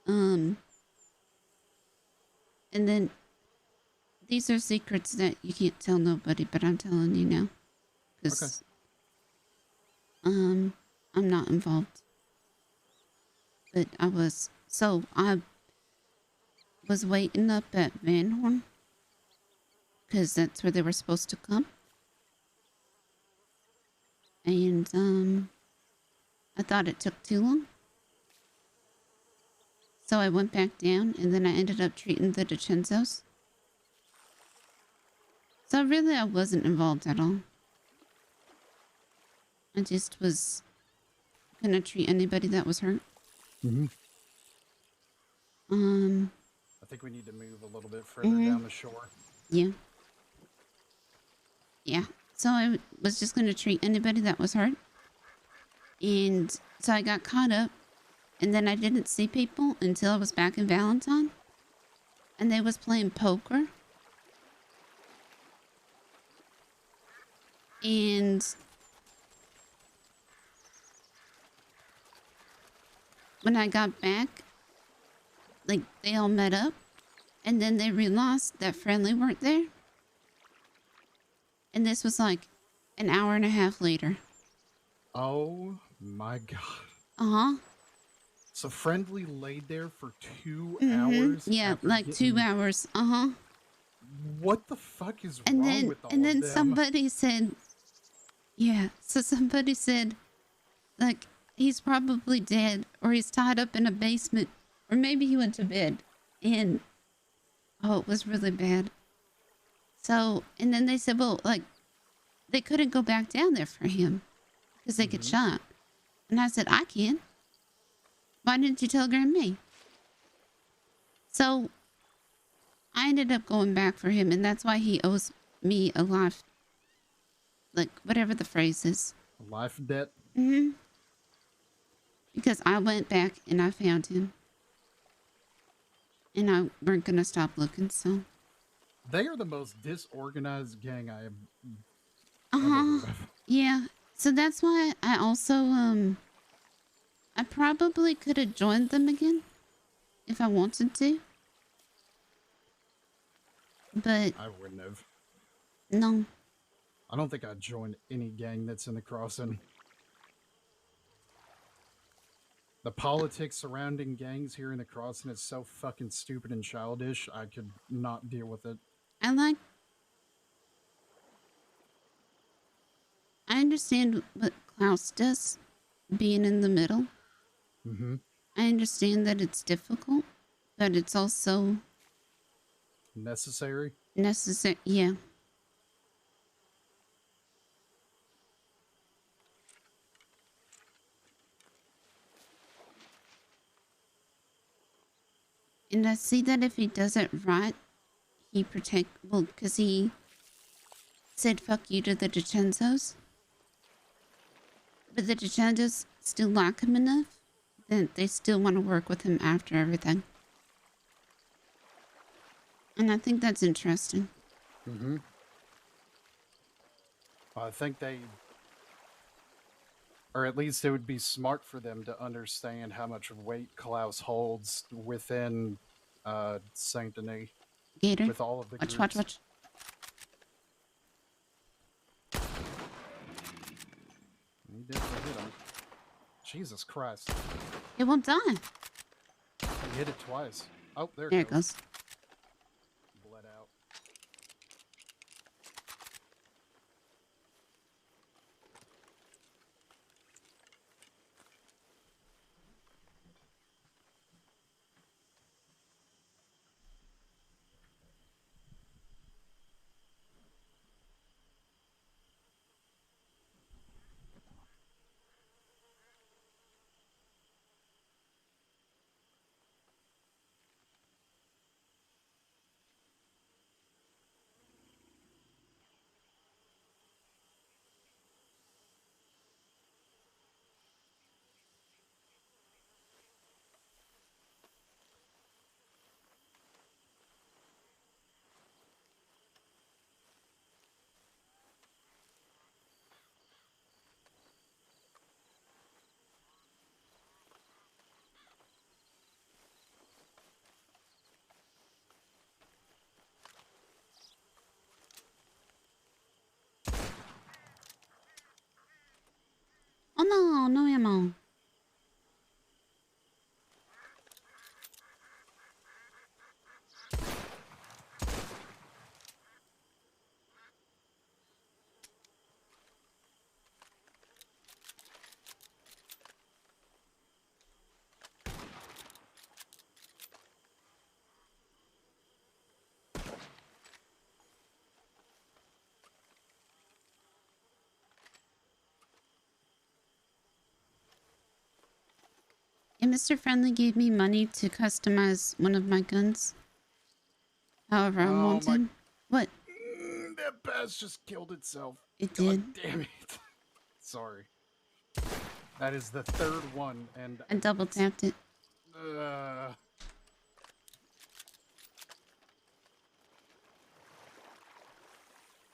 And then these are secrets that you can't tell nobody, but I'm telling you now, because I'm not involved, but I was. So I was waiting up at Van Horn, because that's where they were supposed to come. And I thought it took too long. So I went back down, and then I ended up treating the DiCenzos. So really, I wasn't involved at all. I just was gonna treat anybody that was hurt. Mm-hmm. I think we need to move a little bit further down the shore. Yeah. Yeah. So I was just gonna treat anybody that was hurt. And so I got caught up, and then I didn't see people until I was back in Valentine. And they was playing poker. And when I got back, like, they all met up, and then they realized that Friendly weren't there. And this was like an hour and a half later. Oh my god. Uh-huh. So Friendly laid there for 2 Mhm. hours? Yeah, after like 2 getting- hours. Uh-huh. What the fuck is And wrong then with all and then of them? somebody said, yeah, so somebody said, like, he's probably dead, or he's tied up in a basement, or maybe he went to bed. And oh, it was really bad. So, and then they said, well, like, they couldn't go back down there for him because they get shot. And I said, I can. Why didn't you telegram me? So I ended up going back for him, and that's why he owes me a life, like, whatever the phrase is. Life debt? Mm-hmm. Because I went back and I found him. And I weren't going to stop looking, so. They are the most disorganized gang I have. Uh-huh. Yeah. So that's why I also, I probably could have joined them again if I wanted to. But I wouldn't have. no. I don't think I'd join any gang that's in the crossing. The politics surrounding gangs here in the crossing is so fucking stupid and childish, I could not deal with it. I understand what Klaus does, being in the middle. Mm-hmm. I understand that it's difficult, but it's also necessary. Yeah. And I see that if he does it right, because he said fuck you to the DiCenzos. But the DiCenzos still like him enough that they still want to work with him after everything. And I think that's interesting. Mm-hmm. I think they, or at least it would be smart for them to understand how much weight Klaus holds within Saint Denis. Gator, with all of the watch. He definitely hit him. Jesus Christ. It won't die. He hit it twice. Oh, there it goes. Bled out. ammo. And Mr. Friendly gave me money to customize one of my guns. However I wanted. What? That bass just killed itself. It God did. damn it. Sorry. That is the third one, and I double tapped it. How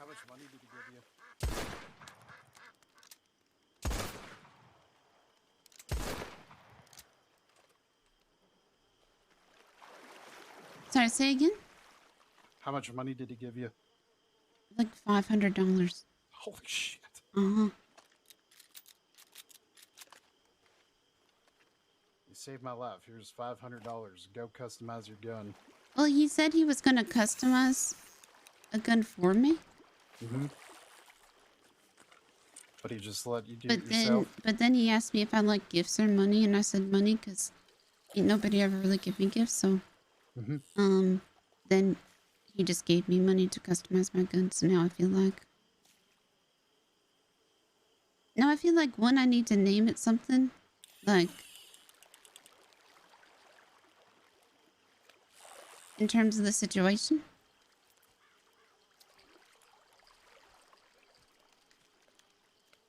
much money did he give you? Sorry, say again? How much money did he give you? Like $500. Holy shit. Uh-huh. You saved my life. Here's $500. Go customize your gun. Well, he said he was going to customize a gun for me. Mm-hmm. But he just let you do it yourself? But then he asked me if I like gifts or money, and I said money because ain't nobody ever really give me gifts, so... Mm-hmm. Then he just gave me money to customize my gun, so now I feel like... Now I feel like when I need to name it something, like... in terms of the situation.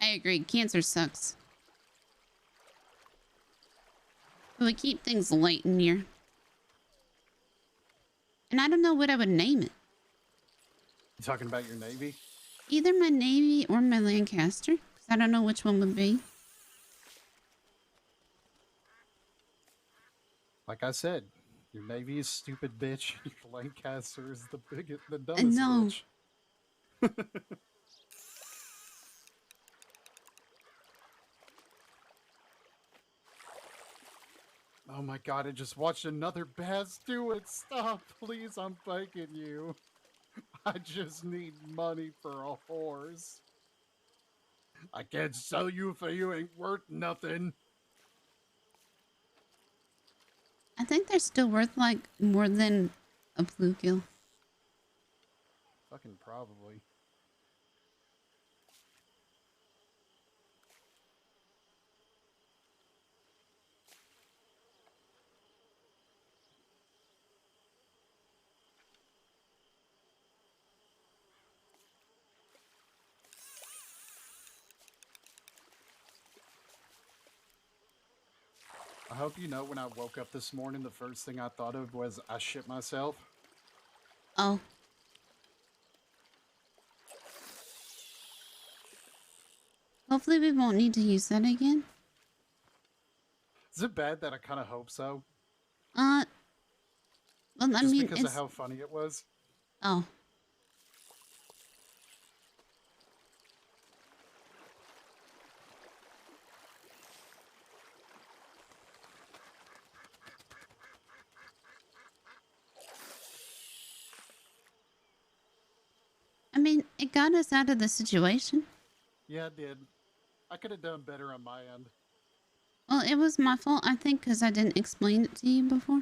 I agree, cancer sucks. But we keep things light in here. And I don't know what I would name it. You talking about your Navy? Either my Navy or my Lancaster. Because I don't know which one would be. Like I said, your Navy is stupid, bitch. Your Lancaster is the dumbest No. bitch. Oh my god, I just watched another bass do it. Stop, please, I'm begging you. I just need money for a horse. I can't sell you if you ain't worth nothing. I think they're still worth like more than a bluegill. Fucking probably. I hope you know when I woke up this morning, the first thing I thought of was I shit myself. Oh. Hopefully we won't need to use that again. Is it bad that I kind of hope so? Well, I Just mean, because of how funny it was? Oh. I mean, it got us out of the situation. Yeah, it did. I could have done better on my end. Well, it was my fault, I think, because I didn't explain it to you before.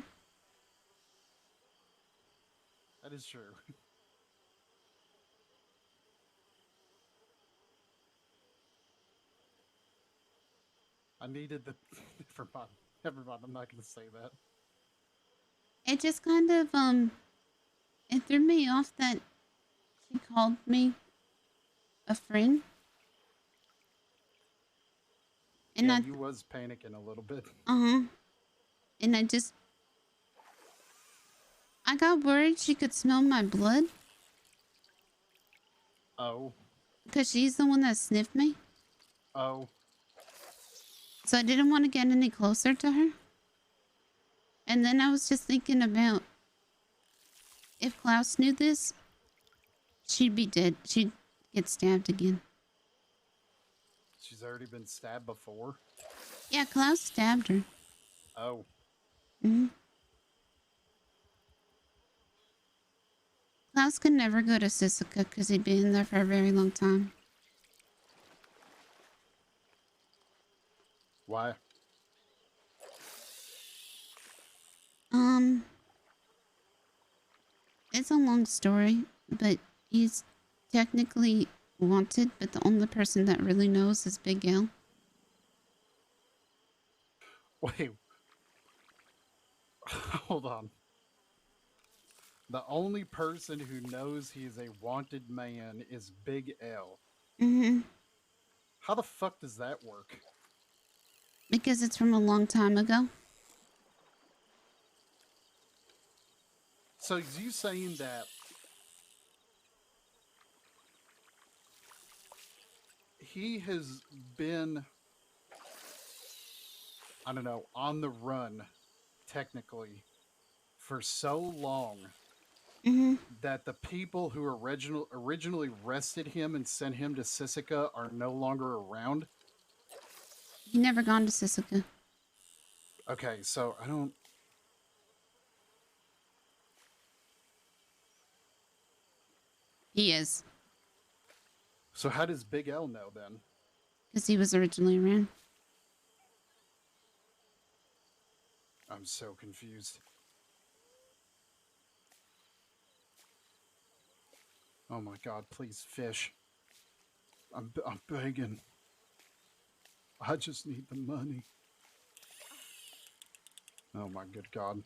That is true. I needed the... Never mind, I'm not going to say that. It just kind of, it threw me off that she called me a friend. And Yeah, you was panicking a little bit. Uh-huh. And I got worried she could smell my blood. Oh. Because she's the one that sniffed me. Oh. So I didn't want to get any closer to her. And then I was just thinking about if Klaus knew this, she'd be dead. She'd get stabbed again. She's already been stabbed before. Yeah, Klaus stabbed her. Oh. Hmm. Klaus could never go to Sisika because he'd been there for a very long time. Why? It's a long story, but he's technically wanted, but the only person that really knows is Big L. Wait. Hold on. The only person who knows he's a wanted man is Big L. Mm-hmm. How the fuck does that work? Because it's from a long time ago. So is you saying that he has been, I don't know, on the run, technically, for so long that the people who originally arrested him and sent him to Sisika are no longer around? He never gone to Sisika. Okay, so I don't... He is. So how does Big L know then? Because he was originally around. I'm so confused. Oh my god, please, fish. I'm begging. I just need the money. Oh my good god.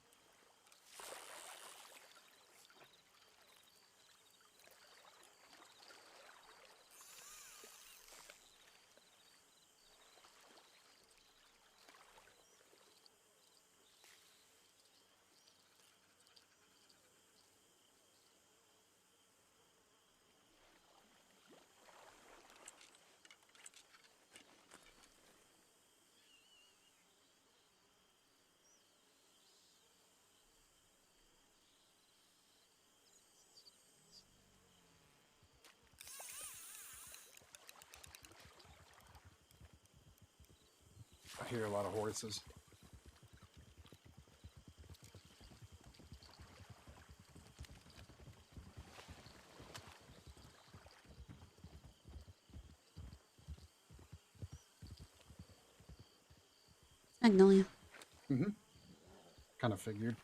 I hear a lot of horses. Magnolia. Mm-hmm. Kind of figured.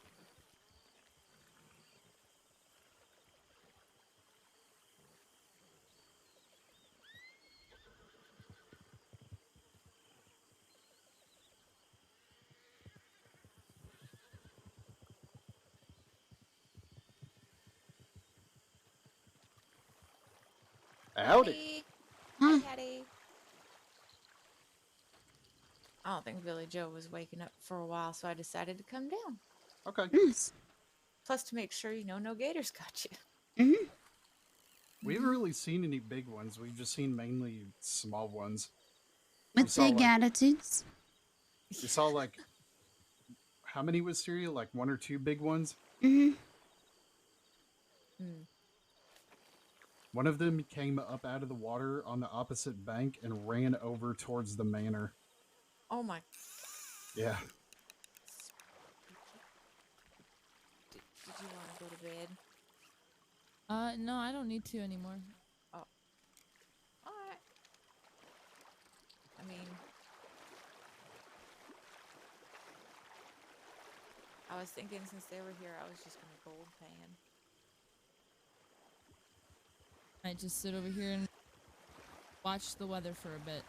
Howdy. Hi, Hattie. I don't think Billy Joe was waking up for a while, so I decided to come down. Okay. Nice. Plus, to make sure no gators got you. Mm-hmm. We haven't really seen any big ones. We've just seen mainly small ones. With big attitudes. We saw like, how many Wisteria? Like 1 or 2 big ones? Mm-hmm. One of them came up out of the water on the opposite bank and ran over towards the manor. Oh my. Yeah. Did you want to go to bed? No, I don't need to anymore. Oh. Alright. I mean, I was thinking since they were here, I was just gonna gold pan. I just sit over here and watch the weather for a bit.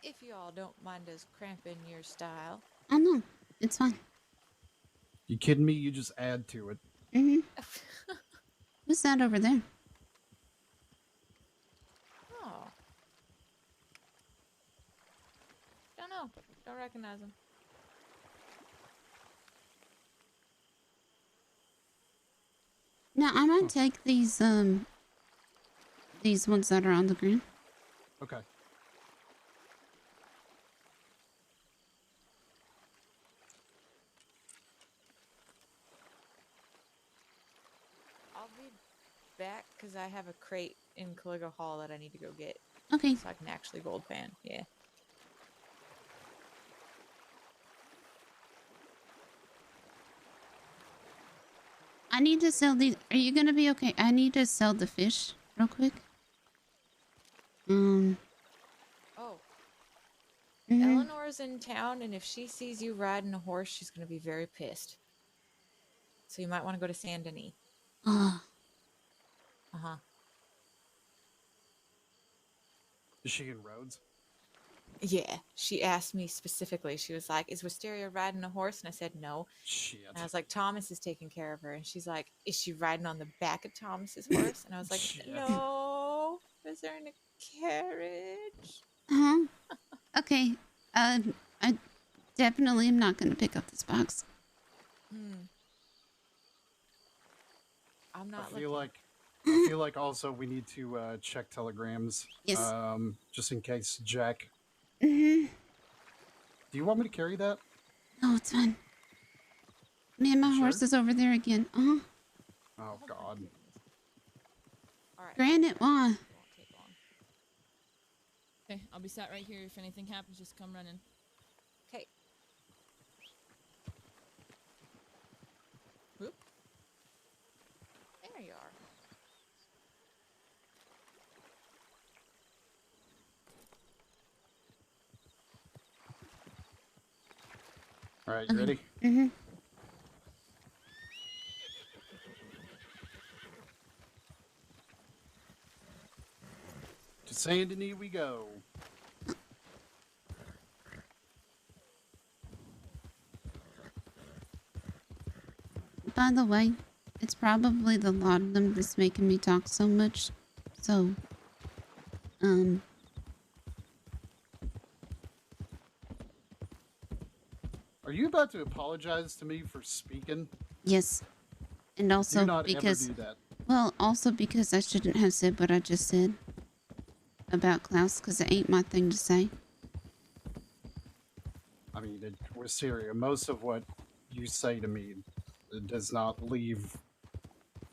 If you all don't mind us cramping your style. Oh no, it's fine. You kidding me? You just add to it. Mm-hmm. Who's that over there? Oh. Don't know. Don't recognize him. Now I might take these ones that are on the ground. Okay. I'll be back because I have a crate in Caligo Hall that I need to go get. Okay. So I can actually gold pan. Yeah. I need to sell these. Are you gonna be okay? I need to sell the fish real quick. Oh. Mhm. Eleanor's in town, and if she sees you riding a horse, she's going to be very pissed. So you might want to go to Saint Denis. Oh, Uh-huh. Is she in Rhodes? Yeah. She asked me specifically. She was like, is Wisteria riding a horse? And I said no. Shit. And I was like, Thomas is taking care of her. And she's like, is she riding on the back of Thomas's horse? And I was like, Shit. no. Is there in a carriage? huh? Okay. I definitely am not gonna pick up this box. I'm not I feel looking. like I feel like also we need to check telegrams. Yes. Just in case Jack. Mhm. Do you want me to carry that? No, it's fine. Man, my Sure. horse is over there again. Oh God. All right. Granted, why? Won't take long. Okay, I'll be sat right here. If anything happens, just come running. Okay. Whoop. There you are. All right, you ready? Mm-hmm. To Saint Denis we go. By the way, it's probably the lot of them that's making me talk so much. So, Are you about to apologize to me for speaking? yes. And also Do not because, ever do that. well, also because I shouldn't have said what I just said about Klaus, because it ain't my thing to say. I mean, we're serious. Most of what you say to me does not leave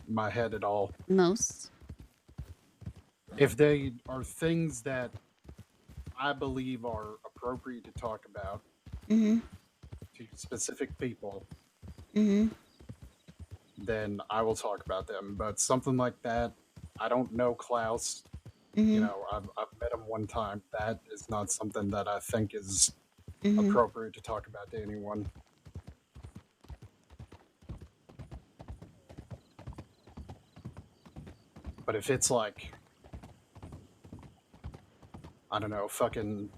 my head at all. Most. If they are things that I believe are appropriate to talk about Mm-hmm. to specific people, Mm-hmm. then I will talk about them. But something like that, I don't know Klaus. Mm-hmm. You know, I've met him one time. That is not something that I think is Mm-hmm. appropriate to talk about to anyone. But if it's like, I don't know, fucking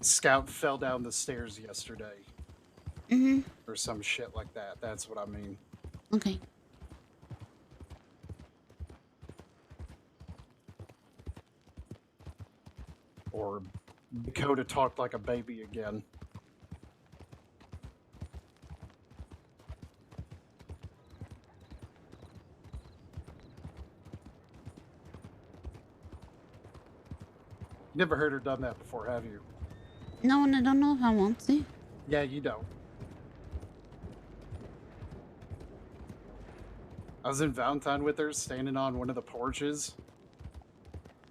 Scout fell down the stairs yesterday Mm-hmm. or some shit like that, that's what I mean. Okay. Or Dakota talked like a baby again. Never heard her done that before, have you? No, and I don't know if I want to. Yeah, you don't. I was in Valentine with her, standing on one of the porches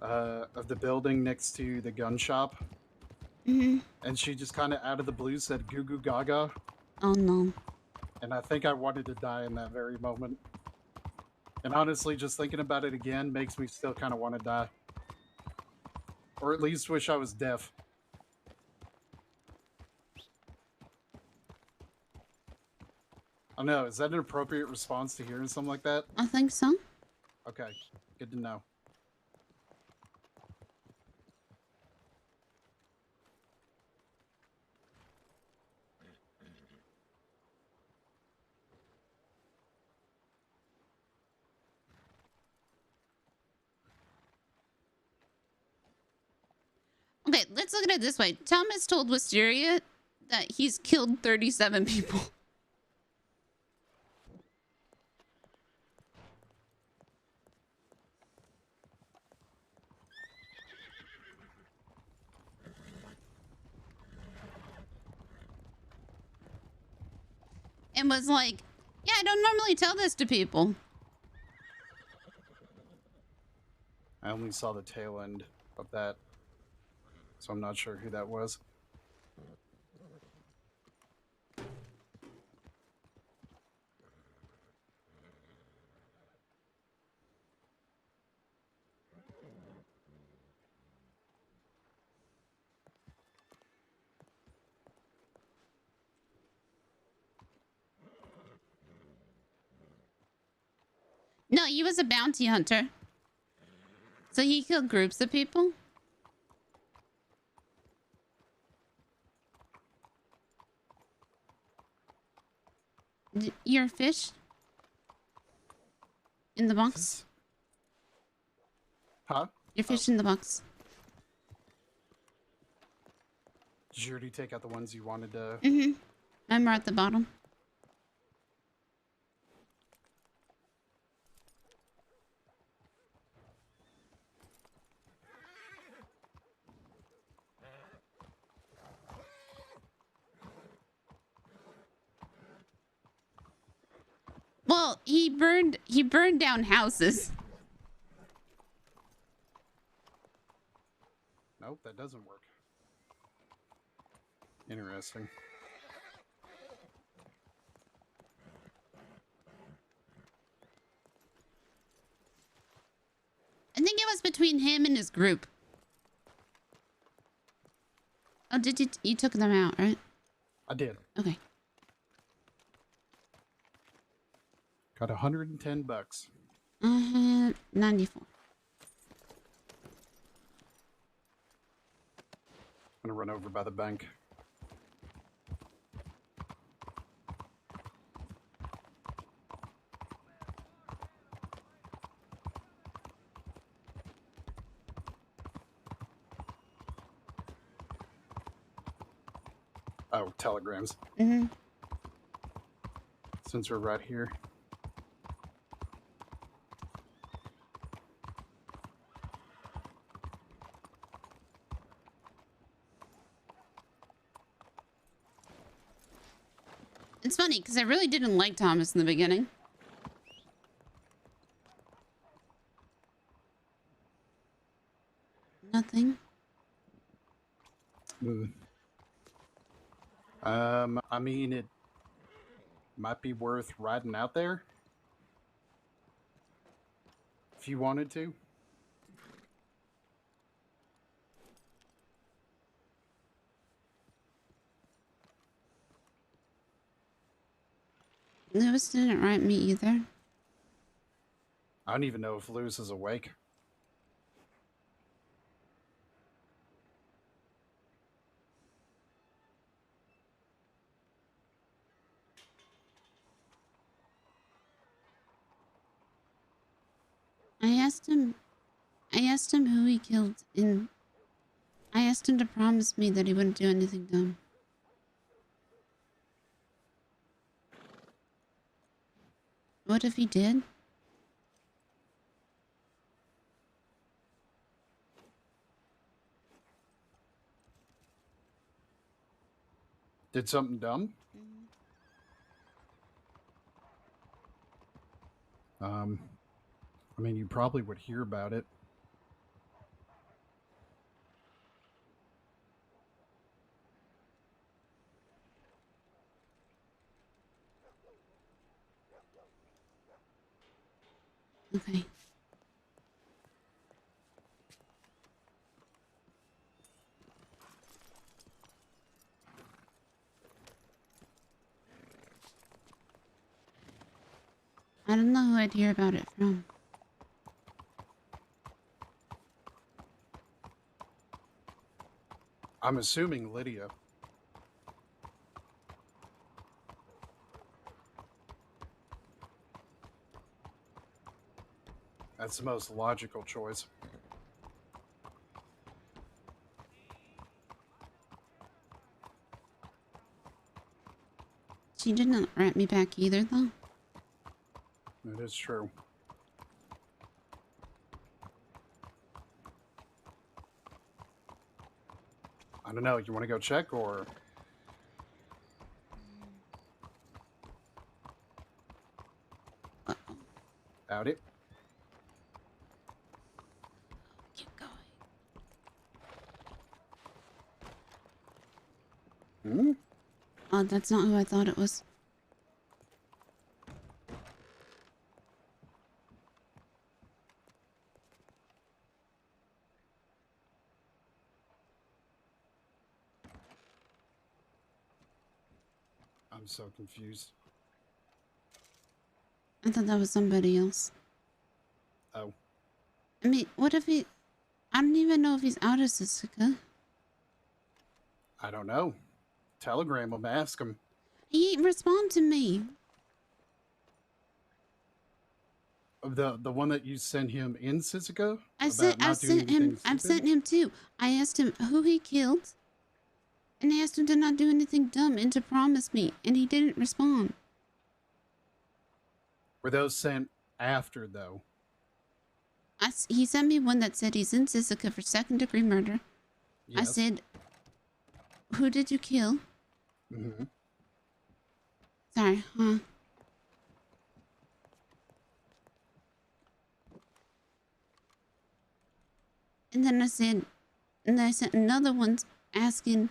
of the building next to the gun shop. Mm-hmm. And she just kind of out of the blue said goo goo gaga. Oh, no. And I think I wanted to die in that very moment. And honestly, just thinking about it again makes me still kind of want to die. Or at least wish I was deaf. I don't know, is that an appropriate response to hearing something like that? I think so. Okay, good to know. Okay, let's look at it this way. Thomas told Wisteria that he's killed 37 people. And was like, yeah, I don't normally tell this to people. I only saw the tail end of that, so I'm not sure who that was. No, he was a bounty hunter. So he killed groups of people? Your fish? In the box? Huh? Your fish in the box. Did you already take out the ones you wanted to? Mm-hmm. I'm right at the bottom. Well, he burned down houses. Nope, that doesn't work. Interesting. I think it was between him and his group. Oh, did you took them out, right? I did. Okay. Got 110 bucks. 94. I'm gonna run over by the bank. Oh, telegrams. Mm-hmm. Since we're right here. It's funny because I really didn't like Thomas in the beginning. Nothing. I mean, it might be worth riding out there if you wanted to. Lewis didn't write me either. I don't even know if Lewis is awake. I asked him who he killed and I asked him to promise me that he wouldn't do anything dumb. What if he did? Did something dumb? I mean, you probably would hear about it. Okay. I don't know who I'd hear about it from. I'm assuming Lydia. That's the most logical choice. She didn't write me back either, though. That is true. I don't know. You want to go check or? Doubt it. Keep going. Hmm? Oh, that's not who I thought it was. I'm so confused. I thought that was somebody else. Oh, I mean, what if he... I don't even know if he's out of Sisika. I don't know. Telegram him, ask him. He ain't respond to me. The one that you sent him in Sisika I've about sent him. I've sent him too. I asked him who he killed, and I asked him to not do anything dumb and to promise me, and he didn't respond. Were those sent after though? He sent me one that said he's in Sisika for second-degree murder. Yes. I said, "Who did you kill?" Mm-hmm. Sorry, huh? And then I said, and I sent another one asking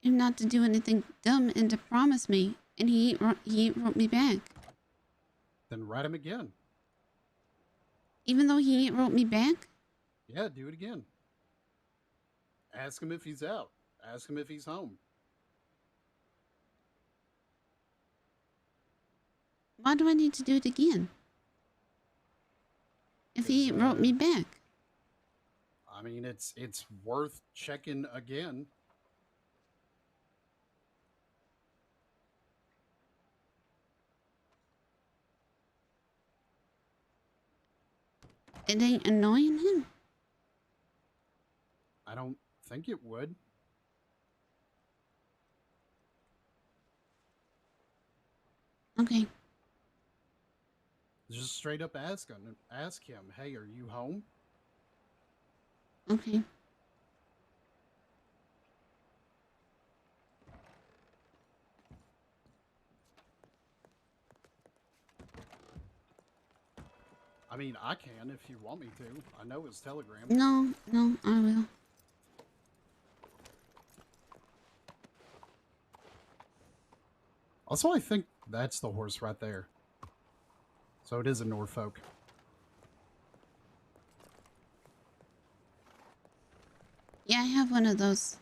him not to do anything dumb and to promise me, and he wrote me back. Then write him again. Even though he wrote me back? Yeah, do it again. Ask him if he's out. Ask him if he's home. Why do I need to do it again? If he wrote me back. I mean, it's worth checking again. It ain't annoying him? I don't think it would. Okay. Just straight up ask him, hey, are you home? Okay. I mean, I can if you want me to. I know his Telegram. No, I will. Also, I think that's the horse right there. So it is a Norfolk. Yeah, I have one of those.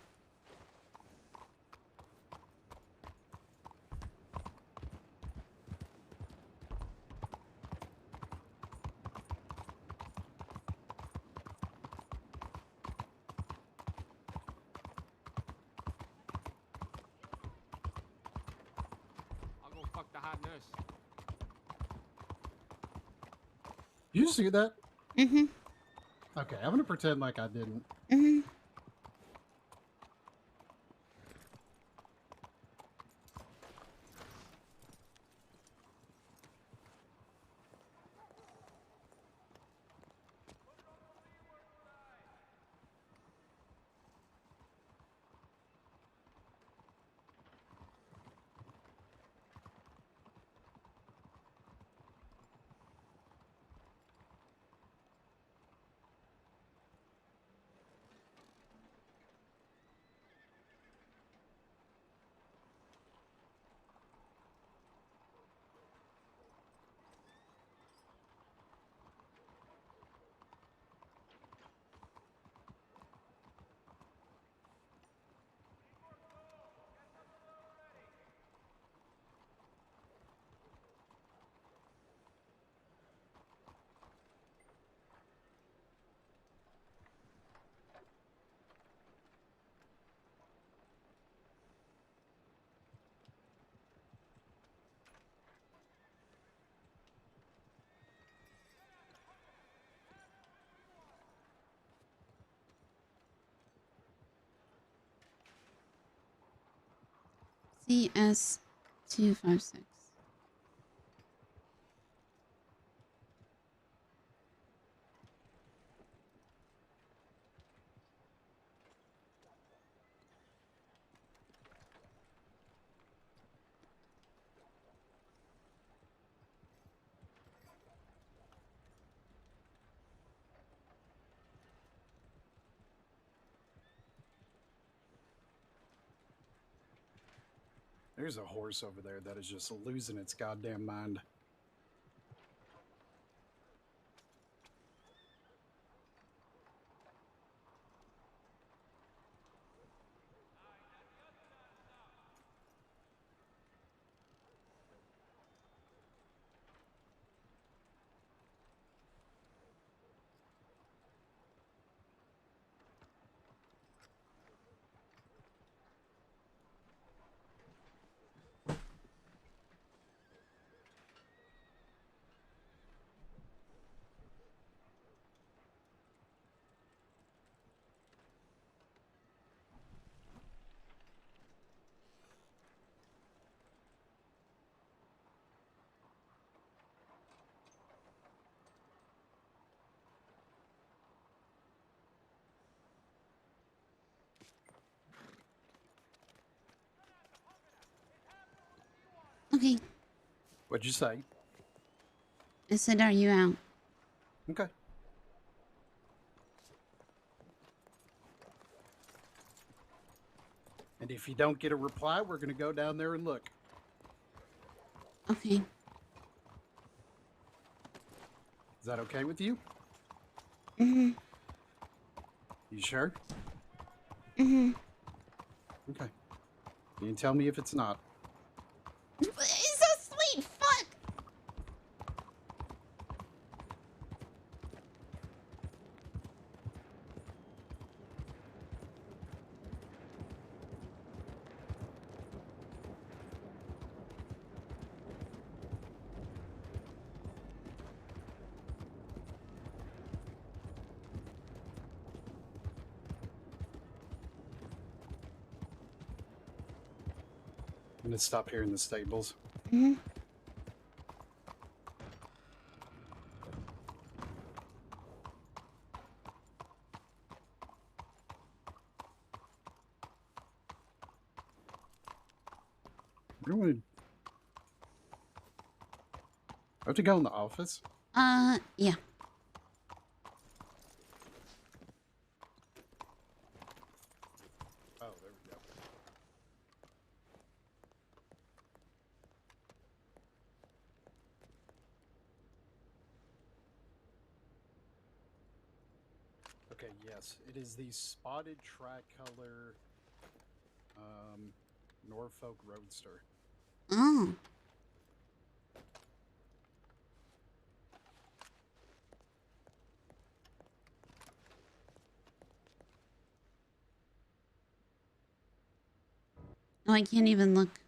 I'll go fuck the hot nurse. You see that? Mm-hmm. Okay, I'm gonna pretend like I didn't. Mm-hmm. CS256. There's a horse over there that is just losing its goddamn mind. Okay. What'd you say? I said, are you out? Okay. And if you don't get a reply, we're going to go down there and look. Okay. Is that okay with you? Mm-hmm. You sure? Mm-hmm. Okay. You can tell me if it's not. He's so sweet. Fuck. I'm going to stop here in the stables. Mm-hmm. Really? I have to go in the office? Yeah. Oh, there we go. Okay, yes. It is the spotted tricolor Norfolk Roadster. Oh. Oh, I can't even look.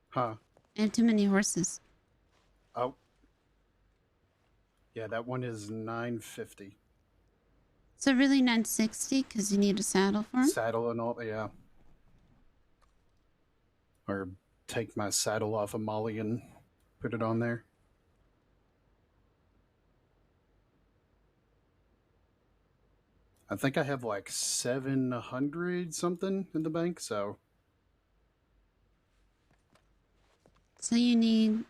Huh. I have too many horses. Oh. Yeah, that one is $950. So really 960 because you need a saddle for him? Saddle and all, yeah. Or take my saddle off of Molly and put it on there. I think I have like 700 something in the bank, so. So you need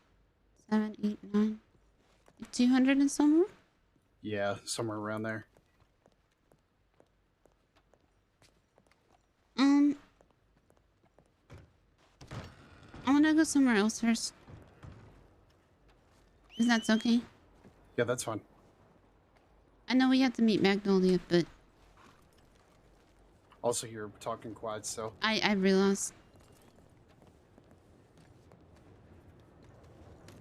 7, 8, 9, 200 and somewhere? Yeah, somewhere around there. I want to go somewhere else first. If that's okay. Yeah, that's fine. I know we have to meet Magnolia, but Also, you're talking quiet, so. I realized.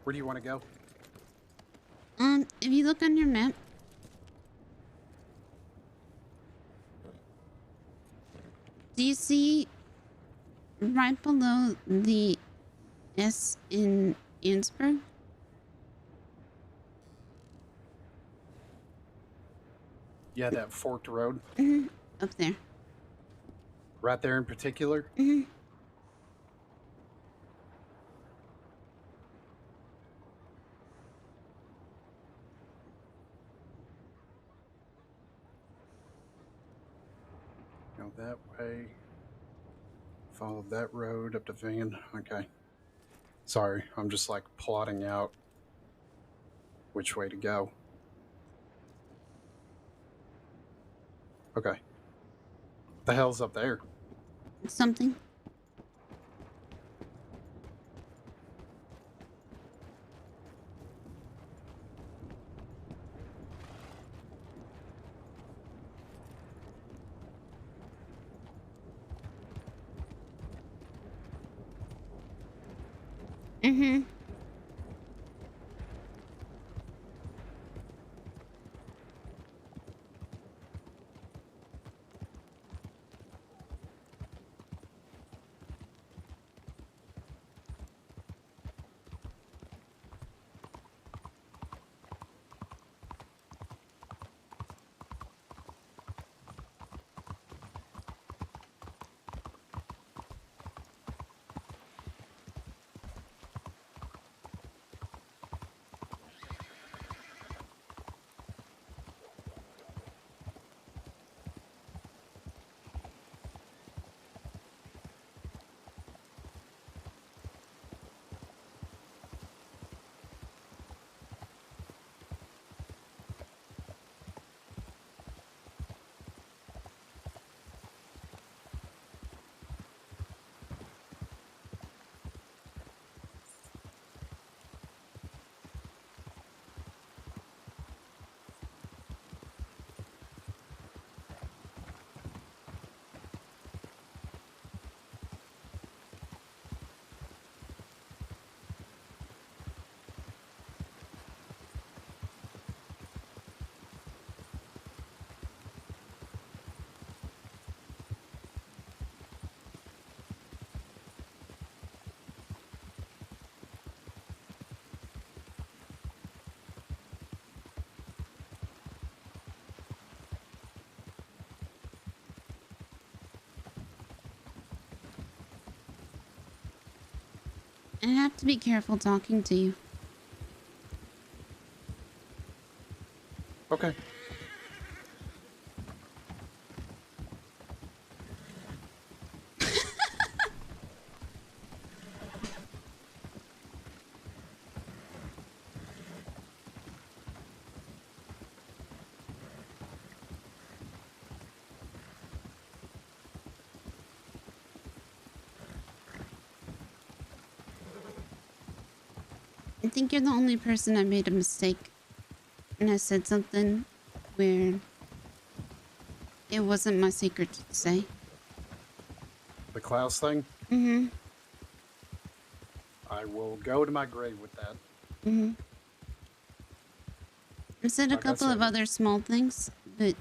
Where do you want to go? If you look on your map. Do you see right below the S in Ansburg? Yeah, that forked road. Mm-hmm. Up there. Right there in particular? Mm-hmm. Go that way. Follow that road up to Van. Okay. Sorry, I'm just like plotting out which way to go. Okay. The hell's up there? Something. Mm-hmm. And I have to be careful talking to you. Okay. I think you're the only person I made a mistake. And I said something where it wasn't my secret to say. The Klaus thing? Mm-hmm. I will go to my grave with that. Mm-hmm. I said a Like I couple of said. other small things, but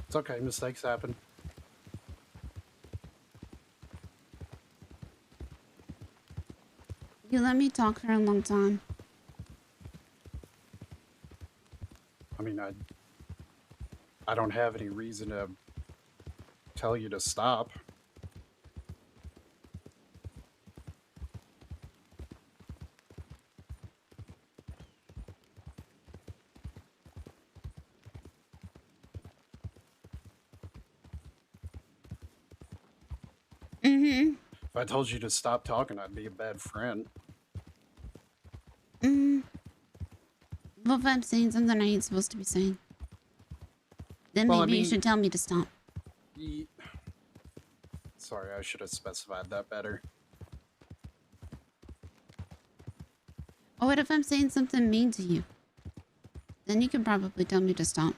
It's okay, mistakes happen. you let me talk for a long time. I mean, I don't have any reason to tell you to stop. Mm-hmm. If I told you to stop talking, I'd be a bad friend. Mm-hmm. Well, if I'm saying something I ain't supposed to be saying, then Well, I maybe you mean- should tell me to stop. Sorry, I should have specified that better. Or what if I'm saying something mean to you? Then you can probably tell me to stop.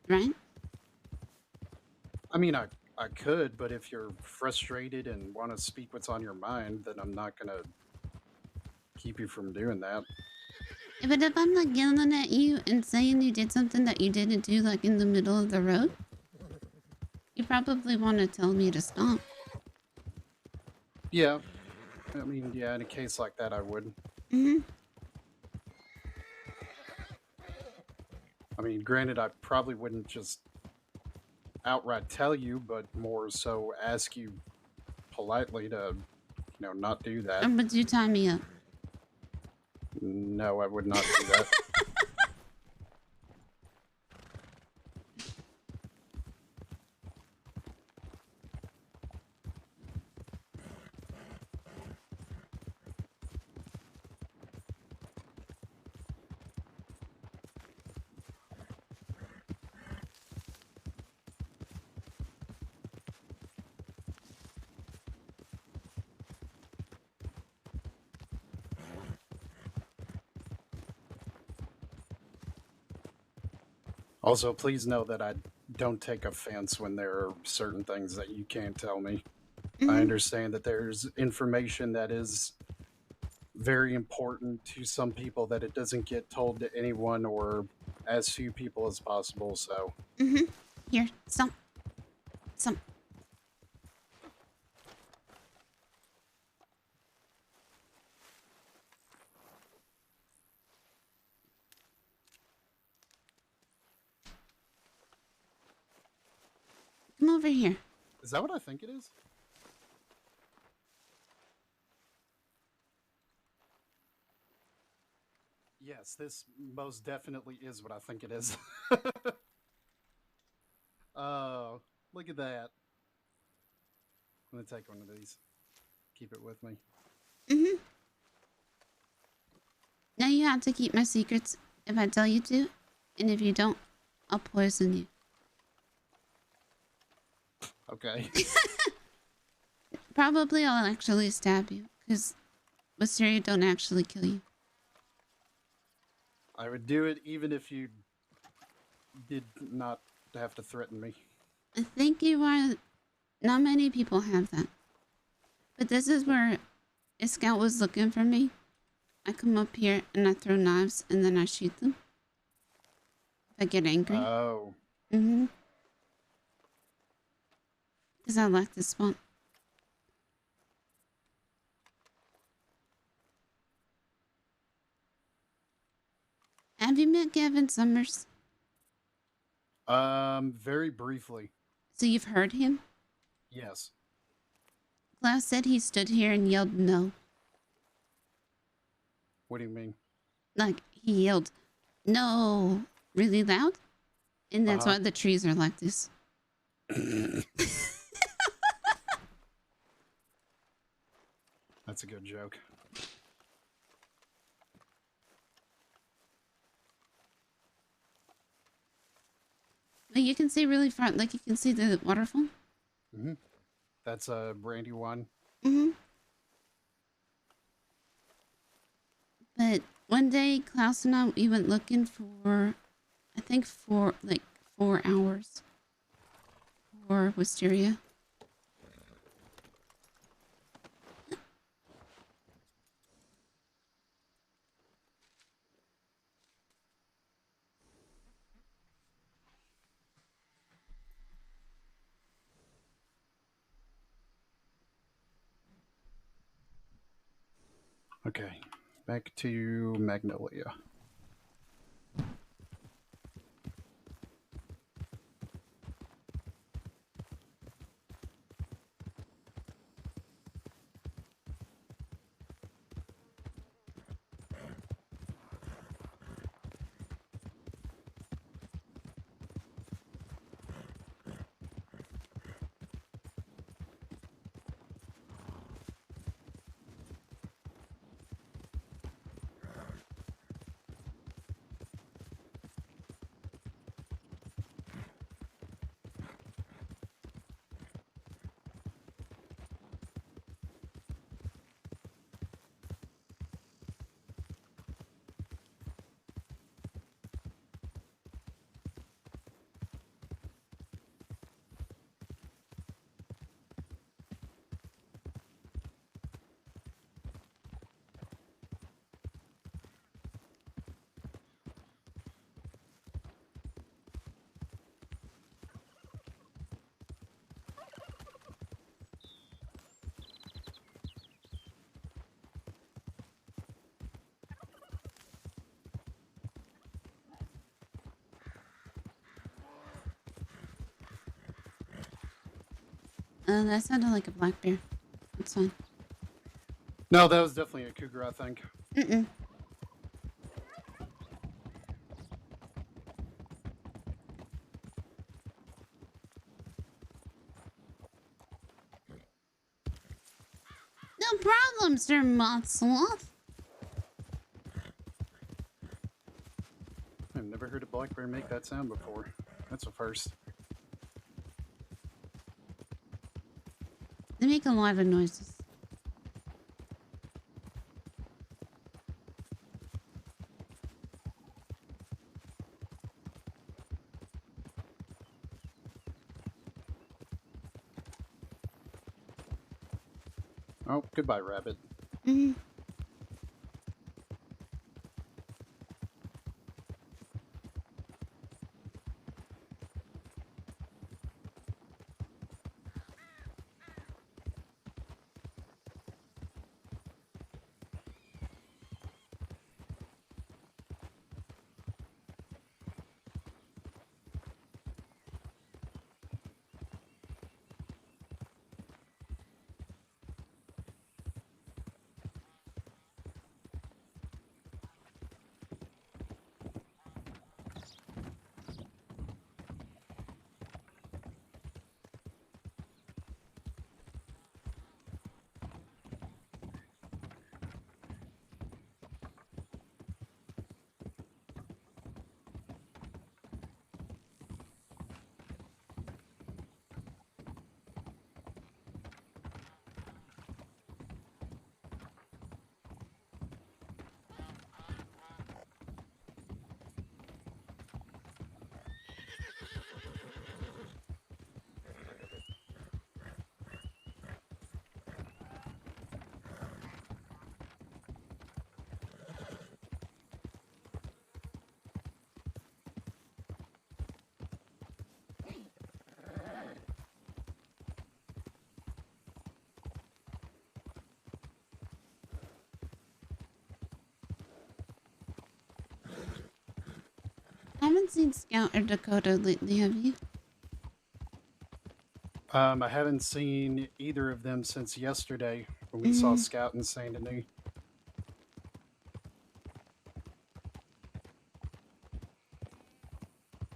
Right? I mean, I could, but if you're frustrated and want to speak what's on your mind, then I'm not gonna keep you from doing that. Yeah, but if I'm like yelling at you and saying you did something that you didn't do, like in the middle of the road, you probably want to tell me to stop. Yeah. I mean, yeah, in a case like that, I would. Mm-hmm. I mean, granted, I probably wouldn't just outright tell you, but more so ask you politely to, not do that. But you tie me up. No, I would not do that. Also, please know that I don't take offense when there are certain things that you can't tell me. I understand that there's information that is very important to some people that it doesn't get told to anyone or as few people as possible, so. Mm-hmm. Here, stop. Stop. Come over here. Is that what I think it is? Yes, this most definitely is what I think it is. Oh, look at that. I'm gonna take one of these. Keep it with me. Mm-hmm. Now you have to keep my secrets if I tell you to, and if you don't, I'll poison you. Okay. Probably I'll actually stab you, because Wisteria don't actually kill you. I would do it even if you did not have to threaten me. I think you are... Not many people have that. But this is where a scout was looking for me. I come up here and I throw knives and then I shoot them. If I get angry. Oh. Mm-hmm. Because I like this spot. you met Gavin Summers? Very briefly. So you've heard him? Yes. Klaus said he stood here and yelled no. What do you mean? Like, he yelled, no, really loud? And that's why the trees are like this. That's a good joke. But you can see really far, like you can see the waterfall. Mm-hmm. That's a Brandywine. Mm-hmm. But one day, Klaus and I, we went looking for, I think for like 4 hours for Wisteria. Okay, back to Magnolia. That sounded like a black bear. That's fine. No, that was definitely a cougar, I think. Mm-mm. No problem, Sir Moth Sloth. I've never heard a black bear make that sound before. That's a first. They make a lot of noises. Oh, goodbye, rabbit. Mm-hmm. haven't seen Scout or Dakota lately, have you? I haven't seen either of them since yesterday when we saw Scout in Saint Denis.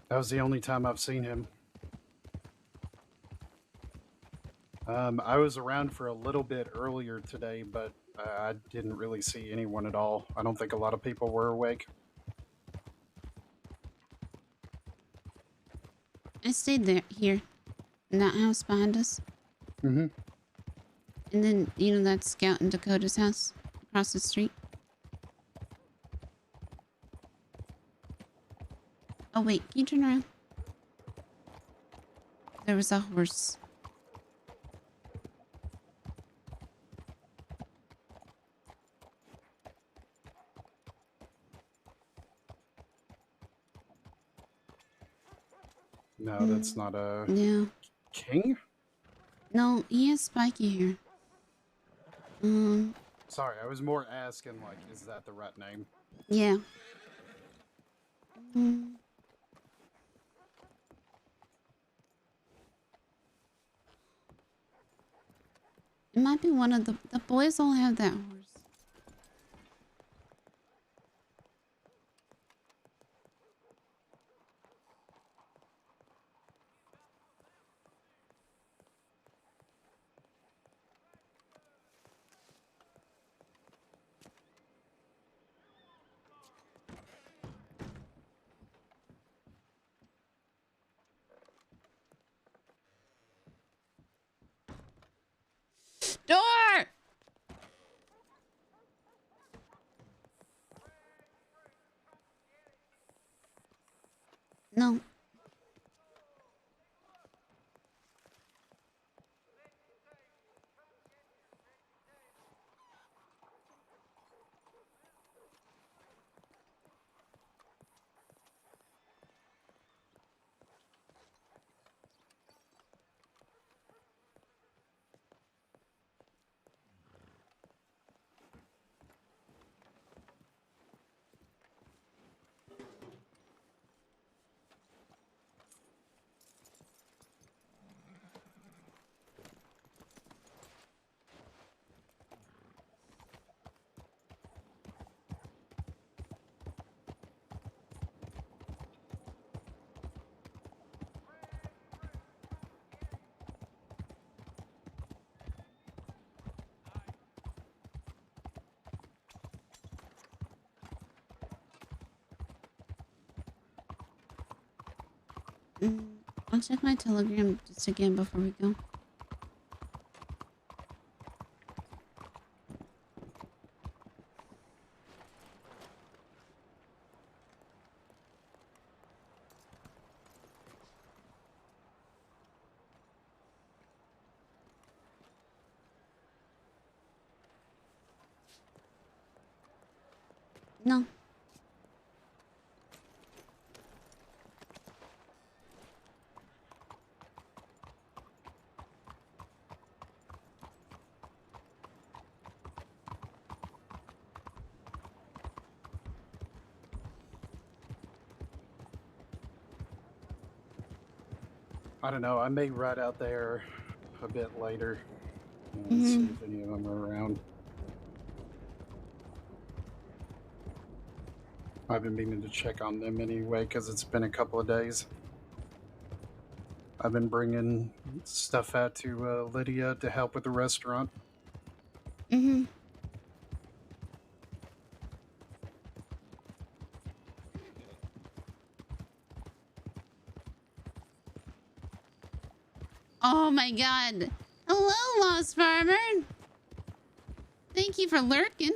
That was the only time I've seen him. I was around for a little bit earlier today, but I didn't really see anyone at all. I don't think a lot of people were awake. I stayed here, in that house behind us. Mm-hmm. And then, you know, that Scout in Dakota's house across the street. Oh, wait, can you turn around? There was a horse. No, that's not a No. king? No, he has spiky hair. Sorry, I was more asking, like, is that the right name? Yeah. It might be one of the boys all have that horse. Door! No. I'll check my telegram just again before we go. No. I don't know. I may ride out there a bit later and see if any of them are around. I've been meaning to check on them anyway because it's been a couple of days. I've been bringing stuff out to Lydia to help with the restaurant. Oh my god. Hello, Lost Farmer. Thank you for lurking.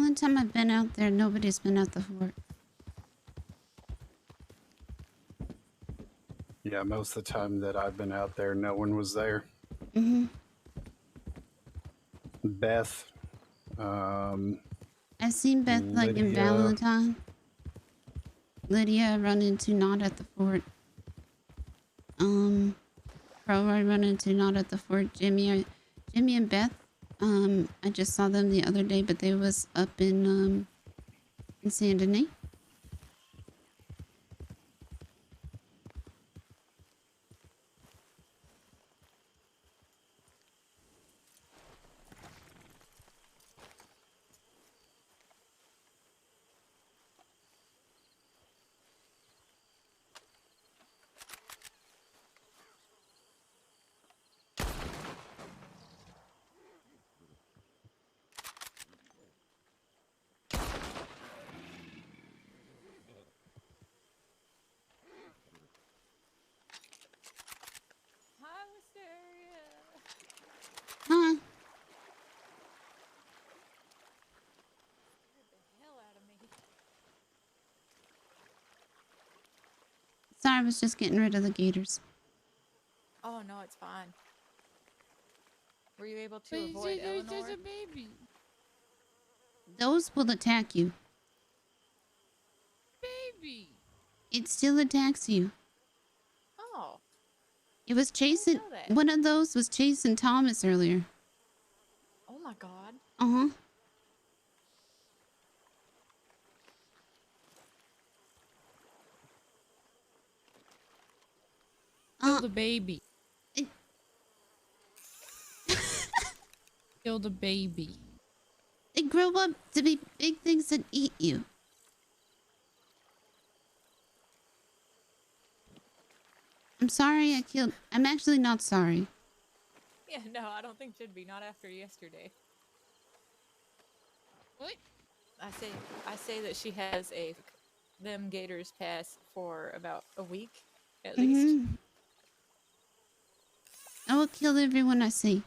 only time I've been out there, nobody's been at the fort. Yeah, most of the time that I've been out there, no one was there. Mm-hmm. Beth, I've seen Beth like in Lydia. Valentine. Lydia I run into not at the fort. Pro I run into not at the fort. Jimmy and Beth. I just saw them the other day, but they was up in Saint Denis. Hi, Wisteria. Huh? Scared the hell out of me. Sorry, I was just getting rid of the gators. Oh no, it's fine. Were you able to avoid Eleanor? There's a baby. Those will attack you. Baby. It still attacks you. Oh. It was chasing. know that. One of those was chasing Thomas earlier. Oh my god. Uh-huh. Kill the baby. It- Kill the baby. They grow up to be big things that eat you. I'm sorry I killed. I'm actually not sorry. Yeah, no, I don't think should be. Not after yesterday. What? I say that she has them gators pass for about a week at least. Mm-hmm. I will kill everyone I see.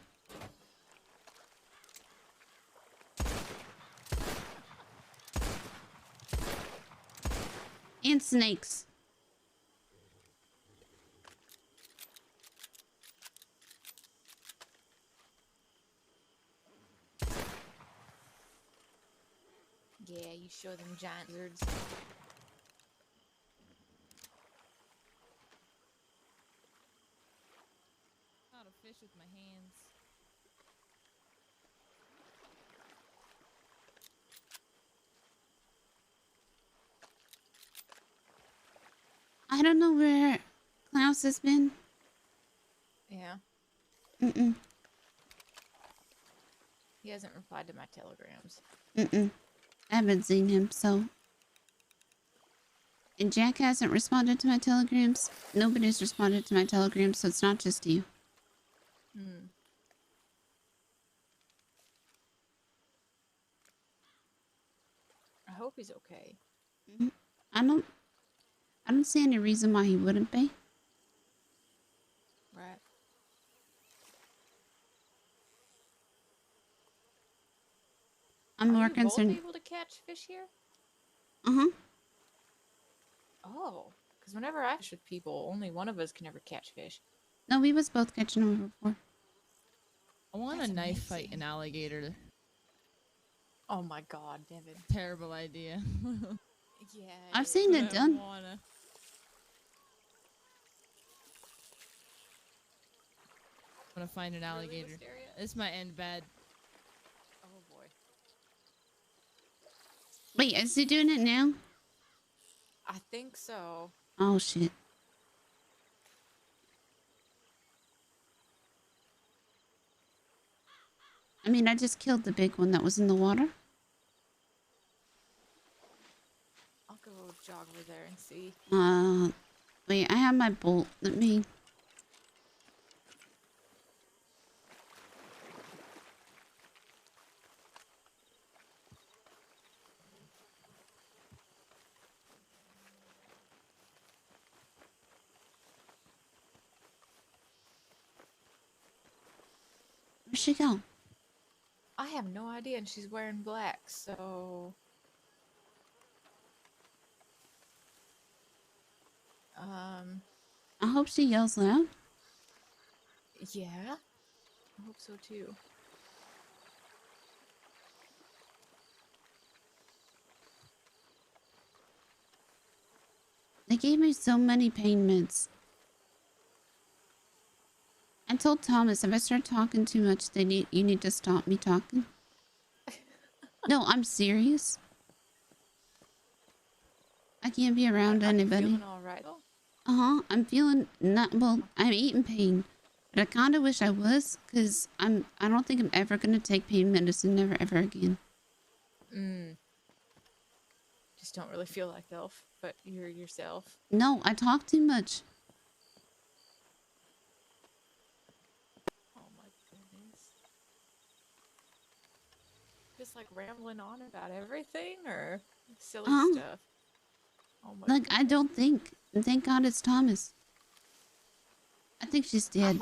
And snakes. Yeah, you show them giant lizards. How to fish with my hands. I don't know where Klaus has been. Yeah. Mm-mm. He hasn't replied to my telegrams. Mm-mm. I haven't seen him, so... And Jack hasn't responded to my telegrams. Nobody's responded to my telegrams, so it's not just you. Hmm. I hope he's okay. Mm-hmm. I don't see any reason why he wouldn't be. Right. I'm more Are you concerned. both able to catch fish here? Uh-huh. Oh, because whenever I fish with people, only one of us can ever catch fish. No, we was both catching them before. I want That's to knife fight amazing. an alligator. Oh my god, Devin. Terrible idea. Yeah. I've seen it But I done. wanna. I'm gonna find an alligator. Wisteria? This might end bad. Oh boy. Wait, is he doing it now? I think so. Oh, shit. I mean, I just killed the big one that was in the water. I'll go jog over there and see. Wait, I have my bolt. Let me... Where'd she go? I have no idea, and she's wearing black, so I hope she yells loud. yeah, I hope so too. They gave me so many pain meds. I told Thomas if I start talking too much, you need to stop me talking. No, I'm serious. I can't be around anybody. Feeling all right though? I'm feeling not well. I'm eating pain, but I kind of wish I was, cause I don't think I'm ever gonna take pain medicine, never ever again. Just don't really feel like Elf, but you're yourself. No, I talk too much. Oh my goodness. Just like rambling on about everything or silly stuff. Oh my Like, I don't think. And thank God it's Thomas. I think she's dead.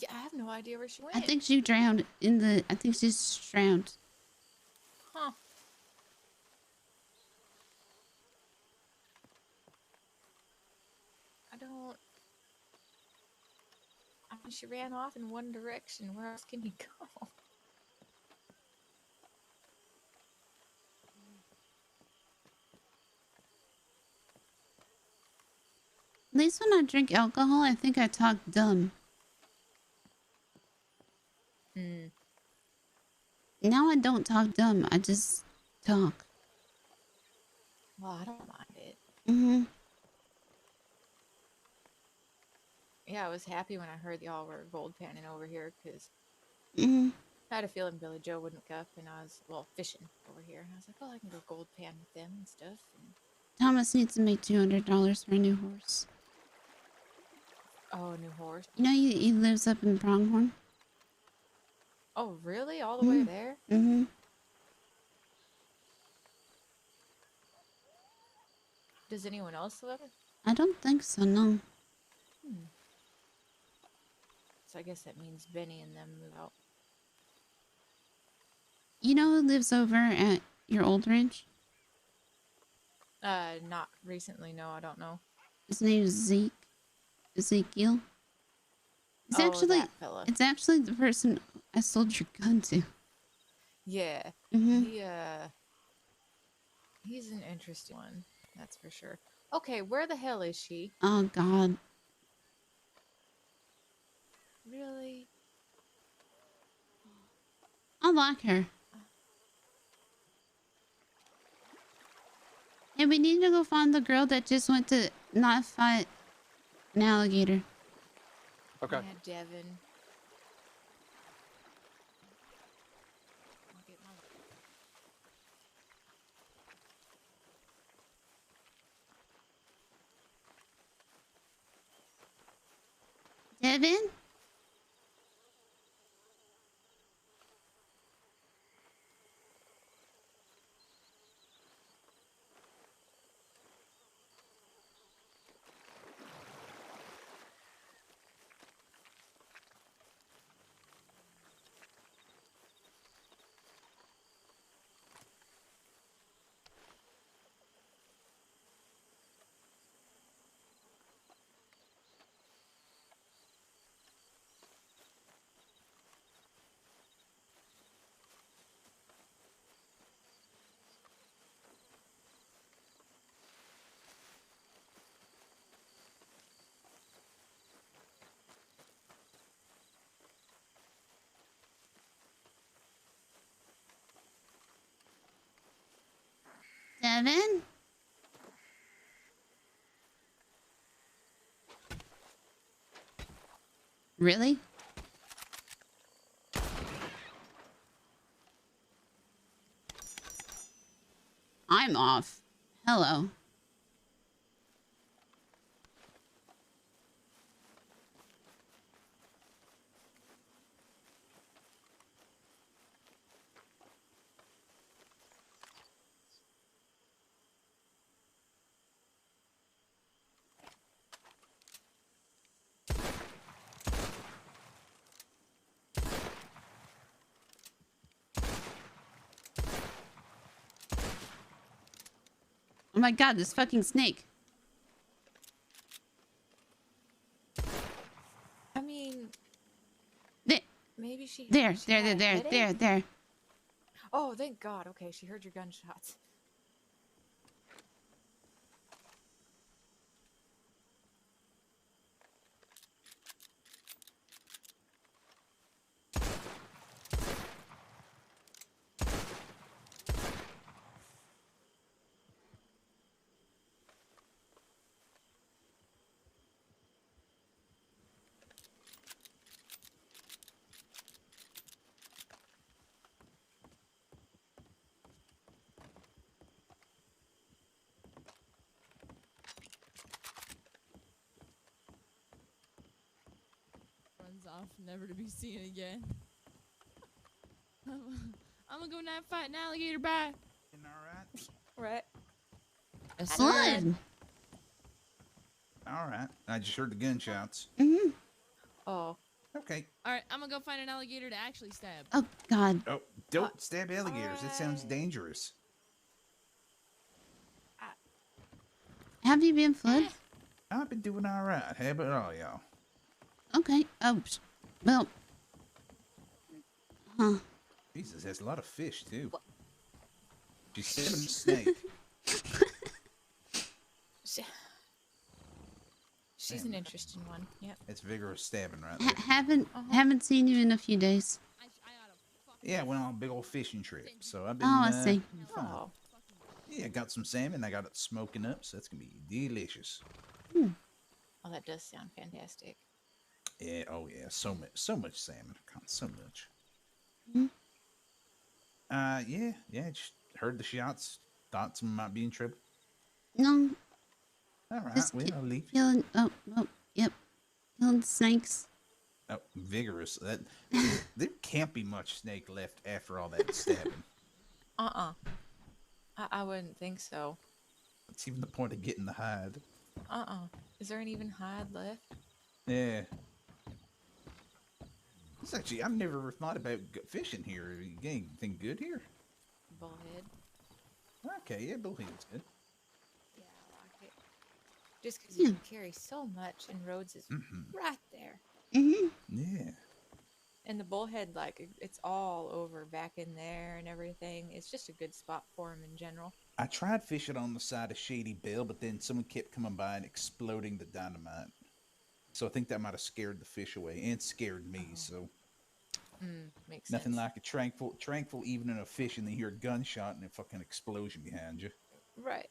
I have no idea where she went. I think she drowned in the. I think she's drowned. Huh. I mean, she ran off in one direction. Where else can you go? At least when I drink alcohol, I think I talk dumb. Now I don't talk dumb. I just talk. Well, I don't mind it. Yeah, I was happy when I heard y'all were gold panning over here because I had a feeling Billy Joe wouldn't come up, and I was, fishing over here. And I was like, well, I can go gold pan with them and stuff. And... Thomas needs to make $200 for a new horse. Oh, a new horse? You know, he lives up in Pronghorn. Oh, really? All the way there? Does anyone else live? I don't think so, no. So I guess that means Benny and them move out. You know who lives over at your old ranch? Not recently, no, I don't know. His name's Ezekiel. It's that fella. It's actually the person I sold your gun to. Yeah. He's an interesting one, that's for sure. Okay, where the hell is she? Oh, God. Really? I like her. Hey, we need to go find the girl that just went to not fight an alligator. Okay. Yeah, Devin. Devin? Devin? Really? I'm off. Hello. Oh my god, this fucking snake. I mean, There. maybe she. There, she there, had a there, headache? there, there. Oh, thank God. Okay, she heard your gunshots. Runs off, never to be seen again. I'm gonna go night fight an alligator. Bye. Right. Slide. All right. I just heard the gunshots. Mm-hmm. Oh. Okay. All right, I'm gonna go find an alligator to actually stab. Oh god. Oh, don't stab alligators. That sounds dangerous. Have you been Flood? I've been doing all right. How about all y'all? Okay. Oh, well. Huh. Jesus, there's a lot of fish too. She's stabbing a snake. She's an interesting one. Yep. It's vigorous stabbing right there. Haven't seen you in a few days. Yeah, went on a big old fishing trip. So I've been. Oh, I see. been fine. Yeah, I got some salmon. I got it smoking up, so that's gonna be delicious. Hmm. Oh, that does sound fantastic. Yeah. Oh yeah. So much salmon. God, so much. Hmm. Yeah. Just heard the shots. Thought someone might be in trouble. No. All right. Just Well, I'll leave. killing. Oh, yep. Killing snakes. Oh, vigorous. There can't be much snake left after all that stabbing. I wouldn't think so. That's even the point of getting the hide. Is there an even hide left? Yeah. It's actually, I've never thought about fishing here. You get anything good here? Bullhead. Okay, yeah, bullhead's good. Yeah, I like it. Just because you can carry so much, and Rhodes is right there. Yeah. And the bullhead, like, it's all over back in there and everything. It's just a good spot for him in general. I tried fishing on the side of Shady Bill, but then someone kept coming by and exploding the dynamite. So I think that might have scared the fish away and scared me. So Makes nothing sense. like a tranquil evening of fishing. Then you hear a gunshot and a fucking explosion behind you. Right.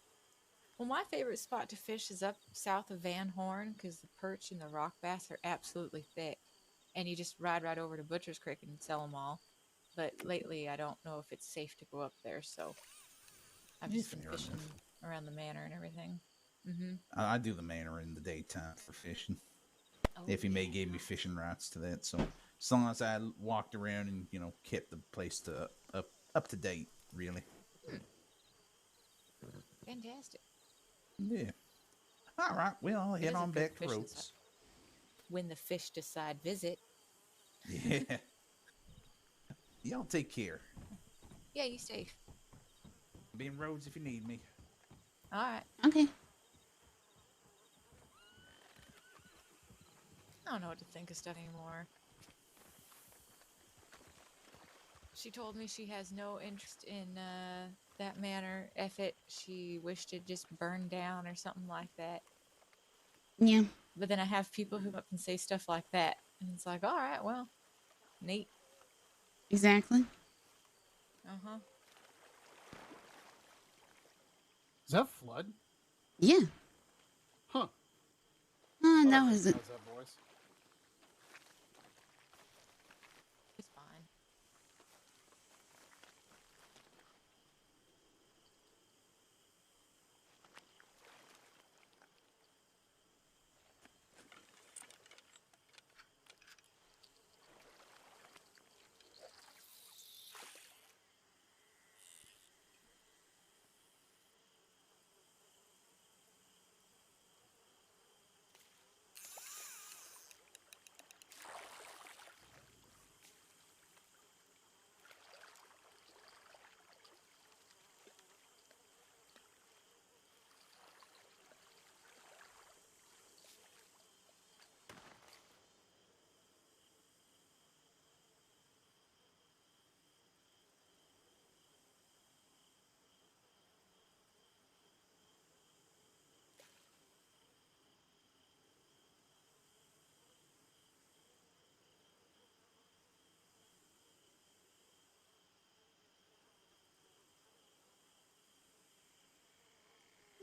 Well, my favorite spot to fish is up south of Van Horn because the perch and the rock bass are absolutely thick. And you just ride right over to Butcher's Creek and sell them all. But lately, I don't know if it's safe to go up there, so I've just been Fair fishing enough. around the manor and everything. I do the manor in the daytime for fishing. If he may gave me fishing rights to that, so as long as I walked around and kept the place up to date, really. Fantastic. Yeah. All right. Well, I'll It head is a on good back to fishing Rhodes. spot. When the fish decide visit. Yeah. Y'all take care. Yeah, you safe. Be in Rhodes if you need me. All right. Okay. I don't know what to think of stuff anymore. She told me she has no interest in that manor. She wished it just burned down or something like that. Yeah. But then I have people who up and say stuff like that, and it's like, all right, well, neat. Exactly. Is that Flood? Yeah. Huh. That was it. How's that voice? It's fine.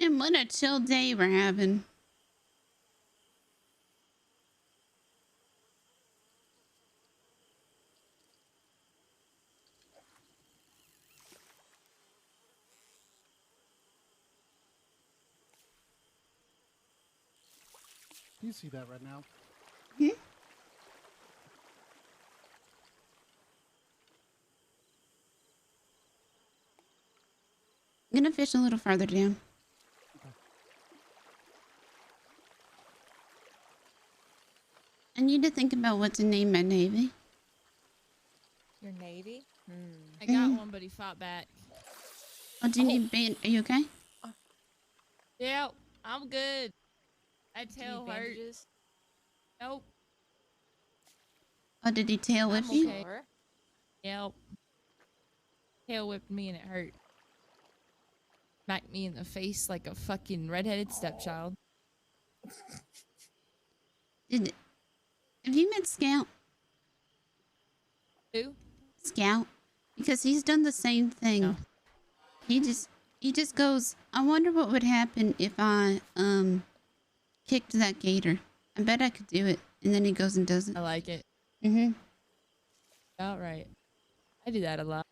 And what a chill day we're having. You see that right now? Hmm? I'm gonna fish a little farther down. I need to think about what to name my navy. Your navy? I got one, but he fought back. Oh, do you need band? Are you okay? Yeah, I'm good. That Do you need tail hurt. bandages? Nope. Oh, did he tail whip I'm you? okay. Yep. Tail whipped me and it hurt. Smacked me in the face like a fucking redheaded stepchild. Have you met Scout? Who? Scout, because he's done the same thing. No. He just goes, I wonder what would happen if I kicked that gator. I bet I could do it. And then he goes and does it. I like it. Mm-hmm. All right. I do that a lot.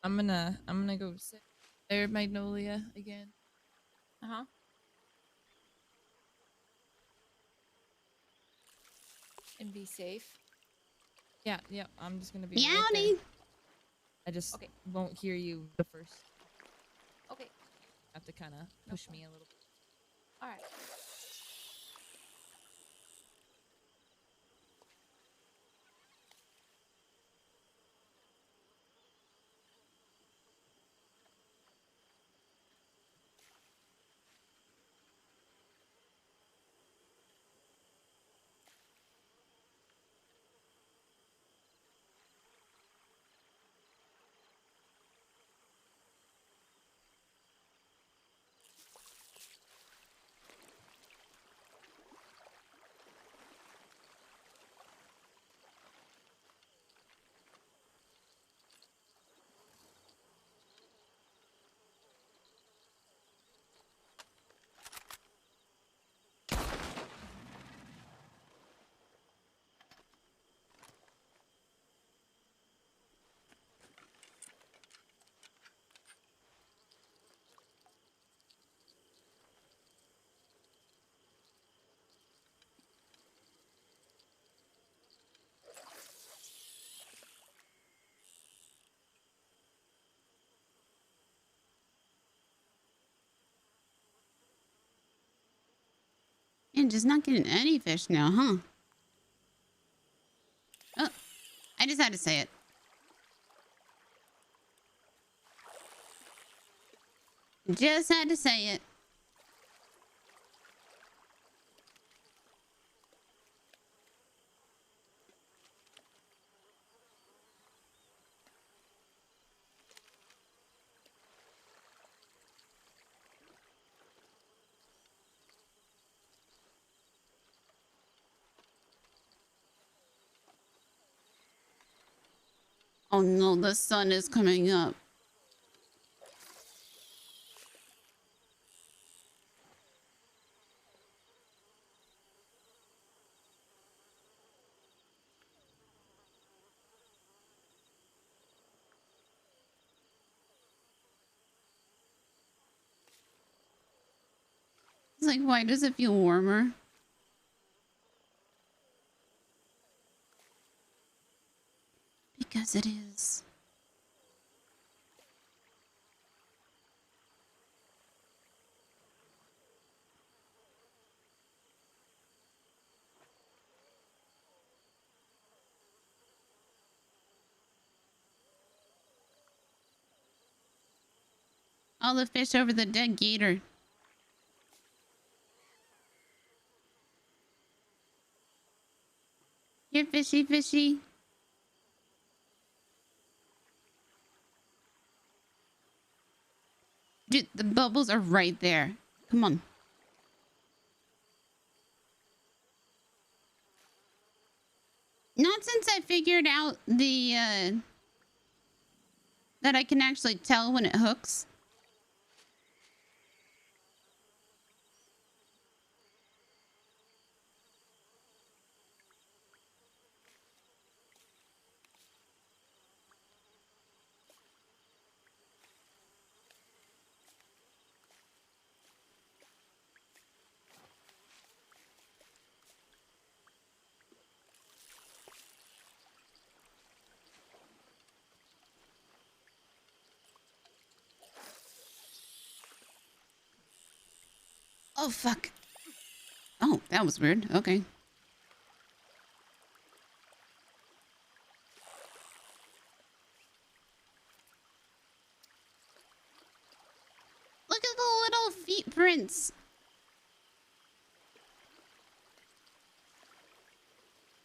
I'm gonna go sit there, Magnolia, again. Uh-huh. And be safe. Yeah, I'm just gonna be right there. Meowdy. I just won't hear you the first. Okay. Have to kind of push me a little bit. All right. And just not getting any fish now, huh? Oh, I just had to say it. Just had to say it. Oh no, the sun is coming up. It's like, why does it feel warmer? Because it is. All the fish over the dead gator. fishy, fishy. Dude, the bubbles are right there. Come on. Not since I figured out the, that I can actually tell when it hooks. Oh, fuck. Oh, that was weird. Okay. Look at the little feet prints.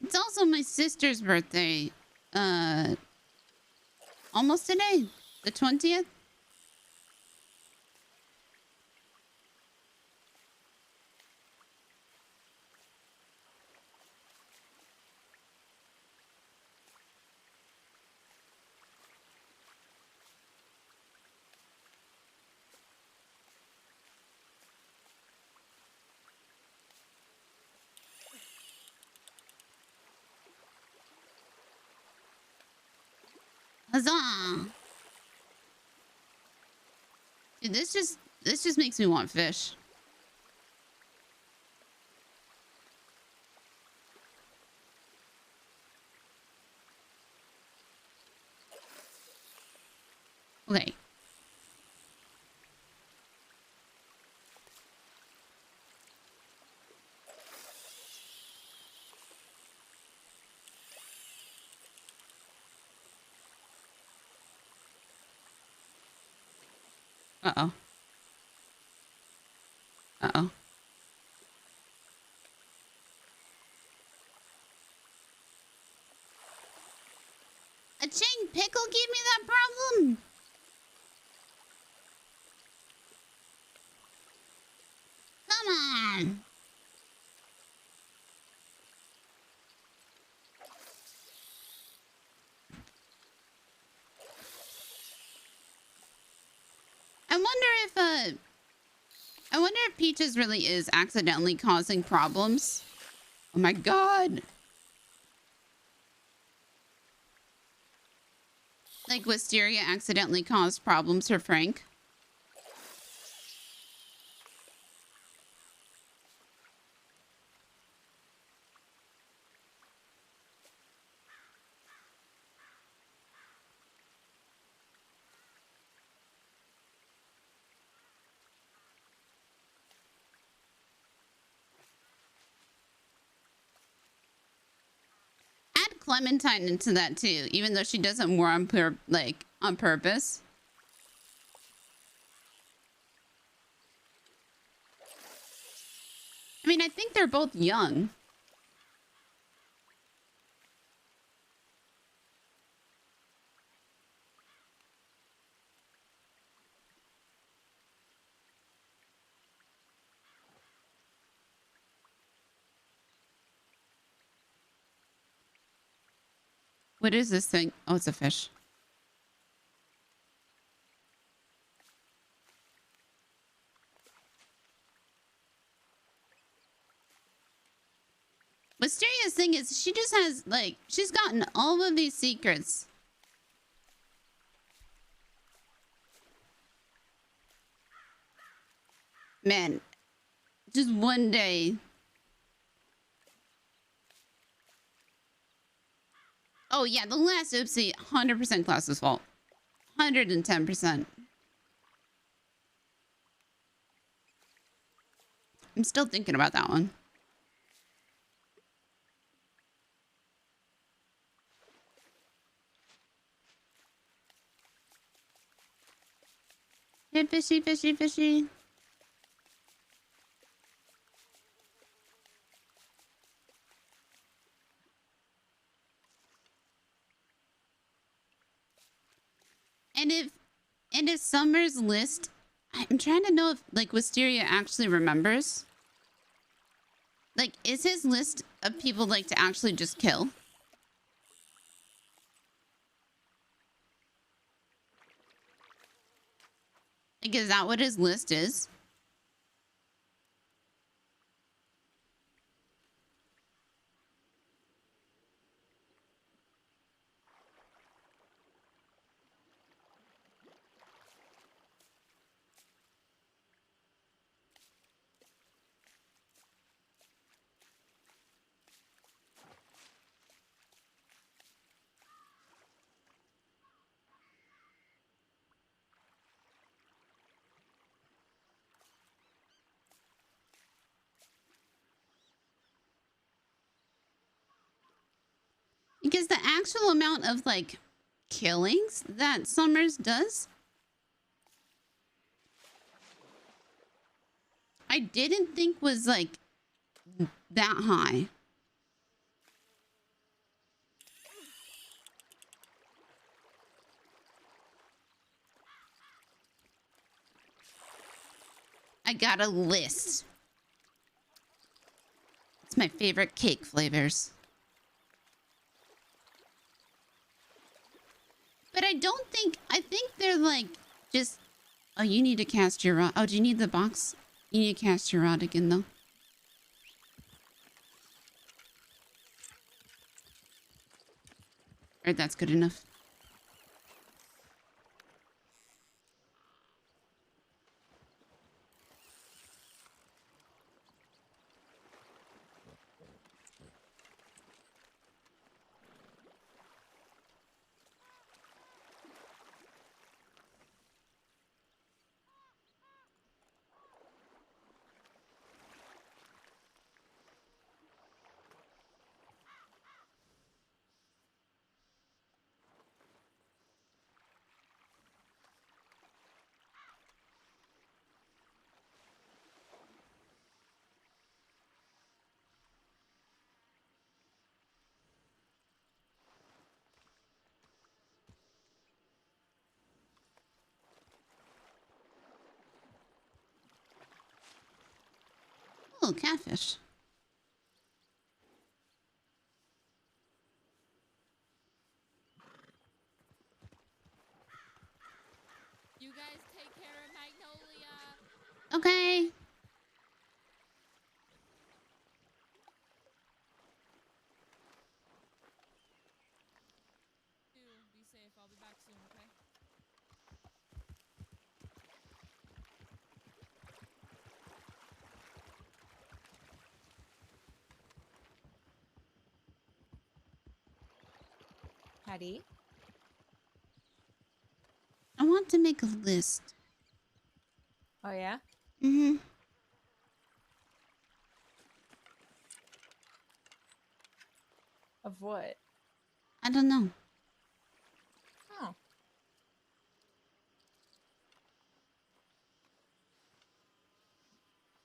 It's also my sister's birthday. Almost today. The 20th. Huzzah! Dude, this just makes me want fish. Okay. Uh-oh. Uh-oh. A chain pickle gave me that problem? Come on. I wonder if Peaches really is accidentally causing problems. Oh my god. Like Wisteria accidentally caused problems for Frank. Add Clementine into that too, even though she does it more on on purpose. I mean, I think they're both young. What is this thing? Oh, it's a fish. Wisteria's thing is she just has, like, she's gotten all of these secrets. Man, just one day. Oh, yeah, the last oopsie, 100% Klaus's fault. 110%. I'm still thinking about that one. Hey, fishy, fishy, fishy. if Summer's list, I'm trying to know if like Wisteria actually remembers. Like, is his list of people like to actually just kill? Like, is that what his list is? Because the actual amount of like killings that Summers does, I didn't think was like that high. I got a list. It's my favorite cake flavors. But I think they're like just, oh, you need to cast your rod. Oh, do you need the box? You need to cast your rod again though. Alright, that's good enough. Oh, catfish. You guys take care of Magnolia. Okay. Be safe. I'll be back soon, okay? Hattie? I want to make a list. Oh, yeah? Mm-hmm. Of what? I don't know. Oh.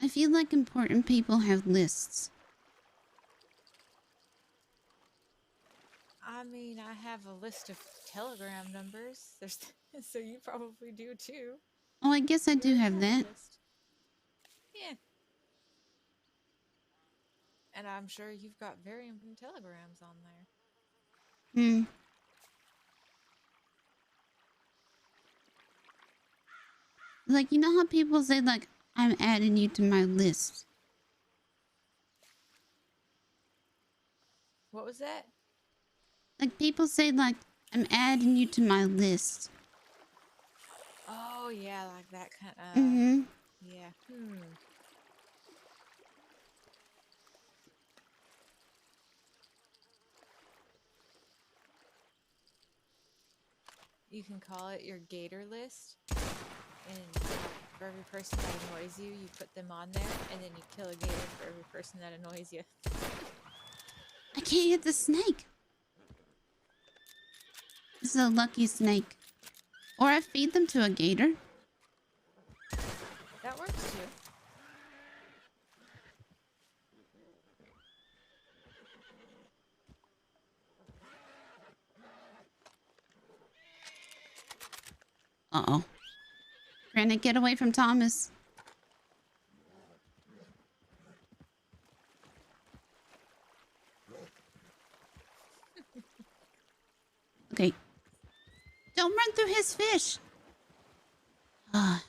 I feel like important people have lists. I mean, I have a list of Telegram numbers. There's, so you probably do too. Oh, I guess I do have that. Yeah. And I'm sure you've got very important telegrams on there. Hmm. Like, you know how people say, like, I'm adding you to my list. What was that? Like, people say, like, I'm adding you to my list. Oh, yeah, like that kind of... Mm-hmm. Yeah. You can call it your gator list. And for every person that annoys you, you put them on there, and then you kill a gator for every person that annoys you. I can't hit the snake. This is a lucky snake. Or I feed them to a gator. That works too. Uh-oh. Granite, get away from Thomas. Okay. Don't run through his fish. Ah.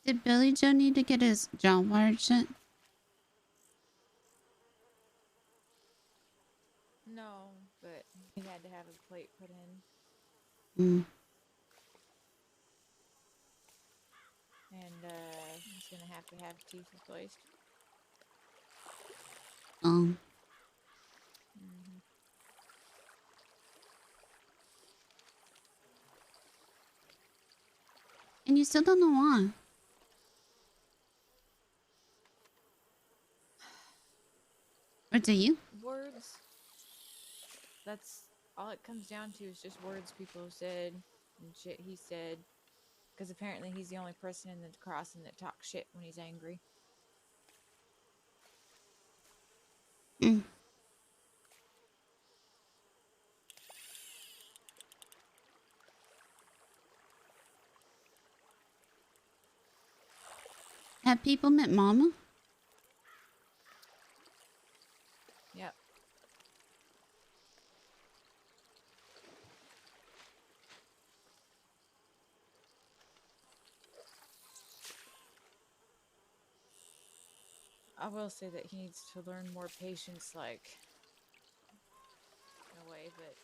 Did Billy Joe need to get his jaw wired shut? No, but he had to have a plate put in. Hmm. And he's gonna have to have teeth replaced. Um. And you still don't know why. Or do you? Words. That's all it comes down to, is just words people have said and shit he said. Because apparently he's the only person in the crossing that talks shit when he's angry. Mm. Have people met Mama? Yep. I will say that he needs to learn more patience, like, in a way, but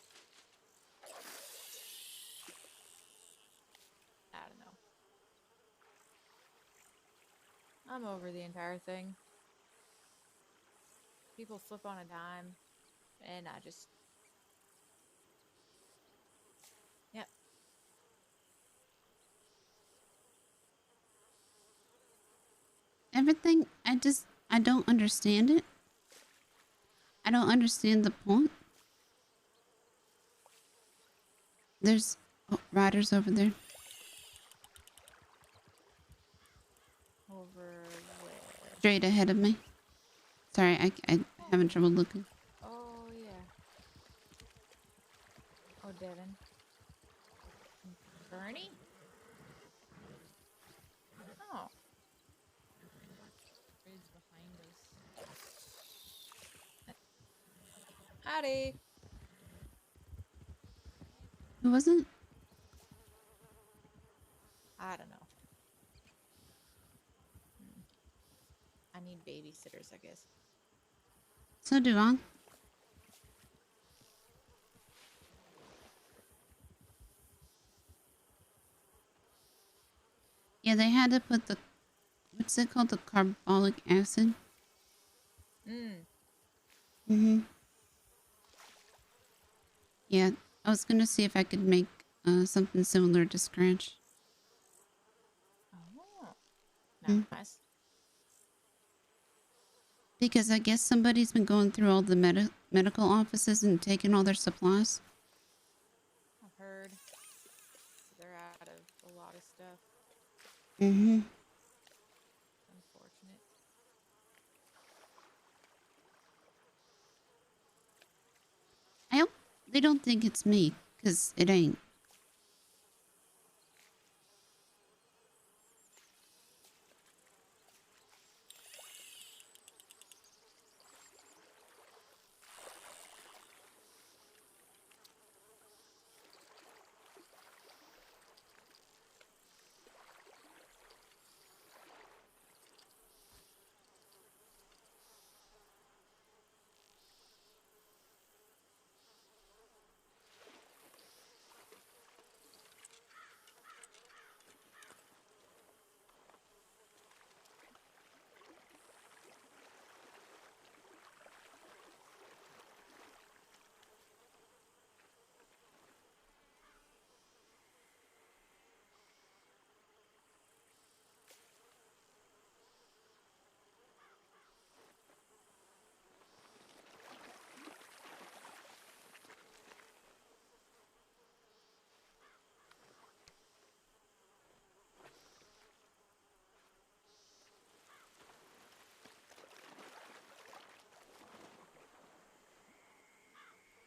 I don't know. I'm over the entire thing. People flip on a dime, and I just... Yep. Everything, I don't understand it. I don't understand the point. There's riders over there. Over where? Straight ahead of me. Sorry, I having trouble looking. Oh, yeah. Oh, Devin. Bernie? Oh. Bridge behind us. Howdy. Who was it? I don't know. I need babysitters, I guess. So do I. Yeah, they had to put the, what's it called? The carbolic acid. Mm-hmm. Yeah, I was gonna see if I could make something similar to Scratch. Oh. Mm. Nice. Because I guess somebody's been going through all the medical offices and taking all their supplies. I've heard they're out of a lot of stuff. Mm-hmm. Unfortunate. I hope they don't think it's me, because it ain't.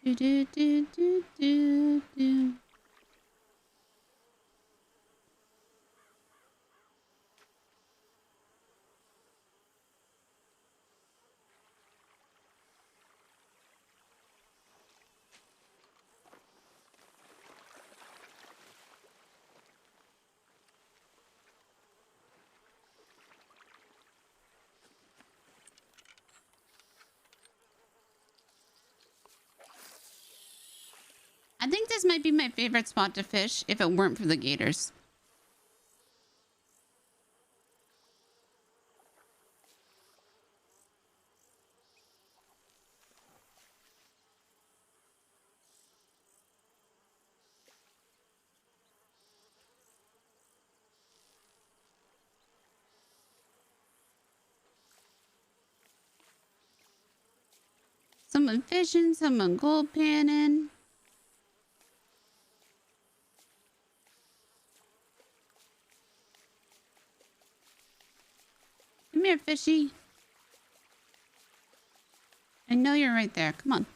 Do do do do do do. I think this might be my favorite spot to fish if it weren't for the gators. Someone fishing, someone gold panning. Come here, fishy. I know you're right there. Come on.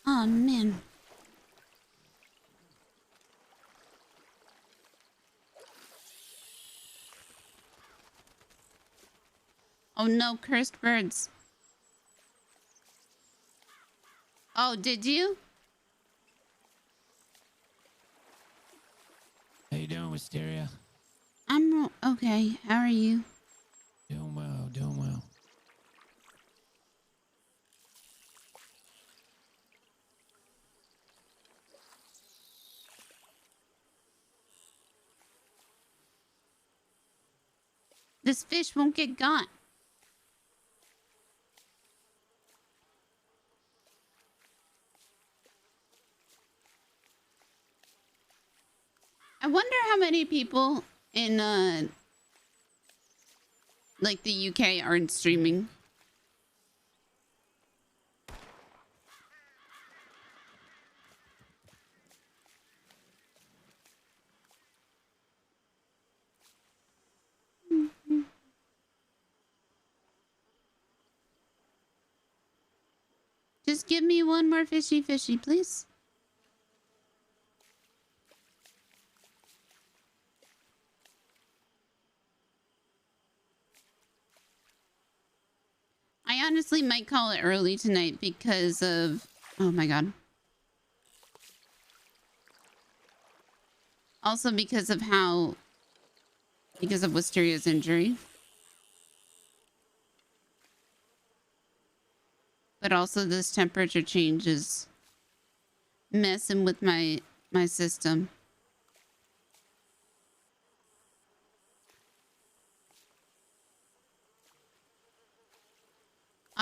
Oh, man. Oh, no. Cursed birds. Oh, did you? How you doing, Wisteria? I'm okay. How are you? Doing well, doing well. This fish won't get got. I wonder how many people in like the UK aren't streaming. Just give me one more fishy, please. I honestly might call it early tonight because of... Oh my god. Also because of how... Because of Wisteria's injury. But also this temperature change is messing with my system.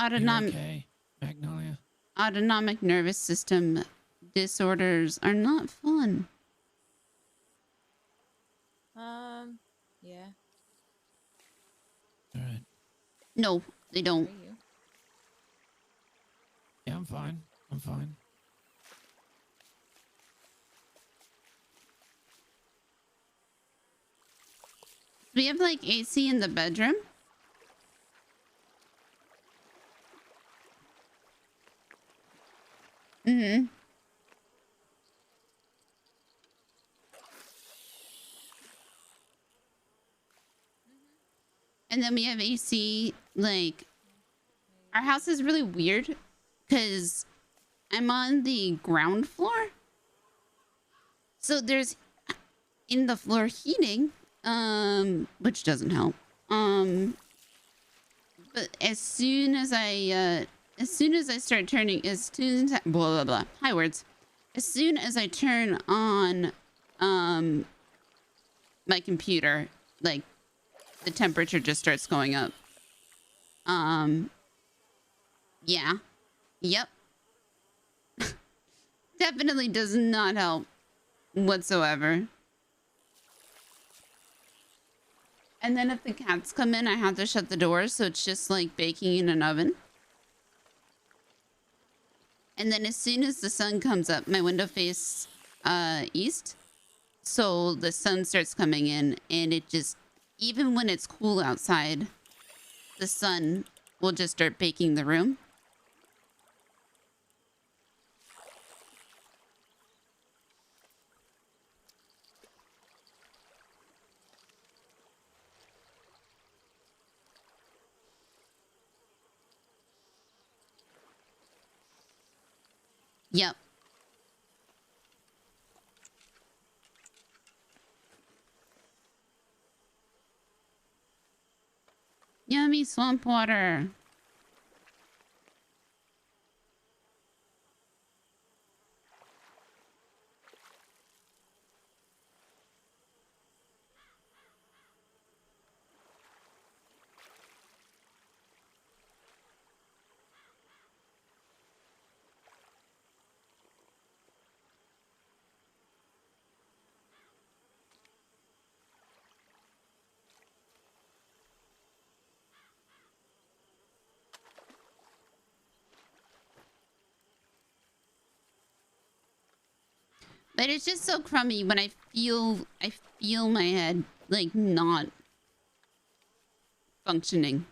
Okay, Magnolia. Autonomic nervous system disorders are not fun. Yeah. All right. No, they don't. Are you? Yeah, I'm fine. I'm fine. We have like AC in the bedroom. Mm-hmm. And then we have AC, like, our house is really weird because I'm on the ground floor. So there's in the floor heating, which doesn't help. But as soon as I start turning, blah, blah, blah, hi words. As soon as I turn on, my computer, like, the temperature just starts going up. Yeah. Yep. Definitely does not help whatsoever. And then if the cats come in, I have to shut the door, so it's just like baking in an oven. And then as soon as the sun comes up, my window faces east. So the sun starts coming in, and it just, even when it's cool outside, the sun will just start baking the room. Yep. Yummy swamp water. But it's just so crummy when I feel my head like not functioning.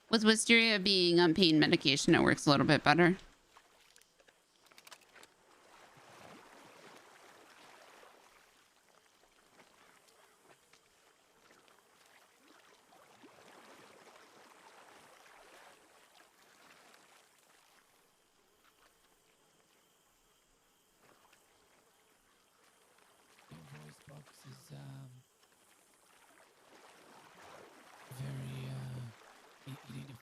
With Wisteria being on pain medication, it works a little bit better. Voice box is very you need to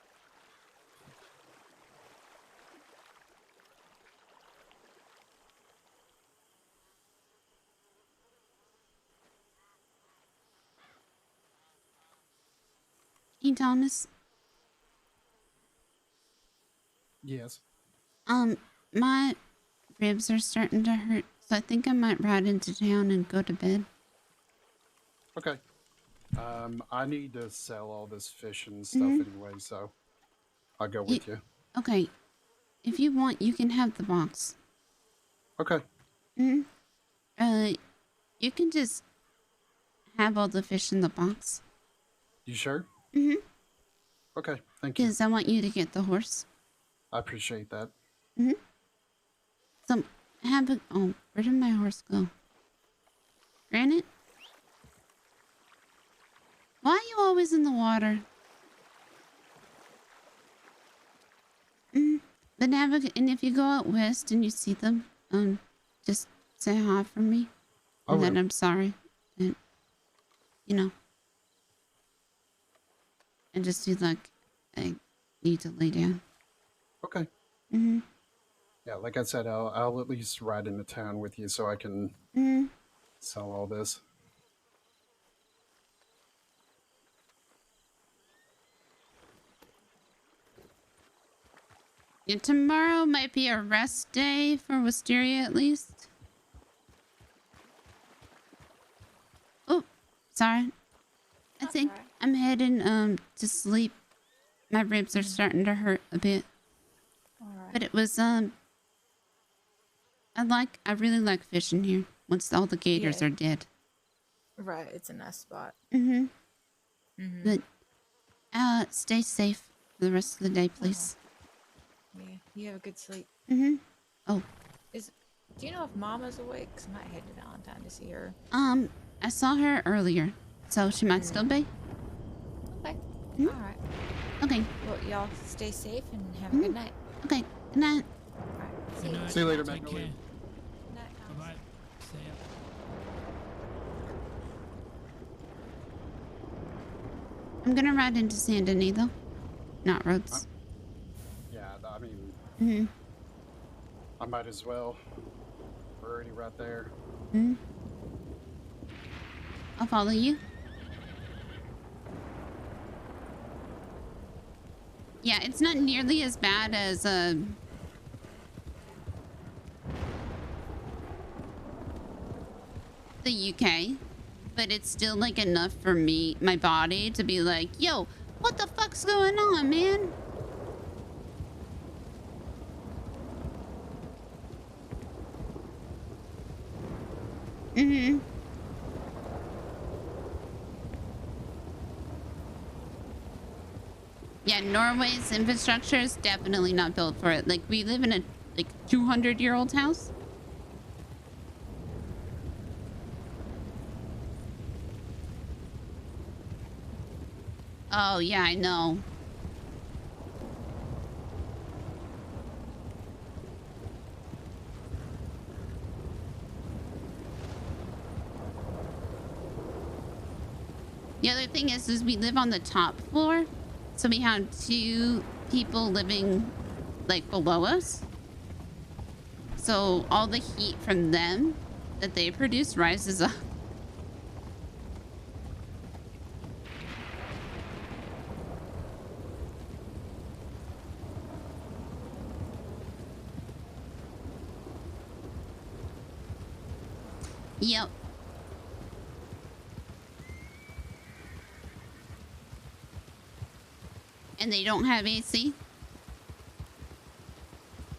Hey, Thomas. Yes. My ribs are starting to hurt, so I think I might ride into town and go to bed. Okay. I need to sell all this fish and stuff anyway, so I'll go with you. Okay. If you want, you can have the box. Okay. You can just have all the fish in the box. You sure? Okay, thank you. Because I want you to get the horse. I appreciate that. So, oh, where did my horse go? Granite? Why are you always in the water? But and if you go out west and you see them, just say hi from me. And then I'm sorry. And, you know. And just do like, I need to lay down. Okay. Mm-hmm. Yeah, like I said, I'll at least ride into town with you so I can sell all this. Yeah, tomorrow might be a rest day for Wisteria at least. Oh, sorry. I think I'm heading to sleep. My ribs are starting to hurt a bit. But it was I really like fishing here once all the gators are dead. Right, it's a nice spot. Mm-hmm. But stay safe for the rest of the day, please. Yeah, you have a good sleep. Mm-hmm. Oh. Do you know if Mama's awake? 'Cause I might head to Valentine to see her. I saw her earlier, so she might still be. Okay. Mhm. All right. Okay. Well, y'all stay safe and have a good night. Okay. Good night. All right. Good night. See you later, Take Magnolia. care. Good night, House. Bye-bye. See ya. I'm gonna ride into San Denis though, not Rhodes. Yeah, I mean, Mm-hmm. I might as well. We're already right there. Mm-hmm. I'll follow you. Yeah, it's not nearly as bad as the UK, but it's still like enough for my body to be like, yo, what the fuck's going on, man? Mm-hmm. Yeah, Norway's infrastructure is definitely not built for it. Like, we live in a 200-year-old house. Oh, yeah, I know. The other thing is we live on the top floor, so we have 2 people living like below us. So all the heat from them that they produce rises up. Yep. And they don't have AC?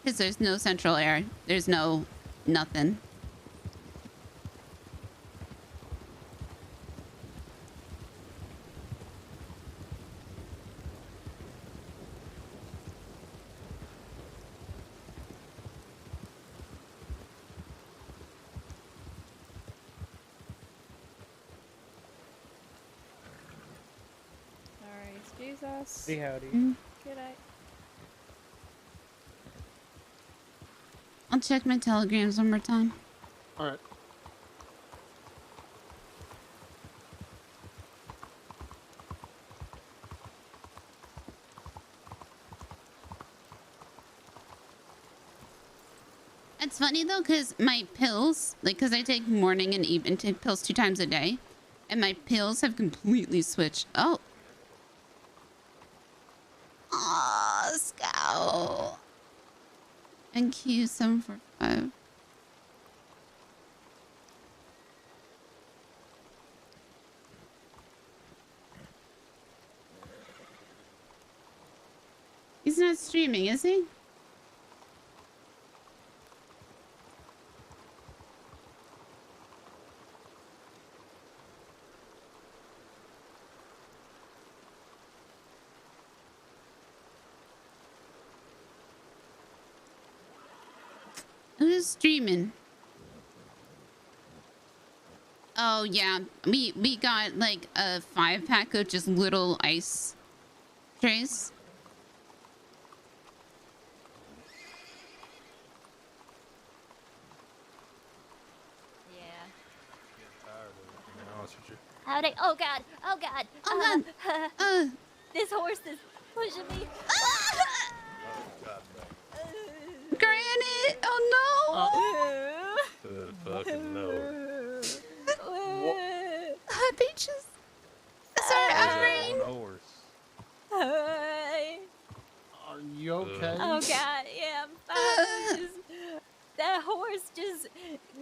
Because there's no central air. There's no nothing. Alright, excuse us. Hey, howdy. Good night. I'll check my telegrams one more time. All right. It's funny though, because my pills, because I take morning and evening, take pills 2 times a day, and my pills have completely switched. Oh. Aw, Scout. And Q745. He's not streaming, is he? Who's streaming? Oh yeah, we got like a 5-pack of just little ice trays. Howdy. Oh god. Oh god. Oh god. This horse is pushing me. Granny! Oh no! Fucking no. Hi, Peaches. Sorry, Irene. Horse. Hi. Are you okay? Oh god, yeah, I'm fine. That horse just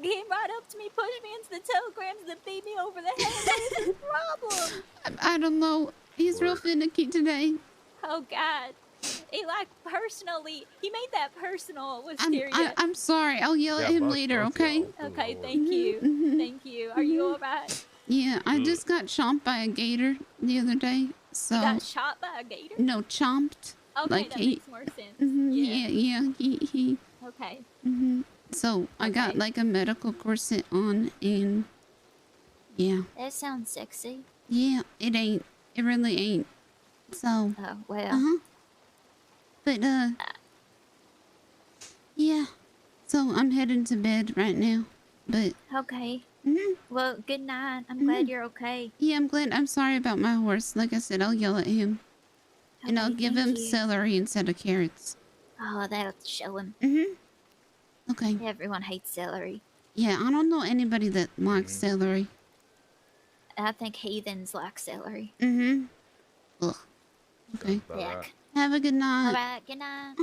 came right up to me, pushed me into the telegrams, and beat me over the head. What is his problem? I don't know. He's real finicky today. Oh god. He made that personal, Wisteria. I'm sorry. I'll yell at him later, okay? Okay, thank you. Thank you. Are you alright? Yeah, I just got chomped by a gator the other day, so... You got shot by a gator? No, chomped. Okay, like that he... makes more sense. Yeah, he... Okay. So, I got like a medical corset on, and... Yeah. That sounds sexy. Yeah, it ain't. It really ain't. So... Oh, well. Uh-huh. But, yeah. So, I'm heading to bed right now, but... Okay. Well, good night. I'm glad you're okay. Yeah, I'm glad. I'm sorry about my horse. Like I said, I'll yell at him. And I'll give him celery instead of carrots. Oh, that'll show him. Okay. Everyone hates celery. Yeah, I don't know anybody that likes celery. I think heathens like celery. Ugh. Okay. Yuck. Have a good night. Alright, good night.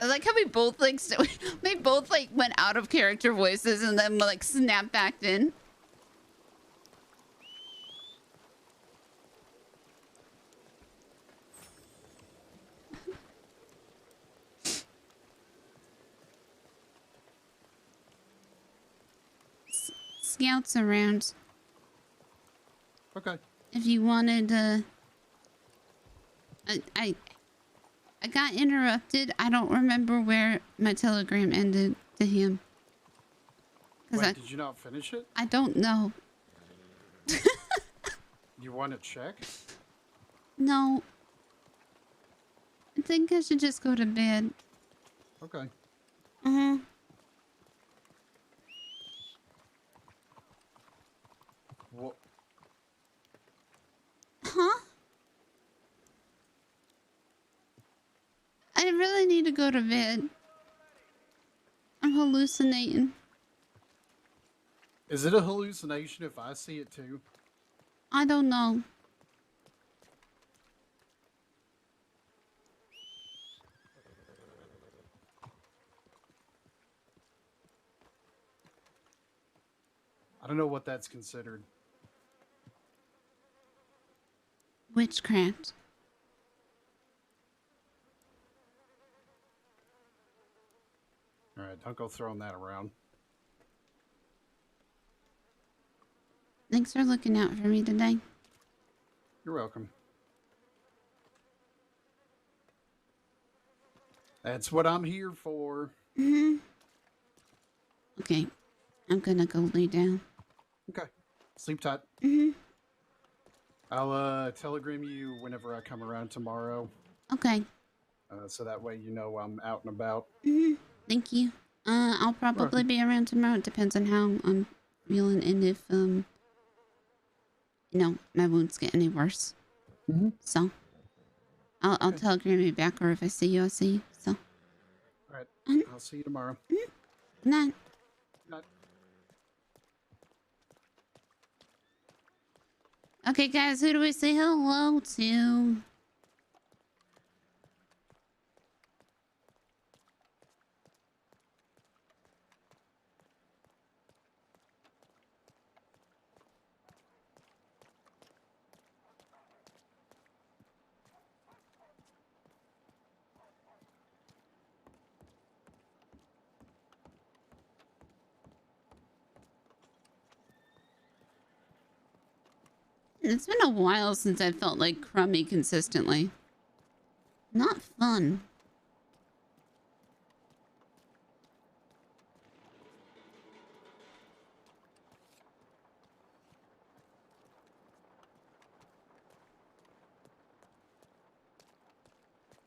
I like how we both like we both like went out of character voices and then like snapped back in. Scouts around. Okay. If you wanted, I got interrupted. I don't remember where my telegram ended to him. Wait, did you not finish it? I don't know. You want to check? No. I think I should just go to bed. Okay. What? Huh? I really need to go to bed. I'm hallucinating. Is it a hallucination if I see it too? I don't know. I don't know what that's considered. Witchcraft. Alright, don't go throwing that around. Thanks for looking out for me today. You're welcome. That's what I'm here for. Okay. I'm gonna go lay down. Okay. Sleep tight. I'll telegram you whenever I come around tomorrow. Okay. So that way you know I'm out and about. Thank you. I'll probably be around tomorrow. It depends on how I'm feeling and if, you know, my wounds get any worse. So, I'll telegram you back, or if I see you, I'll see you. So. Alright. I'll see you tomorrow. Good night. Good night. Okay, guys, who do we say hello to? It's been a while since I felt like crummy consistently. Not fun.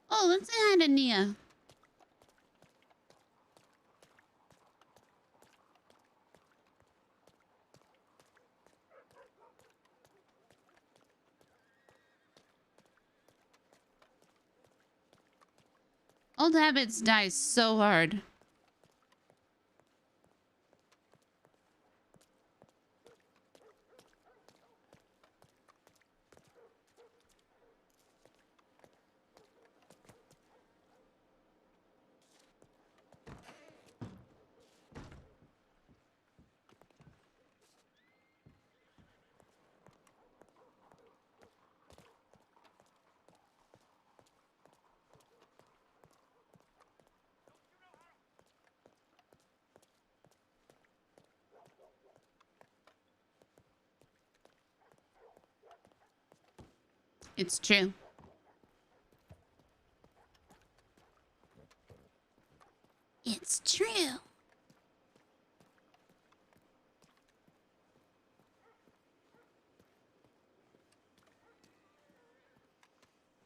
Oh, let's say hi to Nia. Old habits die so hard. It's true. It's true.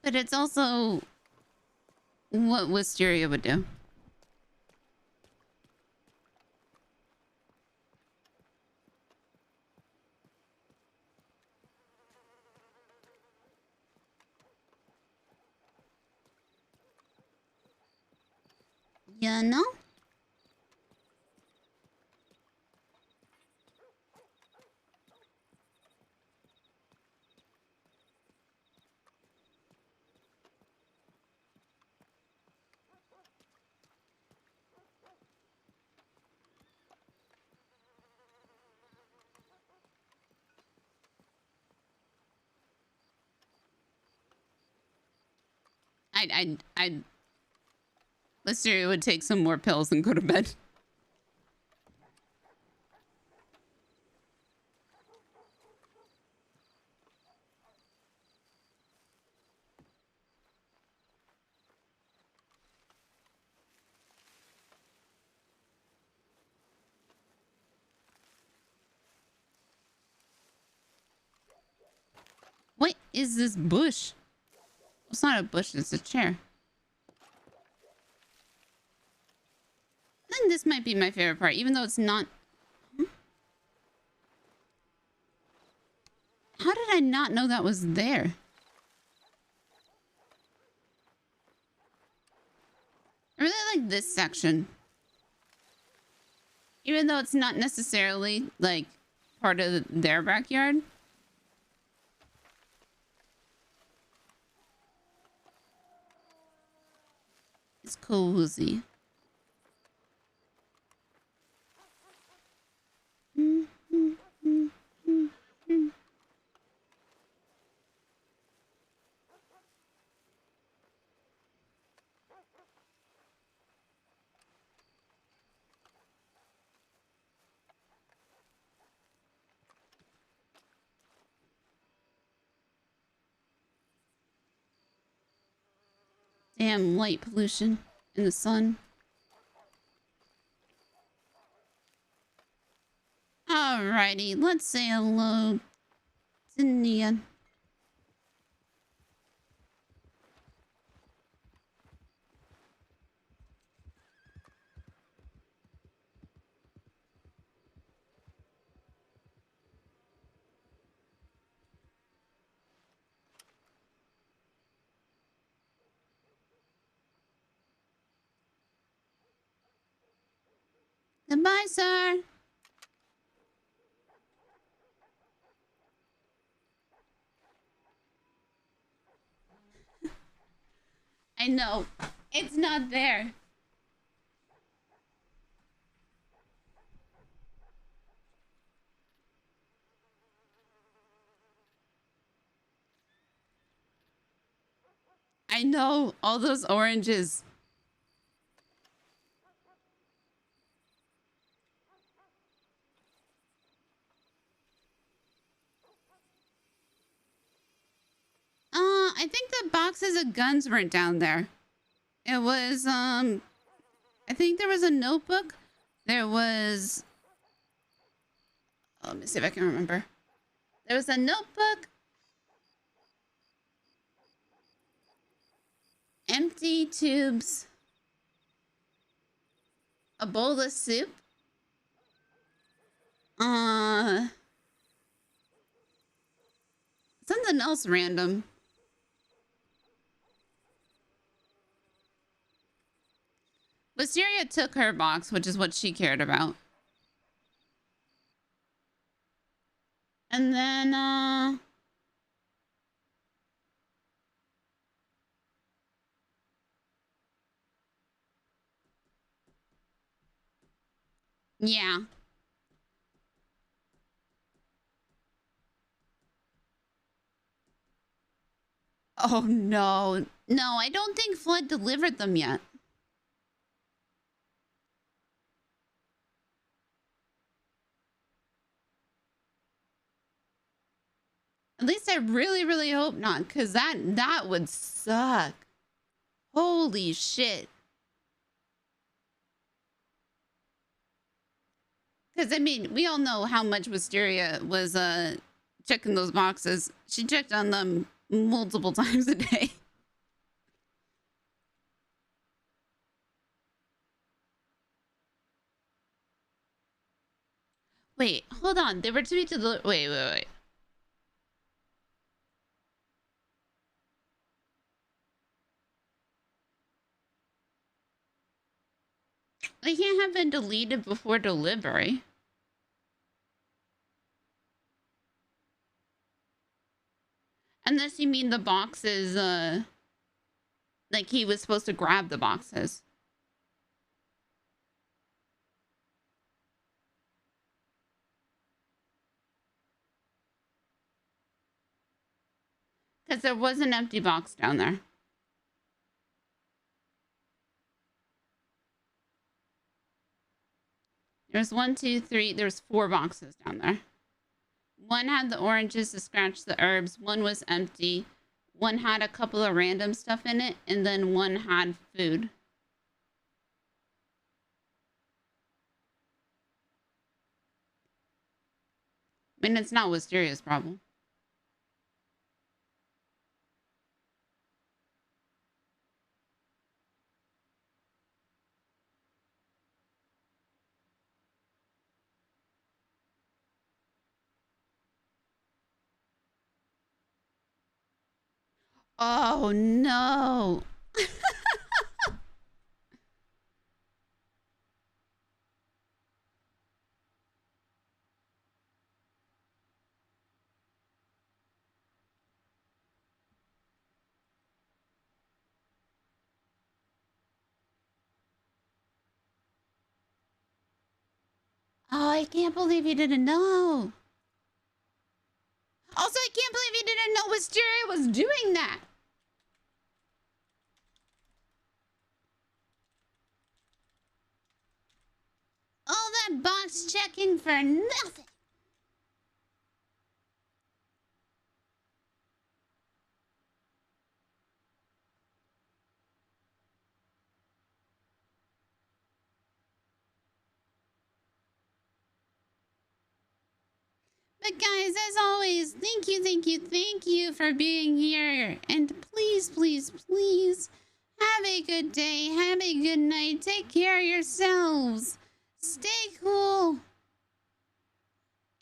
But it's also what Wisteria would do. You know? I'd Wisteria would take some more pills and go to bed. What is this bush? It's not a bush, it's a chair. Then this might be my favorite part, even though it's not. How did I not know that was there? I really like this section. Even though it's not necessarily like part of their backyard. It's cozy. Damn light pollution in the sun. Alrighty, let's say hello to Nia. Goodbye, sir. I know. It's not there. I know. All those oranges. I think the boxes of guns weren't down there. It was, I think there was a notebook. There was... Oh, let me see if I can remember. There was a notebook. Empty tubes. A bowl of soup. Something else random. Wisteria took her box, which is what she cared about. And then, yeah. Oh, no. No, I don't think Flood delivered them yet. At least I really, really hope not, because that would suck. Holy shit. Because, I mean, we all know how much Wisteria was checking those boxes. She checked on them multiple times a day. Wait, hold on. They were to be delivered. Wait. They can't have been deleted before delivery. Unless you mean the boxes, like he was supposed to grab the boxes. Because there was an empty box down there. There's 1, 2, 3. There's 4 boxes down there. One had the oranges to scratch the herbs. One was empty. One had a couple of random stuff in it. And then one had food. I mean, it's not Wisteria's problem. Oh, no. Oh, I can't believe you didn't know. Also, I can't believe you didn't know Wisteria was doing that. All that box checking for nothing. But guys, as always, thank you for being here. And please, please, please, have a good day, have a good night, take care of yourselves, stay cool,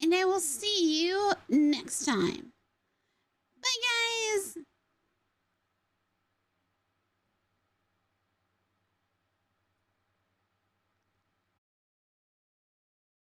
and I will see you next time. Bye, guys!